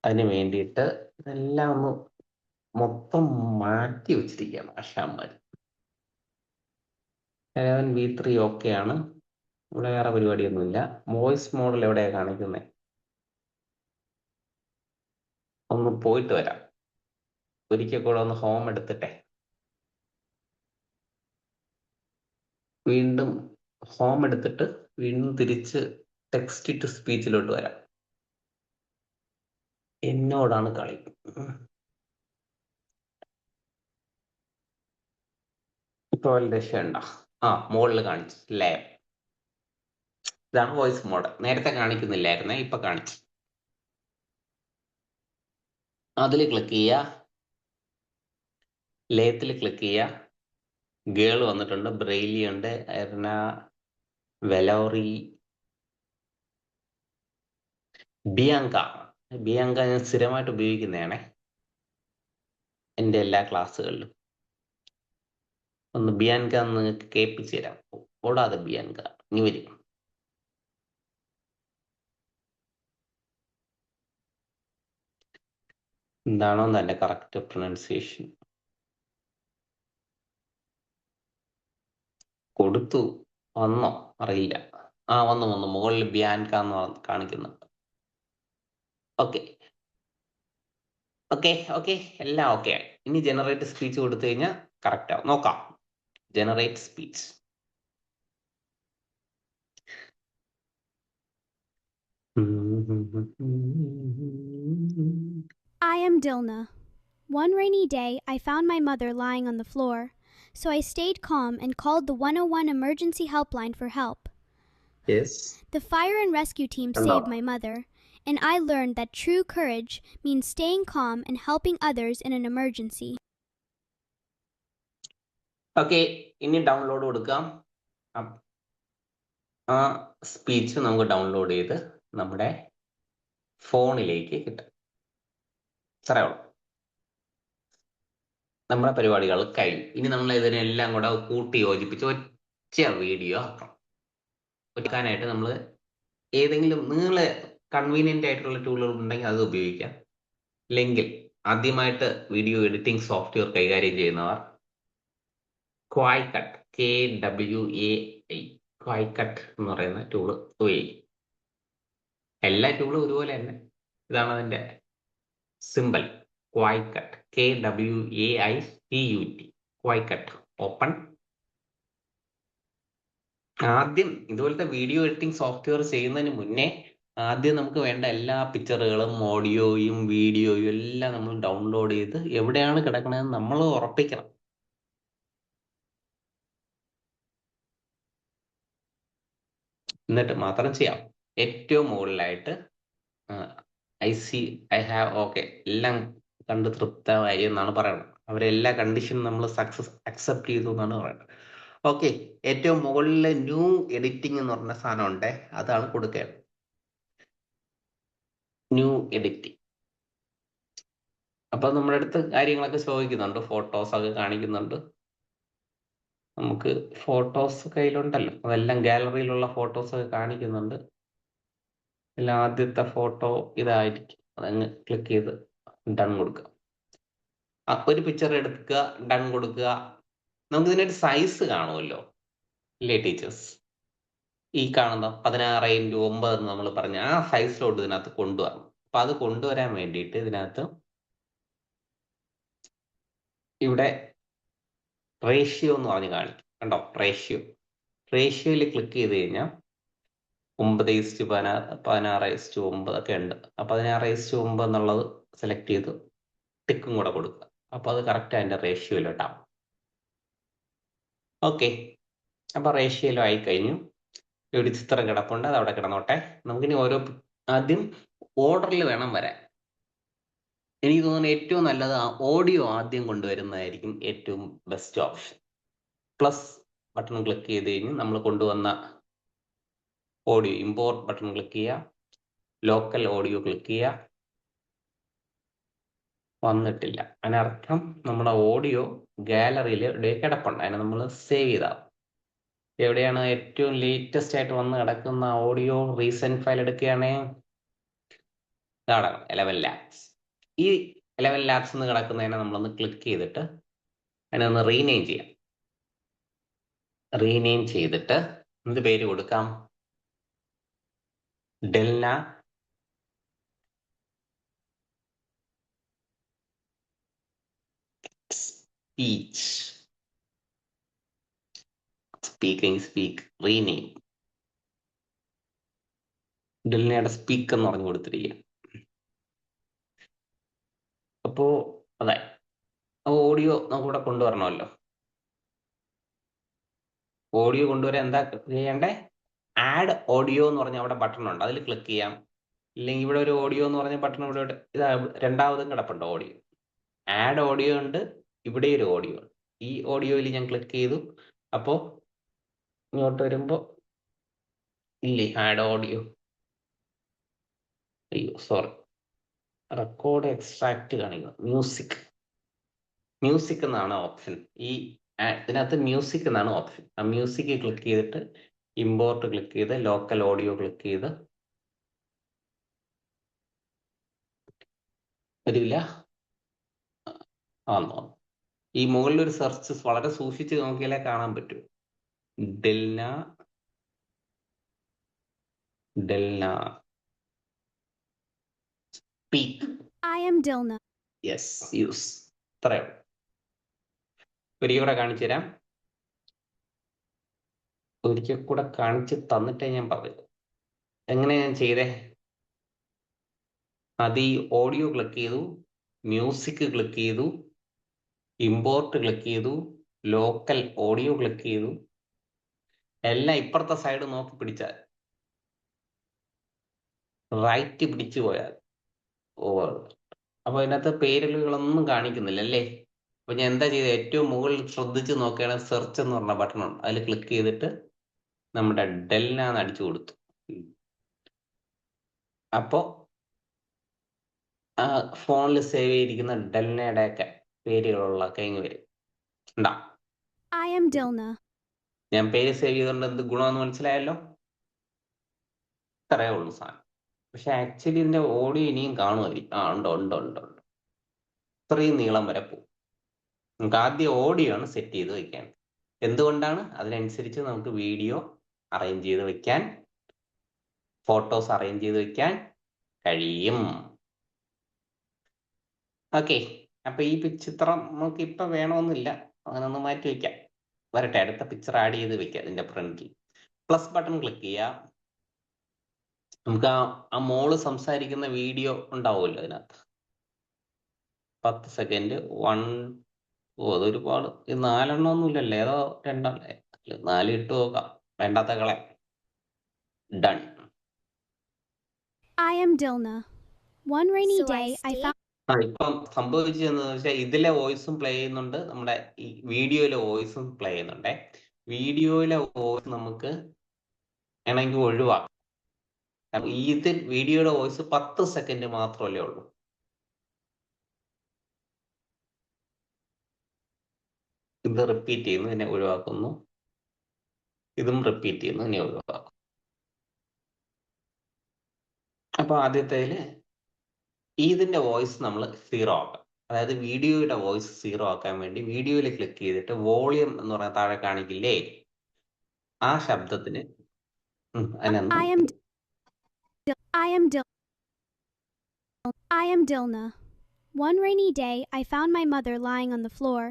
അതിന് വേണ്ടിയിട്ട് ഇതെല്ലാം ഒന്ന് മൊത്തം മാറ്റി വെച്ചിരിക്കുകയാണ് ആശാന്മാർ. 11v3 ഓക്കെ ആണ്. ഇവിടെ വേറെ പരിപാടിയൊന്നുമില്ല. വോയിസ് മോഡൽ എവിടെയാണ് കാണിക്കുന്നത്? ഒന്ന് പോയിട്ട് വരാം. ഒരിക്കൽ കൂടെ ഒന്ന് ഹോം എടുത്തിട്ടെ വീണ്ടും ഹോം എടുത്തിട്ട് വീണ്ടും തിരിച്ച് ടെക്സ്റ്റ് ടു സ്പീച്ചിലോട്ട് വരാം. എന്നോടാണ് കളി. ഇപ്പൊ രക്ഷയുണ്ട. മുകളിൽ കാണിച്ചു ലാബ്. ഇതാണ് വോയിസ് മോഡൽ. നേരത്തെ കാണിക്കുന്നില്ലായിരുന്നേ, ഇപ്പൊ കാണിച്ചു. അതിൽ ക്ലിക്ക് ചെയ്യുക, ലേത്തിൽ ക്ലിക്ക് ചെയ്യുക. ഗേൾ വന്നിട്ടുണ്ട്, ബ്രെയിലി ഉണ്ട്, എർന, വെലോറി, ബിയാങ്ക. ബിയാങ്ക ഞാൻ സ്ഥിരമായിട്ട് ഉപയോഗിക്കുന്നതാണേ എൻ്റെ എല്ലാ ക്ലാസ്സുകളിലും. ഒന്ന് ബിയാൻക എന്ന് നിങ്ങൾക്ക് കേൾപ്പിച്ചു തരാം. ഓടാതെ ബിയാൻക, ഇനി വരും. എന്താണോ എൻ്റെ കറക്റ്റ് പ്രൊനൗൺസിയേഷൻ? കൊടുത്തു, വന്നോ അറിയില്ല. വന്നു. മുകളിൽ ബിയാൻക എന്ന് കാണിക്കുന്നുണ്ട്. ഓക്കെ, എല്ലാം ഓക്കെ ആയി. ഇനി ജനറേറ്റ് സ്പീച്ച് കൊടുത്തു കഴിഞ്ഞാൽ കറക്റ്റ് ആവും. നോക്കാം. Generate speech. I am Dilna. One rainy day, I found my mother lying on the floor, so I stayed calm and called the 101 emergency helpline for help. Yes. The fire and rescue team saved my mother, and I learned that true courage means staying calm and helping others in an emergency. Okay, ഇനി ഡൗൺലോഡ് കൊടുക്കാം. ആ സ്പീച്ച് നമുക്ക് ഡൗൺലോഡ് ചെയ്ത് നമ്മുടെ ഫോണിലേക്ക് കിട്ടും. ഇത്രയേ ഉള്ളൂ. നമ്മുടെ പരിപാടികൾ കഴിഞ്ഞു. ഇനി നമ്മൾ ഇതിനെല്ലാം കൂടെ കൂട്ടി യോജിപ്പിച്ച് ഒറ്റ വീഡിയോ ആക്കണം. ഒരുക്കാനായിട്ട് നമ്മൾ ഏതെങ്കിലും നിങ്ങൾ കൺവീനിയൻ്റ് ആയിട്ടുള്ള ടൂളുകൾ ഉണ്ടെങ്കിൽ അത് ഉപയോഗിക്കാം. അല്ലെങ്കിൽ ആദ്യമായിട്ട് വീഡിയോ എഡിറ്റിംഗ് സോഫ്റ്റ്വെയർ കൈകാര്യം ചെയ്യുന്നവർ ക്വൈക്കട്ട്, KWAI, ക്വൈക്കട്ട് എന്ന് പറയുന്ന ടൂള് ഉപയോഗിക്കും. എല്ലാ ടൂളും ഒരുപോലെ തന്നെ. ഇതാണ് അതിൻ്റെ സിമ്പിൾ, ക്വൈക്കട്ട്, KWAICUT, ക്വൈക്കട്ട്. ഓപ്പൺ. ആദ്യം ഇതുപോലത്തെ വീഡിയോ എഡിറ്റിംഗ് സോഫ്റ്റ്വെയർ ചെയ്യുന്നതിന് മുന്നേ ആദ്യം നമുക്ക് വേണ്ട എല്ലാ പിക്ചറുകളും ഓഡിയോയും വീഡിയോയും എല്ലാം നമ്മൾ ഡൗൺലോഡ് ചെയ്ത് എവിടെയാണ് കിടക്കണതെന്ന് നമ്മൾ ഉറപ്പിക്കണം. എന്നിട്ട് മാത്രം ചെയ്യാം. ഏറ്റവും മുകളിലായിട്ട് I have ഓക്കെ എല്ലാം കണ്ട് തൃപ്തമായി എന്നാണ് പറയുന്നത്. അവരെല്ലാ കണ്ടീഷനും നമ്മൾ അക്സെപ്റ്റ് ചെയ്തു എന്നാണ് പറയുന്നത്. ഓക്കെ, ഏറ്റവും മുകളിൽ ന്യൂ എഡിറ്റിംഗ് എന്ന് പറഞ്ഞ സാധനം ഉണ്ട്, അതാണ് കൊടുക്കേണ്ടത്. New editing. അപ്പൊ നമ്മുടെ അടുത്ത് കാര്യങ്ങളൊക്കെ ചോദിക്കുന്നുണ്ട്, ഫോട്ടോസ് ഒക്കെ കാണിക്കുന്നുണ്ട്. നമുക്ക് ഫോട്ടോസ് കയ്യിലുണ്ടല്ലോ, അതെല്ലാം ഗാലറിയിലുള്ള ഫോട്ടോസ് ഒക്കെ കാണിക്കുന്നുണ്ട്. അതിൽ ആദ്യത്തെ ഫോട്ടോ ഇതായിരിക്കും. അതങ്ങ് ക്ലിക്ക് ചെയ്ത് ഡൺ കൊടുക്കുക. ഒരു പിക്ചർ എടുക്കുക, ഡൺ കൊടുക്കുക. നമുക്ക് ഇതിനൊരു സൈസ് കാണുമല്ലോ അല്ലേ ടീച്ചേഴ്സ്? ഈ കാണുന്ന 16x9 എന്ന് നമ്മൾ പറഞ്ഞ ആ സൈസിലോട്ട് ഇതിനകത്ത് കൊണ്ടുവരണം. അപ്പൊ അത് കൊണ്ടുവരാൻ വേണ്ടിയിട്ട് ഇതിനകത്ത് ഇവിടെ റേഷ്യോ എന്ന് പറഞ്ഞ് കാണിക്കും. കണ്ടോ? റേഷ്യോയിൽ ക്ലിക്ക് ചെയ്ത് കഴിഞ്ഞാൽ 9:16:9 ഒക്കെ ഉണ്ട്. അപ്പൊ 16:9 എന്നുള്ളത് സെലക്ട് ചെയ്ത് ടിക്കും കൂടെ കൊടുക്കുക. അപ്പൊ അത് കറക്റ്റ് അതിന്റെ റേഷ്യോയിലോട്ടാവും. ഓക്കെ, അപ്പൊ റേഷ്യോയിലും ആയി കഴിഞ്ഞു. ഇവിടെ ചിത്രം കിടപ്പുണ്ട്, അത് അവിടെ കിടന്നോട്ടെ. നമുക്കിനി ഓരോ ആദ്യം ഓർഡറിൽ വേണം വരാൻ. എനിക്ക് തോന്നുന്നു ഏറ്റവും നല്ലത് ഓഡിയോ ആദ്യം കൊണ്ടുവരുന്നതായിരിക്കും ഏറ്റവും best option. Plus button click ചെയ്ത് കഴിഞ്ഞ് നമ്മൾ കൊണ്ടുവന്ന ഓഡിയോ ഇമ്പോർട്ട് ബട്ടൺ ക്ലിക്ക് ചെയ്യുക, ലോക്കൽ ഓഡിയോ ക്ലിക്ക് ചെയ്യുക. വന്നിട്ടില്ല, അതിനർത്ഥം നമ്മുടെ ഓഡിയോ ഗാലറിയിൽ ഇവിടെ കിടപ്പുണ്ട്, അതിനെ നമ്മൾ സേവ് ചെയ്താൽ. എവിടെയാണ് ഏറ്റവും ലേറ്റസ്റ്റ് ആയിട്ട് വന്ന് കിടക്കുന്ന ഓഡിയോ റീസെന്റ് ഫയൽ എടുക്കുകയാണേ ഇതാണ് 11 ലാബ്സ്. ഈ 11 ലാബ്സ് എന്ന് കിടക്കുന്നതിനെ നമ്മളൊന്ന് ക്ലിക്ക് ചെയ്തിട്ട് അതിനെ ഒന്ന് റീനെയിം ചെയ്യാം. റീനെയിം ചെയ്തിട്ട് എന്ത് പേര് കൊടുക്കാം? Delna speak rename. ഡെൽനയുടെ സ്പീക്ക് എന്ന് പറഞ്ഞു കൊടുത്തിരിക്കുക. അപ്പോ അതെ, ഓഡിയോ നമുക്കിവിടെ കൊണ്ടുവരണമല്ലോ. ഓഡിയോ കൊണ്ടുവരാൻ എന്താ ചെയ്യണ്ടേ? ആഡ് ഓഡിയോ എന്ന് പറഞ്ഞ അവിടെ ബട്ടൺ ഉണ്ട്, അതിൽ ക്ലിക്ക് ചെയ്യാം. ഇല്ലെങ്കിൽ ഇവിടെ ഒരു ഓഡിയോ എന്ന് പറഞ്ഞ ബട്ടൺ ഇവിടെ ഇതാ രണ്ടാമതും കിടപ്പുണ്ട് ഓഡിയോ. ആഡ് ഓഡിയോ ഉണ്ട്, ഇവിടെ ഒരു ഓഡിയോ ഉണ്ട്. ഈ ഓഡിയോയിൽ ഞാൻ ക്ലിക്ക് ചെയ്തു. അപ്പോ ഇങ്ങോട്ട് വരുമ്പോ ഇല്ലേ ആഡ് ഓഡിയോ, അയ്യോ സോറി, റെക്കോർഡ് എക്സ്ട്രാക്ട് കാണിക്കുക. മ്യൂസിക് എന്നാണ് ഓപ്ഷൻ. ഈ ഇതിനകത്ത് മ്യൂസിക് എന്നാണ് ഓപ്ഷൻ. ആ മ്യൂസിക് ക്ലിക്ക് ചെയ്തിട്ട് ഇമ്പോർട്ട് ക്ലിക്ക് ചെയ്ത് ലോക്കൽ ഓഡിയോ ക്ലിക്ക് ചെയ്ത് വരില്ല. ആണോ? ഈ മുകളിൽ ഒരു സെർച്ച് വളരെ സൂക്ഷിച്ച് നോക്കിയാലേ കാണാൻ പറ്റൂ. Delna speak. I am Dilna. Yes, use. ഇത്രയേ ഉള്ളൂ. ഒരിക്കൽ കൂടെ കാണിച്ചു തരാം. ഒരിക്കൽ കൂടെ കാണിച്ച് തന്നിട്ടേ ഞാൻ പറഞ്ഞു എങ്ങനെ ഞാൻ ചെയ്തേ. അത് ഈ ഓഡിയോ ക്ലിക്ക് ചെയ്തു, മ്യൂസിക് ക്ലിക്ക് ചെയ്തു, ഇമ്പോർട്ട് ക്ലിക്ക് ചെയ്തു, ലോക്കൽ ഓഡിയോ ക്ലിക്ക് ചെയ്തു. എല്ലാം ഇപ്പുറത്തെ സൈഡ് നോക്കി പിടിച്ചാൽ, റൈറ്റ് പിടിച്ചു പോയാൽ ഓവർ. അപ്പൊ അതിനകത്ത് പേരുകളൊന്നും കാണിക്കുന്നില്ല അല്ലേ. അപ്പൊ ഞാൻ എന്താ ചെയ്തത്? ഏറ്റവും മുകളിൽ ശ്രദ്ധിച്ച് നോക്കുകയാണെങ്കിൽ സെർച്ച് എന്ന് പറഞ്ഞ ബട്ടൺ ഉണ്ട്, അതിൽ ക്ലിക്ക് ചെയ്തിട്ട് നമ്മുടെ ഡെൽന എന്ന് അടിച്ചു കൊടുത്തു. അപ്പോ ഫോണിൽ സേവ് ചെയ്തിരിക്കുന്ന ഡെൽനയുടെ ഒക്കെ പേരുകളുള്ളൊക്കെ ഇങ്ങ് വരും. ഉണ്ടാ, I am Dilna. ഞാൻ പേര് സേവ് ചെയ്തുകൊണ്ട് എന്ത് ഗുണമെന്ന് മനസ്സിലായല്ലോ. ഇത്രയേ ഉള്ളൂ സാധനം. പക്ഷെ ആക്ച്വലി ഇതിന്റെ ഓഡിയോ ഇനിയും കാണുമായിരിക്കും. ഉണ്ട്. ഇത്രയും നീളം വരെ പോകും. നമുക്ക് ആദ്യം ഓഡിയോ ആണ് സെറ്റ് ചെയ്ത് വെക്കാൻ. എന്തുകൊണ്ടാണ്? അതിനനുസരിച്ച് നമുക്ക് വീഡിയോ അറേഞ്ച് ചെയ്ത് വെക്കാൻ, ഫോട്ടോസ് അറേഞ്ച് ചെയ്ത് വെക്കാൻ കഴിയും. ഓക്കെ, അപ്പൊ ഈ ചിത്രം നമുക്ക് ഇപ്പൊ വേണമെന്നില്ല, അങ്ങനെ ഒന്ന് മാറ്റി വെക്കാം. വരട്ടെ, അടുത്ത പിക്ചർ ആഡ് ചെയ്ത് വെക്കാം. ഇതിന്റെ ഫ്രണ്ടിൽ പ്ലസ് ബട്ടൺ ക്ലിക്ക് ചെയ്യാം. നമുക്ക് ആ മോള് സംസാരിക്കുന്ന വീഡിയോ ഉണ്ടാവുമല്ലോ അതിനകത്ത്. 10 സെക്കൻഡ് 1. അതൊരുപാട്. ഇത് 4 എണ്ണമൊന്നും ഇല്ലല്ലോ, ഏതോ 2 4 ഇട്ട് നോക്കാം. വേണ്ടാത്ത കളെ. Done. I am Dilna. One rainy So I day, I stayed- found ഇപ്പം സംഭവിച്ചതെന്ന് വെച്ചാൽ ഇതിലെ വോയിസും പ്ലേ ചെയ്യുന്നുണ്ട്, നമ്മുടെ ഈ വീഡിയോയിലെ വോയിസും പ്ലേ ചെയ്യുന്നുണ്ടേ. വീഡിയോയിലെ വോയിസ് നമുക്ക് വേണമെങ്കിൽ ഒഴിവാക്കാം. ഇതിൽ വീഡിയോയുടെ വോയിസ് 10 സെക്കൻഡ് മാത്രമല്ലേ ഉള്ളൂ. ഇത് റിപ്പീറ്റ് ചെയ്യുന്നു, ഇതിനെ ഒഴിവാക്കുന്നു. ഇതും റിപ്പീറ്റ് ചെയ്യുന്നു, ഇതിനെ ഒഴിവാക്കും. അപ്പൊ ആദ്യത്തേല് ഇതിന്റെ വോയിസ് നമ്മൾ 0 ആക്കാം. അതായത് വീഡിയോയുടെ വോയിസ് 0 ആക്കാൻ വേണ്ടി വീഡിയോയിൽ ക്ലിക്ക് ചെയ്തിട്ട് വോളിയം എന്ന് പറഞ്ഞാൽ താഴെ കാണിക്കില്ലേ, ആ ശബ്ദത്തിന് അതിനൊന്ന് I am I am I am Dilna. One rainy day, I found my mother lying on the floor,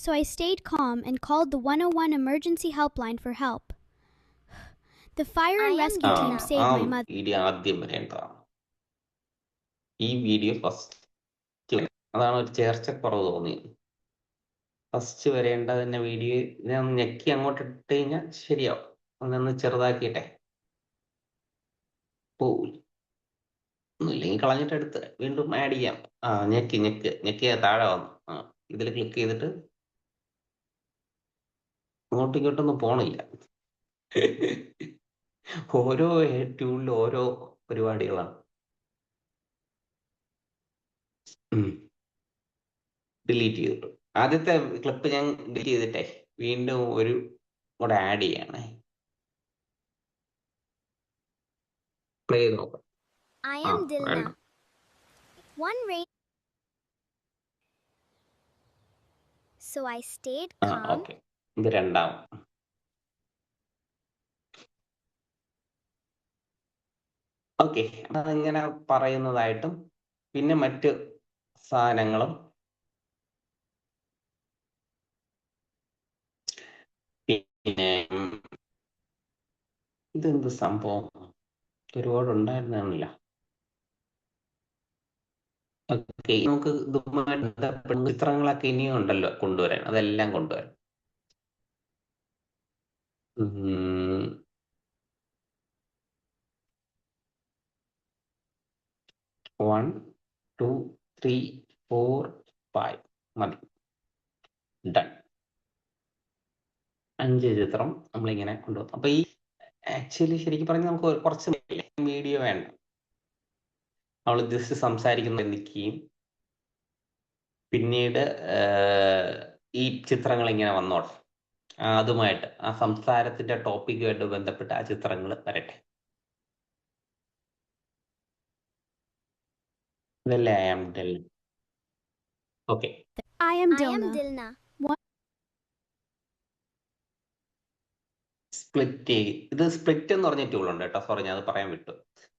so I stayed calm and called the 101 emergency helpline for help. The fire and rescue ആ team saved my mother. Video ആദ്യം വരേണ്ടതാണ്. ഈ വീഡിയോ ഫസ്റ്റ് അതാണ് ഒരു ചേർച്ചക്കുറവ് തോന്നിയത്. ഫസ്റ്റ് വരേണ്ടത് തന്നെ വീഡിയോ ഞാൻ ഞെക്കി അങ്ങോട്ട് ഇട്ട് കഴിഞ്ഞാൽ ശരിയാവും. അതൊന്ന് ചെറുതാക്കിയിട്ടെ പോവില്ല. ഒന്നുമില്ലെങ്കിൽ കളഞ്ഞിട്ട് എടുത്ത് വീണ്ടും ആഡ് ചെയ്യാം. ഞെക്കിയ താഴെ വന്നു. ഇതിൽ ക്ലിക്ക് ചെയ്തിട്ട് അങ്ങോട്ടും ഇങ്ങോട്ടൊന്നും പോണില്ല. ഓരോ ട്യൂണിലും ഓരോ പരിപാടികളാണ്. ഡിലീറ്റ് ചെയ്തിട്ടു. ആദ്യത്തെ ക്ലിപ്പ് ഞാൻ ഡിലീറ്റ് ചെയ്തിട്ടെ വീണ്ടും ഒരു കൂടെ ആഡ് ചെയ്യണേ. പ്ലേ ചെയ്ത് നോക്കാം. I am Dilna. One rain. So I stayed calm. Okay, ഇത് രണ്ടാം. ഓക്കെ, അതങ്ങനെ പറയുന്നതായിട്ടും പിന്നെ മറ്റ് സാധനങ്ങളും പിന്നെ ഇതെന്ത് സംഭവം ഒരുപാട് ഉണ്ടായിരുന്നില്ല. ഓക്കെ, നമുക്ക് ഇതുമായി ബന്ധപ്പെട്ട ചിത്രങ്ങളൊക്കെ ഇനിയും ഉണ്ടല്ലോ കൊണ്ടുവരാൻ, അതെല്ലാം കൊണ്ടുവരാം. 1 2 3 4 5 മതി. ഡൺ. 5 ചിത്രം നമ്മളിങ്ങനെ കൊണ്ടുവന്നു. അപ്പൊ ഈ ആക്ച്വലി ശരിക്കും പറഞ്ഞാൽ നമുക്ക് കുറച്ച് വീഡിയോ വേണ്ട. നമ്മൾ ജസ്റ്റ് സംസാരിക്കുന്നത് നിൽക്കുകയും പിന്നീട് ഈ ചിത്രങ്ങൾ ഇങ്ങനെ വന്നോട്ടെ. അതുമായിട്ട് ആ സംസാരത്തിന്റെ ടോപ്പിക്കുമായിട്ട് ബന്ധപ്പെട്ട ആ ചിത്രങ്ങൾ വരട്ടെ. ഇതല്ലേ ഐ ആം ഡെൽ. Okay, I am Dilna. Split. ഇത് സ്പ്ലിറ്റ് എന്ന് പറഞ്ഞ ടൂൾ ഉണ്ട് കേട്ടോ. സോറി, ഞാൻ അത് പറയാൻ വിട്ടു.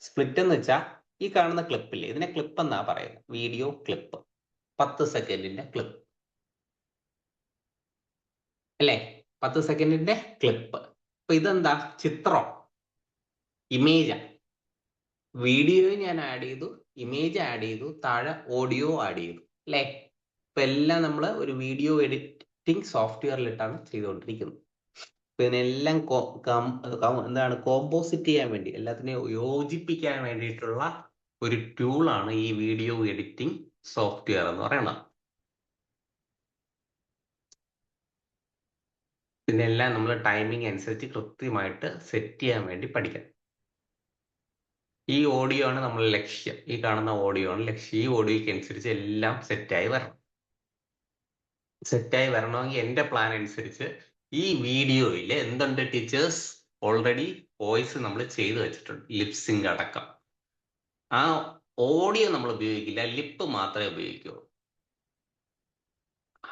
സ്പ്ലിറ്റ് എന്ന് വെച്ചാൽ ഈ കാണുന്ന ക്ലിപ്പില്ലേ, ഇതിനെ ക്ലിപ്പ് എന്നാ പറയുന്നത്. വീഡിയോ ക്ലിപ്പ്, 10 സെക്കൻഡിന്റെ ക്ലിപ്പ് അല്ലേ? 10 സെക്കൻഡിന്റെ ക്ലിപ്പ്. അപ്പൊ ഇതെന്താ? ചിത്രം, ഇമേജാ. വീഡിയോ ഞാൻ ആഡ് ചെയ്തു, ഇമേജ് ആഡ് ചെയ്തു, താഴെ ഓഡിയോ ആഡ് ചെയ്തു അല്ലേ? ഇപ്പൊ എല്ലാം നമ്മൾ ഒരു വീഡിയോ എഡിറ്റിംഗ് സോഫ്റ്റ്വെയറിലിട്ടാണ് ചെയ്തുകൊണ്ടിരിക്കുന്നത്. അപ്പൊ ഇതിനെല്ലാം എന്താണ് കോമ്പോസിറ്റ് ചെയ്യാൻ വേണ്ടി, എല്ലാത്തിനെയും യോജിപ്പിക്കാൻ വേണ്ടിയിട്ടുള്ള ഒരു ടൂളാണ് ഈ വീഡിയോ എഡിറ്റിംഗ് സോഫ്റ്റ്വെയർ എന്ന് പറയുന്നത്. ഇതിനെല്ലാം നമ്മൾ ടൈമിംഗ് അനുസരിച്ച് കൃത്യമായിട്ട് സെറ്റ് ചെയ്യാൻ വേണ്ടി പഠിക്കണം. ഈ ഓഡിയോ ആണ് നമ്മളെ ലക്ഷ്യം. ഈ കാണുന്ന ഓഡിയോ ആണ് ലക്ഷ്യം. ഈ ഓഡിയോയ്ക്ക് അനുസരിച്ച് എല്ലാം സെറ്റായി വരണം. സെറ്റായി വരണമെങ്കിൽ എൻ്റെ പ്ലാൻ അനുസരിച്ച് ഈ വീഡിയോയിൽ എന്തുണ്ട് ടീച്ചേഴ്സ്? ഓൾറെഡി വോയിസ് നമ്മൾ ചെയ്തു വെച്ചിട്ടുണ്ട്, ലിപ്സിംഗ് അടക്കം. ആ ഓഡിയോ നമ്മൾ ഉപയോഗിക്കില്ല, ലിപ്പ് മാത്രമേ ഉപയോഗിക്കൂ.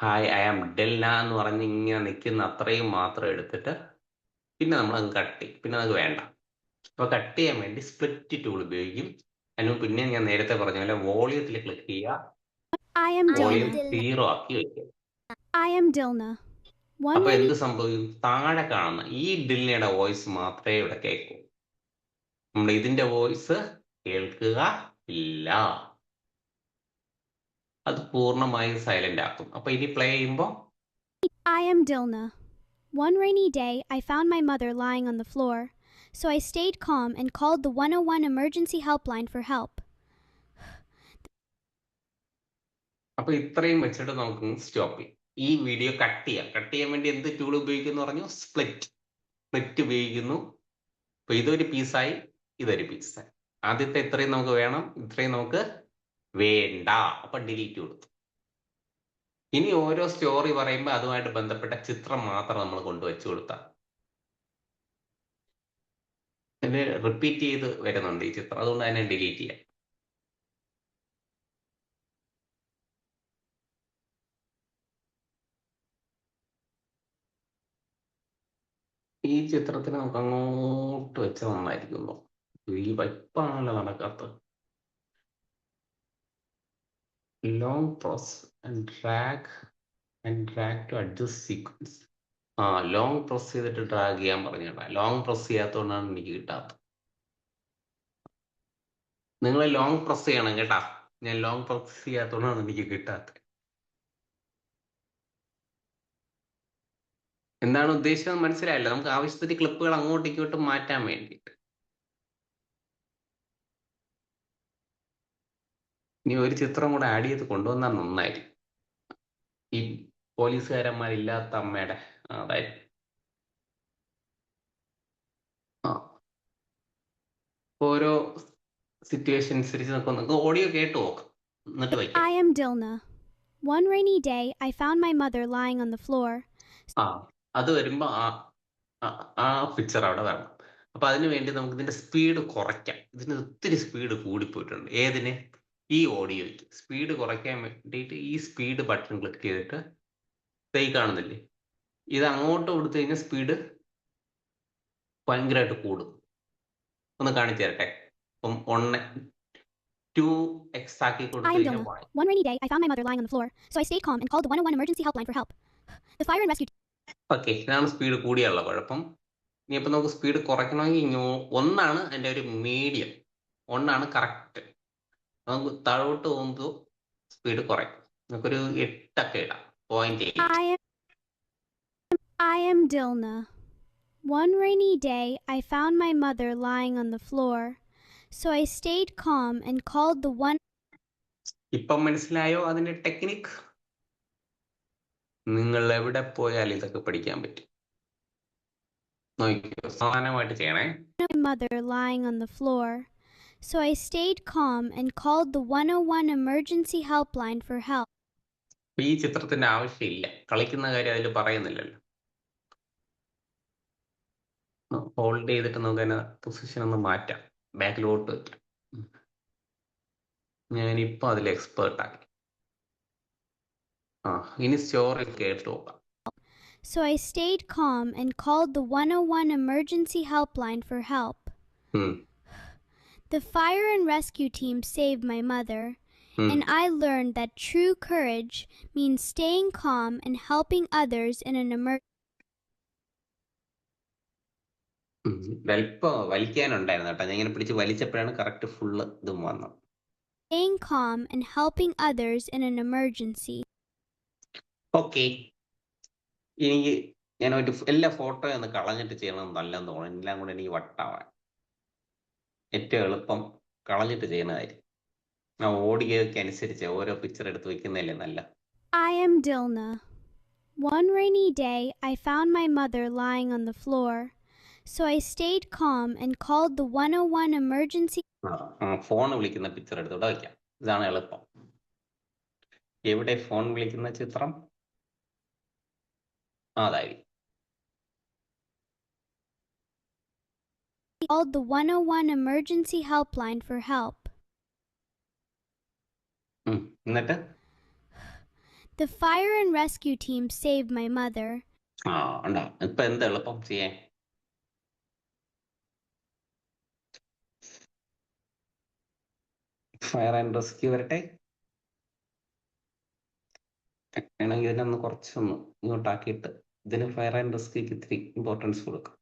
ഹായ് ഐ ആം ഡെൽന എന്ന് പറഞ്ഞ് ഇങ്ങനെ നിൽക്കുന്ന അത്രയും മാത്രം എടുത്തിട്ട് പിന്നെ നമ്മൾ അങ്ങ് കട്ട് ചെയ്യും. പിന്നെ നമുക്ക് വേണ്ട. അപ്പൊ കട്ട് ചെയ്യാൻ വേണ്ടി സ്പ്ലിറ്റ് ടൂൾ ഉപയോഗിക്കും. അതിന് പിന്നെ ഞാൻ നേരത്തെ പറഞ്ഞ പോലെ വോളിയത്തിൽ ക്ലിക്ക് ചെയ്യുക, വോളിയം 0 ആക്കി വെക്കുക. അപ്പൊ എന്ത് സംഭവിക്കും? താഴെ കാണുന്ന ഈ ഡിൽനയുടെ വോയിസ് മാത്രമേ ഇവിടെ കേൾക്കൂ. നമ്മൾ ഇതിന്റെ വോയിസ് കേൾക്കുക ഇല്ല. അത് പൂർണ്ണമായും സൈലന്റ് ആക്കും. അപ്പൊ ഇനി പ്ലേ ചെയ്യുമ്പോൾ I am Dilna. One rainy day, I found my mother lying on the floor, so I stayed calm and called the 101 emergency helpline for help. അപ്പൊ ഇത്രയും വെച്ചിട്ട് നമുക്ക് സ്റ്റോപ്പ് ചെയ്യാം. ഈ വീഡിയോ കട്ട് ചെയ്യാം. കട്ട് ചെയ്യാൻ വേണ്ടി എന്ത് ടൂൾ ഉപയോഗിക്കുന്നു പറഞ്ഞു? സ്പ്ലിറ്റ് ഉപയോഗിക്കുന്നു. അപ്പൊ ഇതൊരു പീസായി, ഇതൊരു പീസായി. ആദ്യത്തെ ഇത്രയും നമുക്ക് വേണം, ഇത്രയും നമുക്ക് വേണ്ട. അപ്പൊ ഡിലീറ്റ് കൊടുത്തു. ഇനി ഓരോ സ്റ്റോറി പറയുമ്പോൾ അതുമായിട്ട് ബന്ധപ്പെട്ട ചിത്രം മാത്രം നമ്മൾ കൊണ്ടുവച്ചു കൊടുത്താൽ ഇത് റിപ്പീറ്റ് ചെയ്ത് വരുന്നുണ്ട് ഈ ചിത്രം. അതുകൊണ്ട് അതിനെ ഡിലീറ്റ് ചെയ്യാം. ഈ ചിത്രത്തിന് നമുക്ക് അങ്ങോട്ട് അങ്ങോട്ട് വെച്ചാൽ നന്നായിരിക്കുന്നു. ഈ വൈപ്പാണല്ലോ നടക്കാത്തത്. Long press and drag to adjust sequence. Long press ചെയ്തിട്ട് ഡ്രാഗ് ചെയ്യാൻ പറഞ്ഞേട്ടാ. ലോങ് പ്രസ് ചെയ്യാത്തതുകൊണ്ടാണ് എനിക്ക് കിട്ടാത്തത്. നിങ്ങൾ ലോങ് പ്രസ് ചെയ്യണം കേട്ടാ. ഞാൻ ലോങ് പ്രസ് ചെയ്യാത്തതുകൊണ്ടാണ് എനിക്ക് കിട്ടാത്തത്. എന്താണ് ഉദ്ദേശിച്ചത് മനസ്സിലായില്ല. നമുക്ക് ആവശ്യത്തിന് ക്ലിപ്പുകൾ അങ്ങോട്ടും ഇങ്ങോട്ടും മാറ്റാൻ വേണ്ടിയിട്ട്. ഇനി ഒരു ചിത്രം കൂടെ ആഡ് ചെയ്ത് കൊണ്ടുവന്നാൽ നന്നായിരിക്കും. ഈ പോലീസുകാരന്മാരില്ലാത്ത അമ്മയുടെ അതായത് ഓരോ സിറ്റുവേഷൻ അനുസരിച്ച് നമുക്ക് ഓഡിയോ കേട്ട് നോക്കാം, എന്നിട്ട് വയ്ക്കാം. I am Dilna. One rainy day, I found my mother lying on the floor. അത് വരുമ്പോ ആ പിക്ചർ അവിടെ വരണം. അപ്പൊ അതിനു വേണ്ടി നമുക്ക് ഇതിന്റെ സ്പീഡ് കുറയ്ക്കാം. ഇതിന് ഒത്തിരി സ്പീഡ് കൂടിപ്പോയിട്ടുണ്ട്. ഏതിന്? ഈ ഓഡിയോയ്ക്ക് സ്പീഡ് കുറയ്ക്കാൻ വേണ്ടിയിട്ട് ഈ സ്പീഡ് ബട്ടൺ ക്ലിക്ക് ചെയ്തിട്ട് കൈ കാണുന്നില്ലേ, ഇത് അങ്ങോട്ട് കൊടുത്തു കഴിഞ്ഞാൽ സ്പീഡ് ഭയങ്കരമായിട്ട് കൂടും. ഒന്ന് കാണിച്ചു തരട്ടെ. അപ്പം 2x ആക്കി കൊടുത്തു I am കഴിഞ്ഞാൽ Dilna. One rainy day, I found my mother lying on the floor, so I stayed calm and called the 101 emergency helpline for help. The fire and rescue okay, ഇതാണ് സ്പീഡ് കൂടിയുള്ള കുഴപ്പം. ഇനിയിപ്പോൾ നമുക്ക് സ്പീഡ് കുറയ്ക്കണമെങ്കിൽ 1 അതിൻ്റെ ഒരു മീഡിയം, 1 കറക്റ്റ്. നമുക്ക് താഴോട്ട് പോകുമ്പോൾ സ്പീഡ് കുറയും. നമുക്കൊരു 8 ഇടാം. 0.8. I am Dilna. One rainy day, I found my mother lying on the floor, so I stayed calm and called the one. ഇപ്പം മനസ്സിലായോ അതിന്റെ ടെക്നിക്? നിങ്ങൾ എവിടെ പോയാലും ഇതൊക്കെ പഠിക്കാൻ പറ്റും. നോക്കിയോ, സമാനമായിട്ട് ചെയ്യണേ. My mother lying on the floor, so I stayed calm and called the 101 emergency helpline for help. ഈ ചിത്രത്തിന്റെ ആവശ്യമില്ല, കളിക്കുന്ന കാര്യം അതിൽ പറയുന്നില്ലല്ലോ. ഹോൾഡ് ചെയ്തിട്ട് നമുക്ക് അതിനെ പൊസിഷൻ ഒന്ന് മാറ്റാം, ബാക്കിലോട്ട് വെക്കാം. ഞാനിപ്പോ അതിൽ എക്സ്പേർട്ട് ആക്കി. ഇനി സ്റ്റോറി കേട്ട് നോക്കാം. So I stayed calm and called the 101 emergency helpline for help. The fire and rescue team saved my mother, and I learned that true courage means staying calm and helping others in an emergency. വലിക്കാനുണ്ടായിരുന്നു കേട്ടോ. ഞാൻ ഇങ്ങനെ പിടിച്ച് വലിച്ചപ്പോഴാണ് കറക്റ്റ് ഫുള്ള് ഇതും വന്നത്. Staying calm and helping others in an emergency. Okay, എനിക്ക് ഞാൻ എല്ലാ ഫോട്ടോ ഒന്ന് കളഞ്ഞിട്ട് ചെയ്യണം നല്ലതെന്ന് തോന്നുന്നു. എല്ലാം കൂടെ എനിക്ക് വട്ടാവാൻ ഏറ്റവും എളുപ്പം കളഞ്ഞിട്ട് ചെയ്യുന്നതായിരിക്കും. ഓഡിയോയ്ക്ക് അനുസരിച്ച് ഓരോ പിക്ചർ എടുത്ത് വെക്കുന്നതല്ലേ നല്ല. I am Dilna. One rainy day, I found my mother lying on the floor, so I stayed calm and called the 101 emergency. Phone വിളിക്കുന്ന പിക്ചർ എടുത്തോടെ വയ്ക്കാം. ഇതാണ് എളുപ്പം. എവിടെ ഫോൺ വിളിക്കുന്ന ചിത്രം? അതായിരിക്കും. Called the 101 emergency helpline for help. എന്നിട്ട് The fire and rescue team saved my mother. ഉണ്ടോ? ഇപ്പൊ എന്താ എളുപ്പം ചെയ്യാൻ? ഫയർ ആൻഡ് റെസ്ക്യൂ വരട്ടെ. വേണമെങ്കിൽ ഇതിനൊന്ന് കുറച്ചൊന്ന് ഇങ്ങോട്ടാക്കിയിട്ട് ഇതിന് ഫയർ ആൻഡ് റെസ്ക്യൂക്ക് ഇത്തിരി ഇമ്പോർട്ടൻസ് കൊടുക്കാം.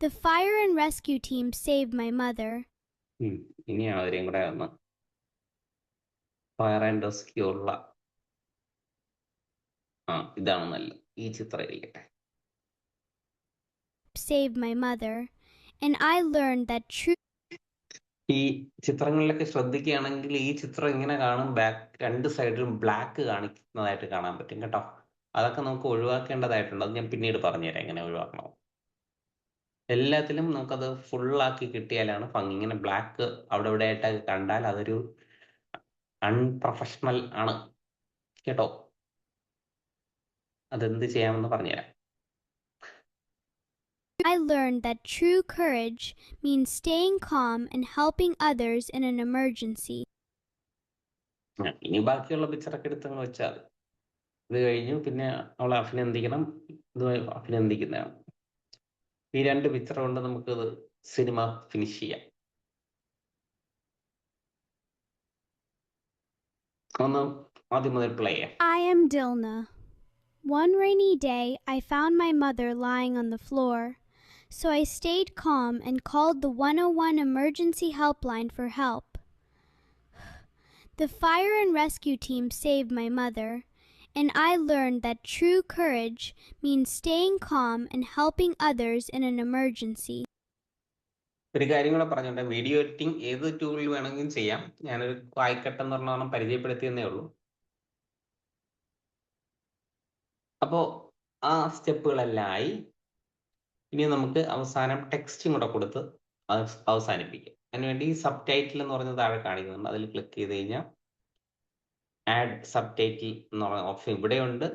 The fire and rescue team saved my mother. ഇനിയാണ് അവരെയും കൂടെ ഒന്ന് ഫയർ ആൻഡ് റെസ്ക്യൂ ഉള്ള ഇതാണ് നല്ലത്. ഈ ചിത്രം ഇരിക്കട്ടെ. Saved my mother, and I learned that true. ഈ ചിത്രങ്ങളിലൊക്കെ ശ്രദ്ധിക്കുകയാണെങ്കിൽ ഈ ചിത്രം ഇങ്ങനെ കാണും, രണ്ട് സൈഡിലും ബ്ലാക്ക് കാണിക്കുന്നതായിട്ട് കാണാൻ പറ്റും കേട്ടോ. അതൊക്കെ നമുക്ക് ഒഴിവാക്കേണ്ടതായിട്ടുണ്ട്. അത് ഞാൻ പിന്നീട് പറഞ്ഞുതരാം എങ്ങനെ ഒഴിവാക്കണം. എല്ലാത്തിലും നമുക്കത് ഫുള്ളാക്കി കിട്ടിയാലാണ് ഭംഗി. ഇങ്ങനെ ബ്ലാക്ക് അവിടെ ഇവിടെ ആയിട്ടൊക്കെ കണ്ടാൽ അതൊരു അൺപ്രൊഫഷണൽ ആണ് കേട്ടോ. അതെന്ത് ചെയ്യാമെന്ന് പറഞ്ഞുതരാം. I learned that true courage means staying calm and helping others in an emergency. ഇനി ബാക്കിയുള്ള പിക്ചറൊക്കെ എടുത്തങ്ങ് വെച്ചാൽ ഇത് കഴിഞ്ഞു പിന്നെ അവളെ അഭിനന്ദിക്കണം, ഇതുമായി അഭിനന്ദിക്കുന്നതാണ്. ഈ 2 പിക്ചർ കൊണ്ട് നമുക്കിത് സിനിമ ഫിനിഷ് ചെയ്യാം. ഒന്ന് ആദ്യം മുതൽ പ്ലേ ചെയ്യാം. I am Dilna. One rainy day, I found my mother lying on the floor, so I stayed calm and called the 101 emergency helpline for help. The fire and rescue team saved my mother, and I learned that true courage means staying calm and helping others in an emergency. ഒരു കാര്യം കൂടെ പറഞ്ഞോട്ടെ, വീഡിയോ എഡിറ്റിംഗ് ഏത് ടൂളിൽ വേണമെങ്കിലും ചെയ്യാം. ഞാനൊരു വായിക്കട്ടെന്ന് പറഞ്ഞ പരിചയപ്പെടുത്തിയെന്നേ ഉള്ളൂ. അപ്പോൾ ആ സ്റ്റെപ്പുകളെല്ലാം ആയി. ഇനി നമുക്ക് അവസാനം ടെക്സ്റ്റും കൂടെ കൊടുത്ത് അവസാനിപ്പിക്കാം. അതിനുവേണ്ടി സബ് ടൈറ്റിൽ എന്ന് പറഞ്ഞ താഴെ കാണിക്കുന്നുണ്ട്, അതിൽ ക്ലിക്ക് ചെയ്ത് കഴിഞ്ഞാൽ ആഡ് സബ് ടൈറ്റിൽ എന്ന് പറഞ്ഞ ഓപ്ഷൻ ഇവിടെയുണ്ട്,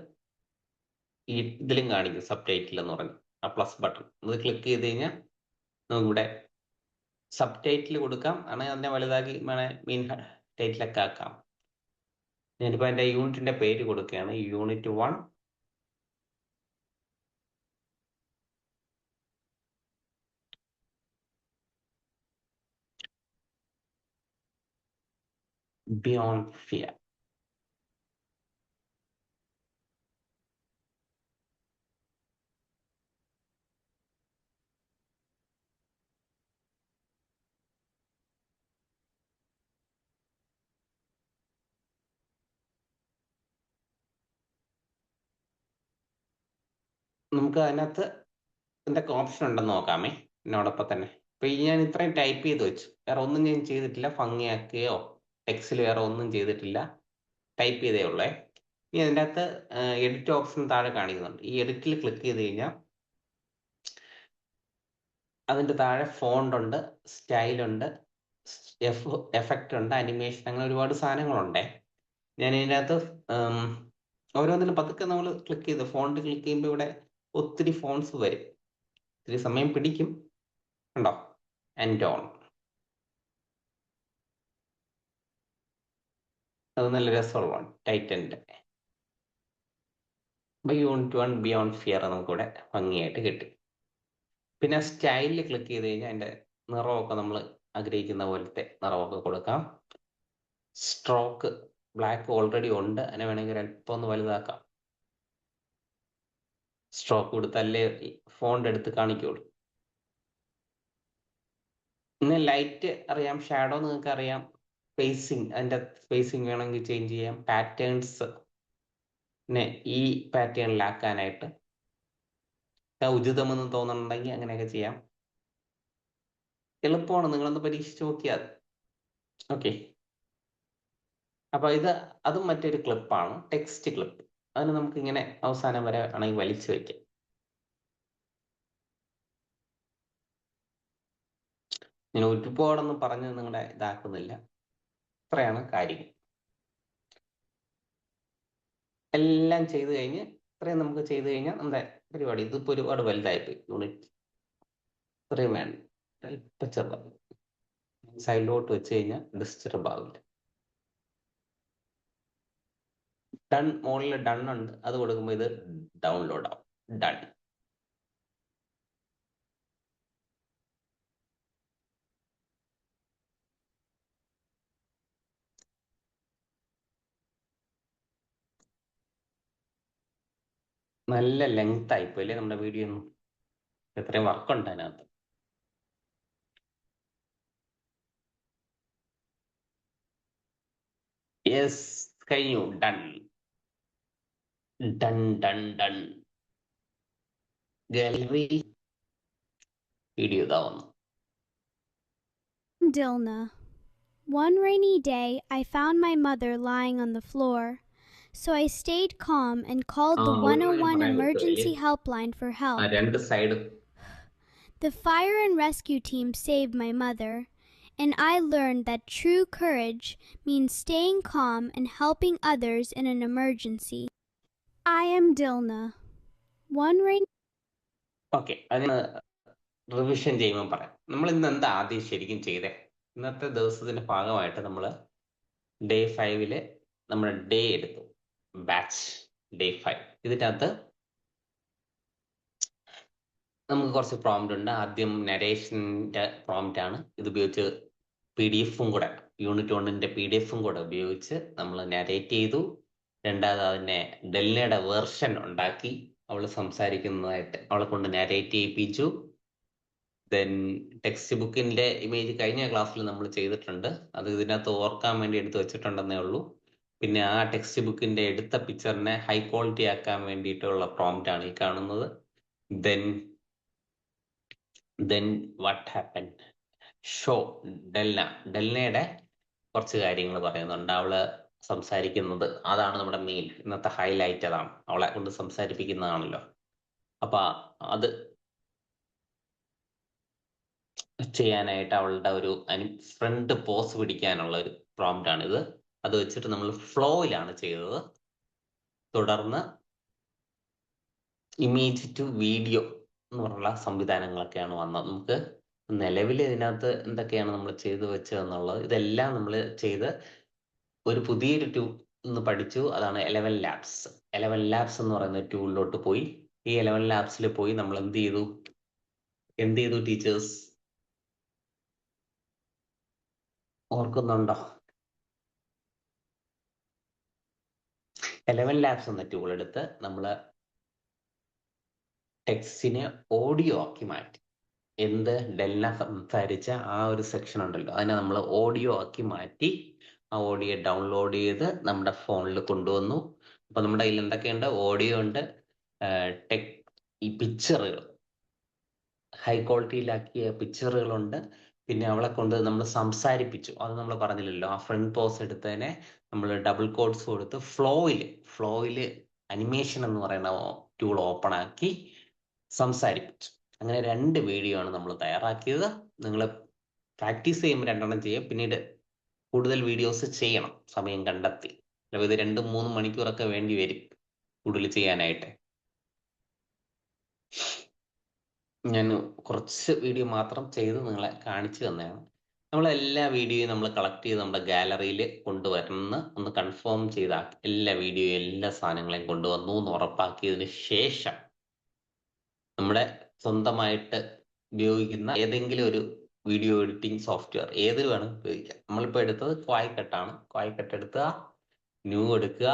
ഈ ഇതിലും കാണിക്കും സബ് ടൈറ്റിൽ എന്ന് പറഞ്ഞ് ആ പ്ലസ് ബട്ടൺ. ഇത് ക്ലിക്ക് ചെയ്ത് കഴിഞ്ഞാൽ നമുക്കിവിടെ സബ് ടൈറ്റിൽ കൊടുക്കാം, ആണെങ്കിൽ അതിനെ വലുതാക്കി മെയിൻ ടൈറ്റിലൊക്കെ ആക്കാം. ഞാനിപ്പോൾ എൻ്റെ യൂണിറ്റിൻ്റെ പേര് കൊടുക്കുകയാണ്, യൂണിറ്റ് 1. Beyond fear. നമുക്ക് അതിനകത്ത് എന്തൊക്കെ ഓപ്ഷൻ ഉണ്ടെന്ന് നോക്കാമേ എന്നോടൊപ്പം തന്നെ. ഇപ്പൊ ഞാൻ ഇത്രയും ടൈപ്പ് ചെയ്ത് വെച്ചു, വേറെ ഒന്നും ഞാൻ ചെയ്തിട്ടില്ല, ഭംഗിയാക്കുകയോ ടെക്സ്റ്റിൽ വേറെ ഒന്നും ചെയ്തിട്ടില്ല, ടൈപ്പ് ചെയ്തേ ഉള്ളേ. ഇനി അതിൻ്റെ അകത്ത് എഡിറ്റ് ഓപ്ഷൻ താഴെ കാണിക്കുന്നുണ്ട്. ഈ എഡിറ്റിൽ ക്ലിക്ക് ചെയ്ത് കഴിഞ്ഞാൽ അതിൻ്റെ താഴെ ഫോണ്ട് ഉണ്ട്, സ്റ്റൈലുണ്ട്, എഫക്റ്റ് ഉണ്ട്, അനിമേഷൻ, അങ്ങനെ ഒരുപാട് സാധനങ്ങളുണ്ടേ. ഞാൻ ഇതിനകത്ത് ഓരോന്നിലും പതുക്കെ നമ്മൾ ക്ലിക്ക് ചെയ്ത് ഫോണ്ട് ക്ലിക്ക് ചെയ്യുമ്പോൾ ഇവിടെ ഒത്തിരി ഫോൺസ് വരും, ഇത്തിരി സമയം പിടിക്കും. ഉണ്ടോ? ആൻഡോൺ, അത് നല്ല രസമുള്ളതാണ്. ടൈറ്റൻ്റെ യൂണിറ്റ് 1 ബിയോണ്ട് ഫിയർ നമുക്കിവിടെ ഭംഗിയായിട്ട് കിട്ടി. പിന്നെ സ്റ്റൈലിൽ ക്ലിക്ക് ചെയ്ത് കഴിഞ്ഞാൽ അതിൻ്റെ നിറമൊക്കെ നമ്മൾ ആഗ്രഹിക്കുന്ന പോലത്തെ നിറമൊക്കെ കൊടുക്കാം. സ്ട്രോക്ക് ബ്ലാക്ക് ഓൾറെഡി ഉണ്ട്, അതിനെ വേണമെങ്കിൽ അല്പം ഒന്ന് വലുതാക്കാം. സ്ട്രോക്ക് കൊടുത്തല്ലേ ഫോണ്ട് എടുത്ത് കാണിക്കുള്ളൂ. ഇന്ന് ലൈറ്റ് അറിയാം, ഷാഡോ നിങ്ങൾക്ക് അറിയാം, സ്പേസിങ്, അതിൻ്റെ സ്പേസിങ് വേണമെങ്കിൽ ചേഞ്ച് ചെയ്യാം. പാറ്റേൺസ് ഈ പാറ്റേണിലാക്കാനായിട്ട് ഉചിതമെന്ന് തോന്നുന്നുണ്ടെങ്കിൽ അങ്ങനെയൊക്കെ ചെയ്യാം. എളുപ്പമാണ്, നിങ്ങളൊന്ന് പരീക്ഷിച്ച് നോക്കിയാൽ. ഓക്കെ, അപ്പൊ അതും മറ്റൊരു ക്ലിപ്പാണ്, ടെക്സ്റ്റ് ക്ലിപ്പ്. അതിന് നമുക്ക് ഇങ്ങനെ അവസാനം വരെ ആണെങ്കിൽ വലിച്ചു വയ്ക്കാം. ഞാൻ ഒരുപാടൊന്നും പറഞ്ഞ് നിങ്ങളെ ഇതാക്കുന്നില്ല, ഇത്രയാണ് കാര്യങ്ങൾ. എല്ലാം ചെയ്ത് കഴിഞ്ഞ് ഇത്രയും നമുക്ക് ചെയ്ത് കഴിഞ്ഞാൽ നമ്മുടെ പരിപാടി. ഇതിപ്പോൾ ഒരുപാട് വലുതായിപ്പോയി യൂണിറ്റ്, ഇത്രയും വേണ്ട, അല്പം ചെറുതായി സൈഡിലോട്ട് വെച്ച് കഴിഞ്ഞാൽ ഡിസ്റ്റർബ് ആവില്ല. ഡൺ, മുകളിൽ ഡൺ ഉണ്ട്, അത് കൊടുക്കുമ്പോൾ ഇത് ഡൗൺലോഡ് ആവും. ഡൺ. നല്ല ലെങ്ത് ആയിപ്പോയി അല്ലേ നമ്മുടെ വീഡിയോ ഒന്നും, എത്രയും വർക്കുണ്ട് അതിനകത്ത്. യെസ്, കഴിഞ്ഞു. Done done done done. Gallery video ഇതാവുന്നു. Dilna. One rainy day, I found my mother lying on the floor, so I stayed calm and called the 101 emergency helpline for help. രണ്ട് side. The fire and rescue team saved my mother, and I learned that true courage means staying calm and helping others in an emergency. I am Dilna. One rainy okay, അതിന് റിവിഷൻ ചെയ്യുമ്പോൾ പറയാം. നമ്മൾ ഇന്ന് എന്താ ആദ്യം ശരിക്കും ചെയ്തേ? ഇന്നത്തെ ദിവസത്തിന്റെ ഭാഗമായിട്ട് നമ്മൾ ഡേ 5 നമ്മുടെ ഡേ എടുത്തു. Batch day 5. ഇതിനകത്ത് നമുക്ക് കുറച്ച് പ്രോംപ്റ്റ് ഉണ്ട്. ആദ്യം നരേഷൻ്റെ പ്രോംപ്റ്റ് ആണ്. ഇത് ഉപയോഗിച്ച് PDF-ഉം കൂടെ, യൂണിറ്റ് 1-ന്റെ PDF-ഉം കൂടെ ഉപയോഗിച്ച് നമ്മൾ നരേറ്റ് ചെയ്തു. രണ്ടാമത് അതിനെ ഡെൽനയുടെ വേർഷൻ ഉണ്ടാക്കി അവൾ സംസാരിക്കുന്നതായിട്ട് അവളെ കൊണ്ട് നരേറ്റ് ചെയ്യിപ്പിച്ചു. ദെൻ ടെക്സ്റ്റ് ബുക്കിന്റെ ഇമേജ് കഴിഞ്ഞ ക്ലാസ്സിൽ നമ്മൾ ചെയ്തിട്ടുണ്ട്. അത് ഇതിനകത്ത് ഓർക്കാൻ വേണ്ടി എടുത്ത് വെച്ചിട്ടുണ്ടെന്നേ ഉള്ളൂ. പിന്നെ ആ ടെക്സ്റ്റ് ബുക്കിന്റെ എടുത്ത പിക്ചറിനെ ഹൈ ക്വാളിറ്റി ആക്കാൻ വേണ്ടിയിട്ടുള്ള പ്രോംപ്റ്റ് ആണ് ഈ കാണുന്നത്. ദെൻ വാട്ട് ഹാപ്പൻ, ഷോ ഡെൽനയുടെ കുറച്ച് കാര്യങ്ങൾ പറയുന്നുണ്ട്. അവള് സംസാരിക്കുന്നത്, അതാണ് നമ്മുടെ മെയിൻ ഇന്നത്തെ ഹൈലൈറ്റ്. അതാണ്, അവളെ കൊണ്ട് സംസാരിപ്പിക്കുന്നതാണല്ലോ. അപ്പൊ അത് ചെയ്യാനായിട്ട് അവളുടെ ഒരു ഫ്രണ്ട് പോസ് പിടിക്കാനുള്ള ഒരു പ്രോംപ്റ്റ് ആണിത്. അത് വെച്ചിട്ട് നമ്മൾ ഫ്ലോയിലാണ് ചെയ്തത്. തുടർന്ന് ഇമേജ് ടു വീഡിയോ എന്ന് പറഞ്ഞുള്ള സംവിധാനങ്ങളൊക്കെയാണ് വന്നത്. നമുക്ക് നിലവിൽ ഇതിനകത്ത് എന്തൊക്കെയാണ് നമ്മൾ ചെയ്തു വെച്ചതെന്നുള്ളത്, ഇതെല്ലാം നമ്മൾ ചെയ്ത് ഒരു പുതിയൊരു ടൂൾ ഒന്ന് പഠിച്ചു. അതാണ് 11 ലാബ്സ്. 11 ലാബ്സ് എന്ന് പറയുന്ന ടൂളിലോട്ട് പോയി. ഈ 11 ലാബ്സിൽ പോയി നമ്മൾ എന്ത് ചെയ്തു ടീച്ചേഴ്സ് ഓർക്കുന്നുണ്ടോ? 11 ലാബ്സ് എന്ന ടൂൾ എടുത്ത് നമ്മൾ ടെക്സ്റ്റിനെ ഓഡിയോ ആക്കി മാറ്റി. ഡെൽന സംസാരിച്ച ആ ഒരു സെക്ഷൻ ഉണ്ടല്ലോ, അതിനെ നമ്മൾ ഓഡിയോ ആക്കി മാറ്റി. ആ ഓഡിയോ ഡൗൺലോഡ് ചെയ്ത് നമ്മുടെ ഫോണിൽ കൊണ്ടുവന്നു. അപ്പൊ നമ്മുടെ കയ്യിൽ എന്തൊക്കെയുണ്ട്? ഓഡിയോ ഉണ്ട്, ഈ പിക്ചറുകൾ ഹൈ ക്വാളിറ്റിയിലാക്കിയ പിക്ചറുകളുണ്ട്. പിന്നെ അവളെ കൊണ്ട് നമ്മൾ സംസാരിപ്പിച്ചു. അത് നമ്മൾ പറഞ്ഞില്ലല്ലോ. ആ ഫ്രണ്ട് പോസ് എടുത്തതിനെ നമ്മൾ ഡബിൾ കോഡ്സ് കൊടുത്ത് ഫ്ലോയില് അനിമേഷൻ എന്ന് പറയുന്ന ടൂൾ ഓപ്പൺ ആക്കി സംസാരിപ്പിച്ചു. അങ്ങനെ 2 വീഡിയോ ആണ് നമ്മൾ തയ്യാറാക്കിയത്. നിങ്ങൾ പ്രാക്ടീസ് ചെയ്യുമ്പോൾ 2 ചെയ്യാം, പിന്നീട് കൂടുതൽ വീഡിയോസ് ചെയ്യണം സമയം കണ്ടെത്തി. ഇത് 2-3 മണിക്കൂറൊക്കെ വേണ്ടി വരും കൂടുതൽ ചെയ്യാനായിട്ട്. ഞാൻ കുറച്ച് വീഡിയോ മാത്രം ചെയ്ത് നിങ്ങളെ കാണിച്ചു തന്നെയാണ്. നമ്മളെല്ലാ വീഡിയോയും നമ്മൾ കളക്ട് ചെയ്ത് നമ്മുടെ ഗാലറിയിൽ കൊണ്ടുവരുന്ന ഒന്ന് കൺഫേം ചെയ്ത എല്ലാ വീഡിയോയും എല്ലാ സാധനങ്ങളെയും കൊണ്ടുവന്നു എന്ന് ഉറപ്പാക്കിയതിന് ശേഷം നമ്മുടെ സ്വന്തമായിട്ട് ഉപയോഗിക്കുന്ന ഏതെങ്കിലും ഒരു വീഡിയോ എഡിറ്റിംഗ് സോഫ്റ്റ്വെയർ ഏത് വേണം ഉപയോഗിക്കാം. നമ്മളിപ്പോൾ എടുത്തത് ക്വായ്ക്കട്ടാണ്. ക്വായ്ക്കട്ട് എടുക്കുക, ന്യൂ എടുക്കുക,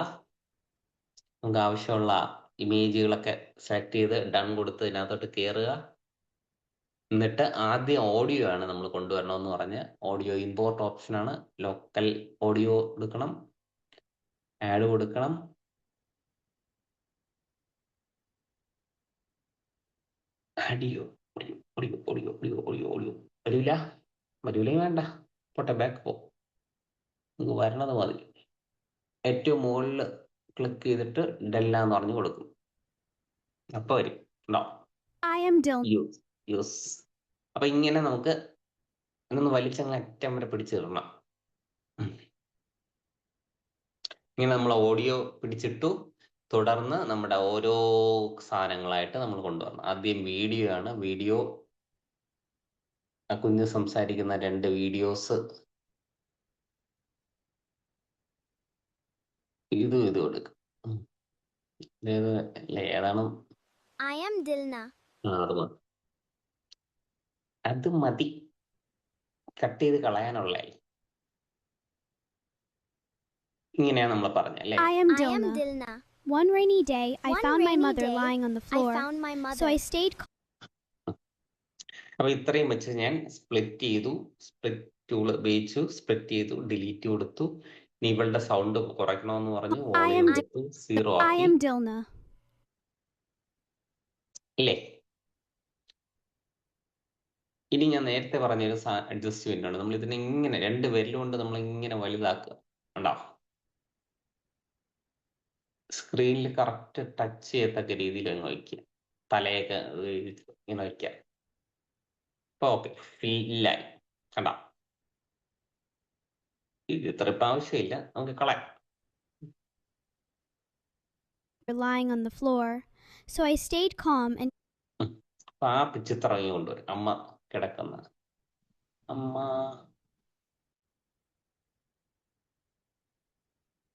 നമുക്ക് ആവശ്യമുള്ള ഇമേജുകളൊക്കെ സെലക്ട് ചെയ്ത് ഡൺ കൊടുത്ത് ഇതിനകത്തോട്ട് കയറുക. എന്നിട്ട് ആദ്യം ഓഡിയോ ആണ് നമ്മൾ കൊണ്ടുവരണമെന്ന് പറഞ്ഞ് ഓഡിയോ ഇമ്പോർട്ട് ഓപ്ഷനാണ്. ലോക്കൽ ഓഡിയോ എടുക്കണം, ആഡ് കൊടുക്കണം. ആഡിയോ വരൂലേ വേണ്ട, പോട്ടെ, ബാക്ക് പോ. നിങ്ങൾക്ക് വരണത് മതി. ഏറ്റവും മുകളിൽ ക്ലിക്ക് ചെയ്തിട്ട് ഡെല്ല എന്ന് പറഞ്ഞു കൊടുക്കും. അപ്പൊ വരും ഉണ്ടോ? യൂസ്. അപ്പൊ ഇങ്ങനെ നമുക്ക് ഇതൊന്ന് വലിച്ചങ്ങ് അറ്റം വരെ പിടിച്ചു തരണം. ഇങ്ങനെ നമ്മൾ ഓഡിയോ പിടിച്ചിട്ടു. തുടർന്ന് നമ്മുടെ ഓരോ സാധനങ്ങളായിട്ട് നമ്മൾ കൊണ്ടുവരണം. ആദ്യം വീഡിയോ ആണ്. വീഡിയോ, ആ കുഞ്ഞ് സംസാരിക്കുന്ന 2 വീഡിയോസ് ഇത് കൊടുക്കും. ഏതാണ്? അത് മതി, കട്ട് ചെയ്ത് കളയാനുള്ള. ഇങ്ങനെയാണ് നമ്മൾ പറഞ്ഞല്ലേ. I am Dilna. One rainy day, I found my mother lying on the floor, so I stayed. അപ്പൊ ഇത്രയും വെച്ച് ഞാൻ സ്പ്ലിറ്റ് ചെയ്തു. സ്പ്ലിറ്റ് ടൂൾ ഉപയോഗിച്ചു, സ്പ്ലിറ്റ് ചെയ്തു, ഡിലീറ്റ് കൊടുത്തു. ഇനി ഇവളുടെ സൗണ്ട് കുറയ്ക്കണമെന്ന് പറഞ്ഞു, വോളിയം കൊടുത്തു, 0 I ആക്കി. am Dilna. ഇല്ലേ? ഇനി ഞാൻ നേരത്തെ പറഞ്ഞൊരു അഡ്ജസ്റ്റ്മെന്റ് ആണ്. നമ്മൾ ഇതിനെ ഇങ്ങനെ 2 വിരൽ കൊണ്ട് നമ്മൾ ഇങ്ങനെ വലുതാക്കുക. ഉണ്ടോ? സ്ക്രീനിൽ കറക്റ്റ് ടച്ച് ചെയ്യത്തക്ക രീതിയിൽ അങ്ങ് വയ്ക്കുക. തലയൊക്കെ ഇങ്ങനെ വയ്ക്കുക. ഇപ്പൊ ഓക്കെ, ഫില്ലായി. കണ്ടോ? ഇത് ഇത്ര ഇപ്പം ആവശ്യമില്ല, നമുക്ക് കളയാം. Lying on the floor, so I stayed calm and. അപ്പൊ ആ ചിത്രം ഇങ്ങ് കൊണ്ടുവരും. അമ്മ കിടക്കുന്ന അമ്മ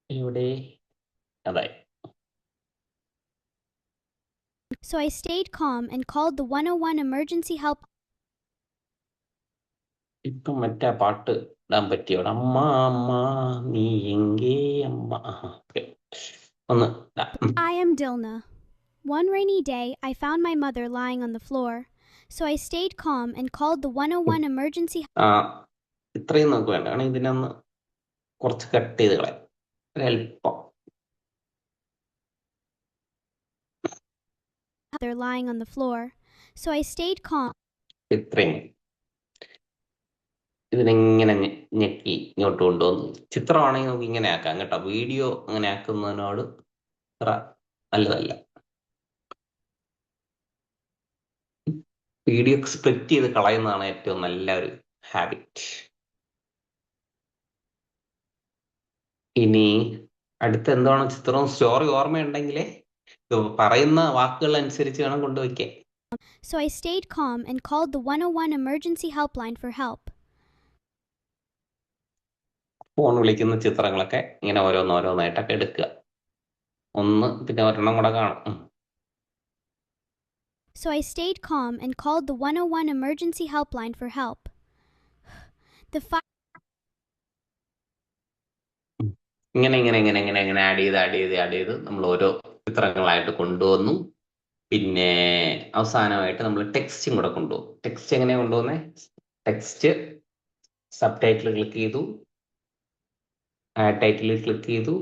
ഇവിടെ, അതായി. So I stayed calm and called the 101 emergency help. ഇപ്പം മറ്റേ പാട്ട് ഇടാൻ പറ്റിയോ? അമ്മ അമ്മ നീ എങ്കേ അമ്മ. ഓക്കെ, ഒന്ന് ഇടാം. I am Dilna. One rainy day, I found my mother lying on the floor. So I stayed calm and called the 101 emergency ഇത്രയും നമുക്ക് വേണ്ട, കാരണം ഇതിനൊന്ന് കുറച്ച് കട്ട് ചെയ്ത് കളയാം ഒരല്പം. mother lying on the floor. So I stayed calm. ഇത്രയും ഇതിനെങ്ങനെ ഞെക്കി ഇങ്ങോട്ട് കൊണ്ടുവന്നു. ചിത്രമാണെങ്കിൽ നമുക്ക് ഇങ്ങനെ ആക്കാം കേട്ടോ. വീഡിയോ അങ്ങനെ ആക്കുന്നതിനോട് അത്ര നല്ലതല്ല. വീഡിയോ സ്പ്ലിറ്റ് ചെയ്ത് കളയുന്നതാണ് ഏറ്റവും നല്ല ഒരു ഹാബിറ്റ്. ഇനി അടുത്ത എന്താണ് ചിത്രവും സ്റ്റോറി ഓർമ്മയുണ്ടെങ്കിലേ ഇത് പറയുന്ന വാക്കുകൾ അനുസരിച്ച് വേണം കൊണ്ടുവയ്ക്കാൻ. So I stayed calm and called the 101 emergency helpline for help. Phone വിളിക്കുന്ന ചിത്രങ്ങളൊക്കെ ഇങ്ങനെ ഓരോന്നോരോന്നായിട്ടൊക്കെ എടുക്കുക. ഒന്ന് പിന്നെ ഒരെണ്ണം കൂടെ കാണും. So I stayed calm and called the 101 emergency helpline for help. The ഇങ്ങനെ ഇങ്ങനെ ഇങ്ങനെ ഇങ്ങനെ ഇങ്ങനെ ആഡ് ചെയ്ത് നമ്മൾ ഓരോ ചിത്രങ്ങളായിട്ട് കൊണ്ടുവന്നു. പിന്നെ അവസാനമായിട്ട് നമ്മൾ ടെക്സ്റ്റും കൂടെ കൊണ്ടുപോകും. ടെക്സ്റ്റ് എങ്ങനെയാണ് കൊണ്ടുപോകുന്നത്? ടെക്സ്റ്റ് സബ് ടൈറ്റിൽ ക്ലിക്ക് ചെയ്തു, ആഡ് ടൈറ്റിൽ ക്ലിക്ക് ചെയ്തു,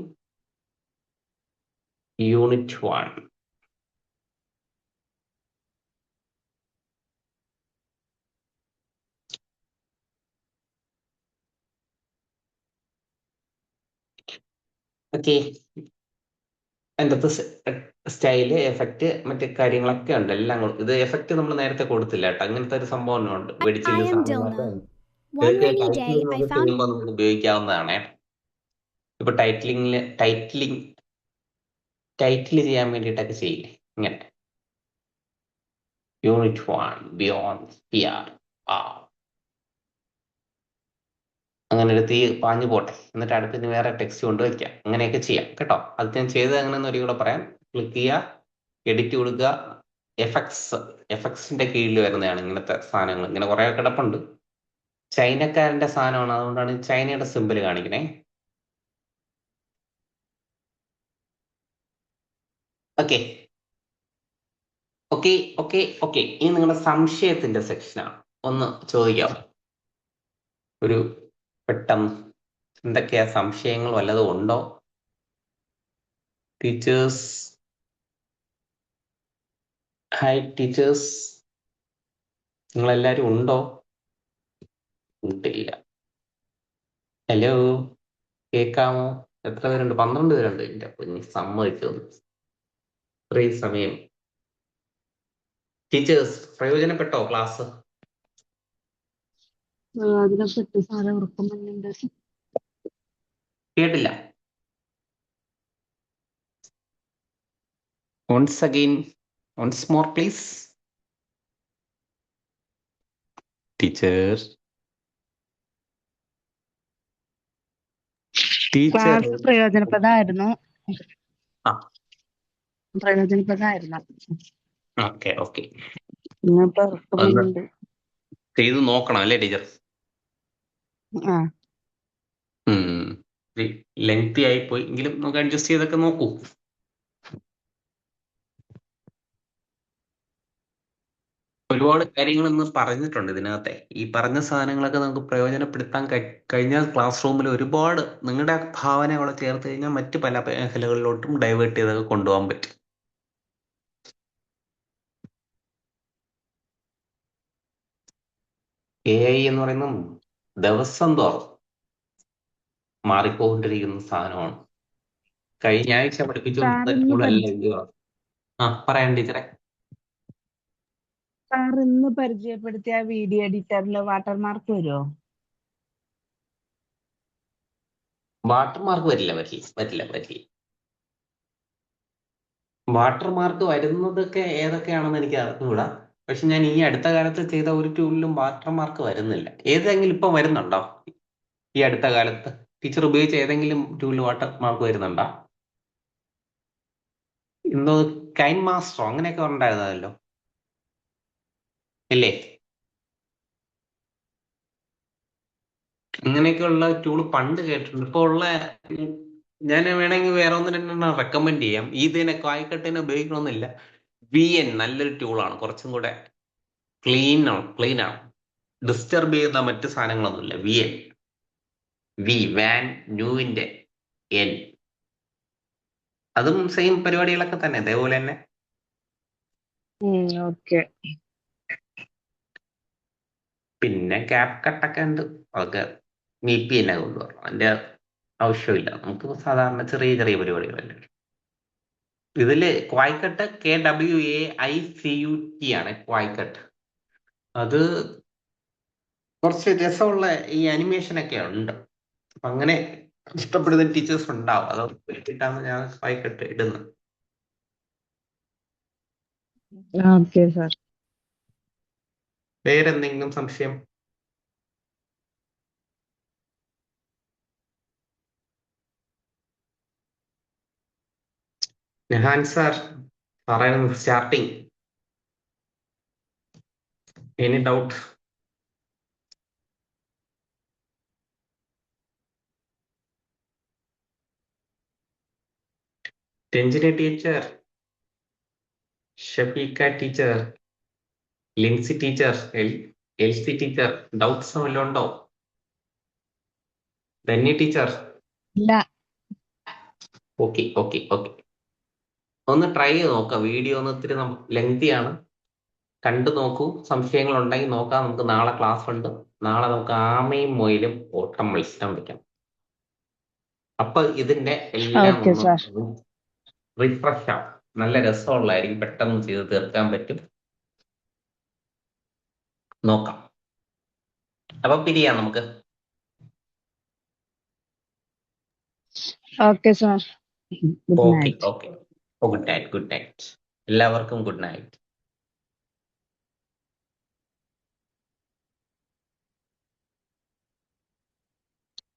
യൂണിറ്റ് 1. ഓക്കെ, അതിൻ്റെ സ്റ്റൈല്, എഫക്റ്റ്, മറ്റു കാര്യങ്ങളൊക്കെ ഉണ്ട്. എല്ലാം ഇത് എഫക്റ്റ് നമ്മൾ നേരത്തെ കൊടുത്തില്ല കേട്ടോ. അങ്ങനത്തെ ഒരു സംഭവം ഉണ്ട്. വെടിച്ചില്ല സാധനങ്ങളൊക്കെ one rainy day, I found ചെയ്യുമ്പോൾ നമുക്ക് ഉപയോഗിക്കാവുന്നതാണ്. ഇപ്പൊ ടൈറ്റിൽ ചെയ്യാൻ വേണ്ടിയിട്ടൊക്കെ ചെയ്യില്ലേ ഇങ്ങനെ. യൂണിറ്റ് 1 ബിയോണ്ട് PR അങ്ങനെ ഒരു തീ പാഞ്ഞു പോട്ടെ, എന്നിട്ട് അടുത്തിന് വേറെ ടെക്സ്റ്റ് കൊണ്ട് വയ്ക്കാം. അങ്ങനെയൊക്കെ ചെയ്യാം കേട്ടോ. അത് ഞാൻ ചെയ്തത് എങ്ങനെയെന്ന് ഒരിക്കലും കൂടെ പറയാം. ക്ലിക്ക് ചെയ്യുക, എഡിറ്റ് കൊടുക്കുക, എഫക്ട്സിന്റെ കീഴിൽ വരുന്നതാണ് ഇങ്ങനത്തെ സാധനങ്ങൾ. ഇങ്ങനെ കുറെ കിടപ്പുണ്ട്. ചൈനക്കാരന്റെ സാധനമാണ്, അതുകൊണ്ടാണ് ചൈനയുടെ സിമ്പിൾ കാണിക്കണേ. ഓക്കെ ഓക്കെ ഓക്കെ ഓക്കെ ഇനി നിങ്ങളുടെ സംശയത്തിന്റെ സെക്ഷനാണ്. ഒന്ന് ചോദിക്കാം, ഒരു പെട്ടെന്ന് എന്തൊക്കെയാ സംശയങ്ങൾ വല്ലതും ഉണ്ടോ? ടീച്ചേഴ്സ്, ഹായ് ടീച്ചേഴ്സ്, നിങ്ങളെല്ലാരും ഉണ്ടോ? ഇല്ല. ഹലോ, കേൾക്കാമോ? എത്ര പേരുണ്ട്? 12 പേരുണ്ട്. എൻ്റെ കുഞ്ഞ് സമ്മതിച്ചു ഇത്രയും സമയം. ടീച്ചേഴ്സ് പ്രയോജനപ്പെട്ടോ ക്ലാസ്? കേട്ടില്ല. once again, once more please. Teacher class പ്രയോജനപ്രദമായിരുന്നു. ആ. പ്രയോജനപ്രദമായിരുന്നു. ഓക്കെ ഓക്കെ, ഇന്നിപ്പോ ഇറക്കുന്നുണ്ട്. ചെയ്ത് നോക്കണം അല്ലേ ടീച്ചർ? ആ ലെങ്തി ആയി പോയി എങ്കിലും നമുക്ക് അഡ്ജസ്റ്റ് ചെയ്തൊക്കെ നോക്കൂ. ഒരുപാട് കാര്യങ്ങൾ ഇന്ന് പറഞ്ഞിട്ടുണ്ട് ഇതിനകത്തെ. ഈ പറഞ്ഞ സാധനങ്ങളൊക്കെ നമുക്ക് പ്രയോജനപ്പെടുത്താൻ കഴിഞ്ഞാൽ ക്ലാസ് റൂമിൽ ഒരുപാട് നിങ്ങളുടെ ഭാവനകളെ ചേർത്ത് കഴിഞ്ഞാൽ മറ്റു പല മേഖലകളിലോട്ടും ഡൈവേർട്ട് ചെയ്തൊക്കെ കൊണ്ടുപോകാൻ പറ്റും. AI എന്ന് പറയുന്ന ദിവസം തോറും മാറിക്കൊണ്ടിരിക്കുന്ന സാധനമാണ്. കഴിഞ്ഞ ആഴ്ച പഠിപ്പിച്ചുകൊണ്ടിരുന്ന പറയാൻ ടീച്ചറെ. സാർ ഇന്ന് പരിചയപ്പെടുത്തിയ വീഡിയോ എഡിറ്ററിൽ വാട്ടർമാർക്ക് വരുമോ? വാട്ടർമാർക്ക് വരില്ല. വാട്ടർമാർക്ക് വരുന്നതൊക്കെ ഏതൊക്കെയാണെന്ന് എനിക്ക് അറിഞ്ഞുകൂടാ. പക്ഷെ ഞാൻ ഈ അടുത്ത കാലത്ത് ചെയ്ത ഒരു ടൂളിലും വാട്ടർമാർക്ക് വരുന്നില്ല. ഏതെങ്കിലും ഇപ്പം വരുന്നുണ്ടോ ഈ അടുത്ത കാലത്ത്? ടീച്ചർ ഉപയോഗിച്ച ഏതെങ്കിലും ടൂളിൽ വാട്ടർമാർക്ക് വരുന്നുണ്ടോ? ഇന്ന് കൈൻ മാസ്റ്ററോ അങ്ങനെയൊക്കെ ഉണ്ടായിരുന്നല്ലോ ഇല്ലേ? അങ്ങനെയൊക്കെയുള്ള ടൂൾ പണ്ട് കേട്ടിട്ടുണ്ട്. ഇപ്പൊ ഉള്ള ഞാൻ വേണമെങ്കിൽ വേറെ ഒന്ന് രണ്ടെണ്ണം റെക്കമെൻഡ് ചെയ്യാം. ഇതിനെ കായ്ക്കട്ടിനെ ഉപയോഗിക്കണമെന്നില്ല. VN നല്ലൊരു ടൂളാണ്, കുറച്ചും കൂടെ ക്ലീൻ ആണ്. ഡിസ്റ്റർബ് ചെയ്യുന്ന മറ്റു സാധനങ്ങളൊന്നുമില്ല. VN വാൻ ന്യൂവിന്റെ N, അതും സെയിം പരിപാടികളൊക്കെ തന്നെ, അതേപോലെ തന്നെ. ഓക്കെ. പിന്നെ ക്യാപ് കട്ടൊക്കെ ഉണ്ട്, അതൊക്കെ VPN കൊണ്ടുവരണം, അതിന്റെ ആവശ്യമില്ല. നമുക്ക് സാധാരണ ചെറിയ ചെറിയ പരിപാടികളല്ലേ. ഇതില് ക്വായ്ക്കട്ട് KWAICUT ആണ് ക്വായ്ക്കട്ട്. അത് കുറച്ച് രസമുള്ള ഈ അനിമേഷൻ ഒക്കെ ഉണ്ട്. അപ്പൊ അങ്ങനെ ഇഷ്ടപ്പെടുന്ന ടീച്ചേഴ്സ് ഉണ്ടാവും. അത് വെച്ചിട്ടാണ് ഞാൻ ക്വായ്ക്കട്ട് ഇടുന്നത്. Okay sir. വേറെന്തെങ്കിലും സംശയം? നെഹാൻ സാർ പറയുന്നത് starting. Any doubt? Ranjini teacher, Shafeeqa teacher, Lincy teacher, Elsy teacher, doubts വല്ലതും ഉണ്ടോ? ധന്യ ടീച്ചർ? ഇല്ല. ഓക്കെ. ഒന്ന് ട്രൈ ചെയ്ത് നോക്കാം. വീഡിയോ ഒന്ന് ഇത്തിരി ലെങ്തി ആണ്, കണ്ടു നോക്കൂ. സംശയങ്ങൾ ഉണ്ടെങ്കിൽ നോക്കാം. നമുക്ക് നാളെ ക്ലാസ് ഉണ്ട്. നാളെ നമുക്ക് ആമയും മൊയിലും ഓട്ടം മത്സരം വയ്ക്കാം. അപ്പൊ ഇതിന്റെ എല്ലാം ഓക്കെ സാർ. റിഫ്രഷ് ആവും. നല്ല രസമുള്ളതായിരിക്കും, പെട്ടെന്ന് ചെയ്ത് തീർക്കാൻ പറ്റും. നോക്കാം. അപ്പൊ പിരിയാം നമുക്ക്. Okay sir. Good okay night. Good night. എല്ലാവർക്കും ഗുഡ് നൈറ്റ്.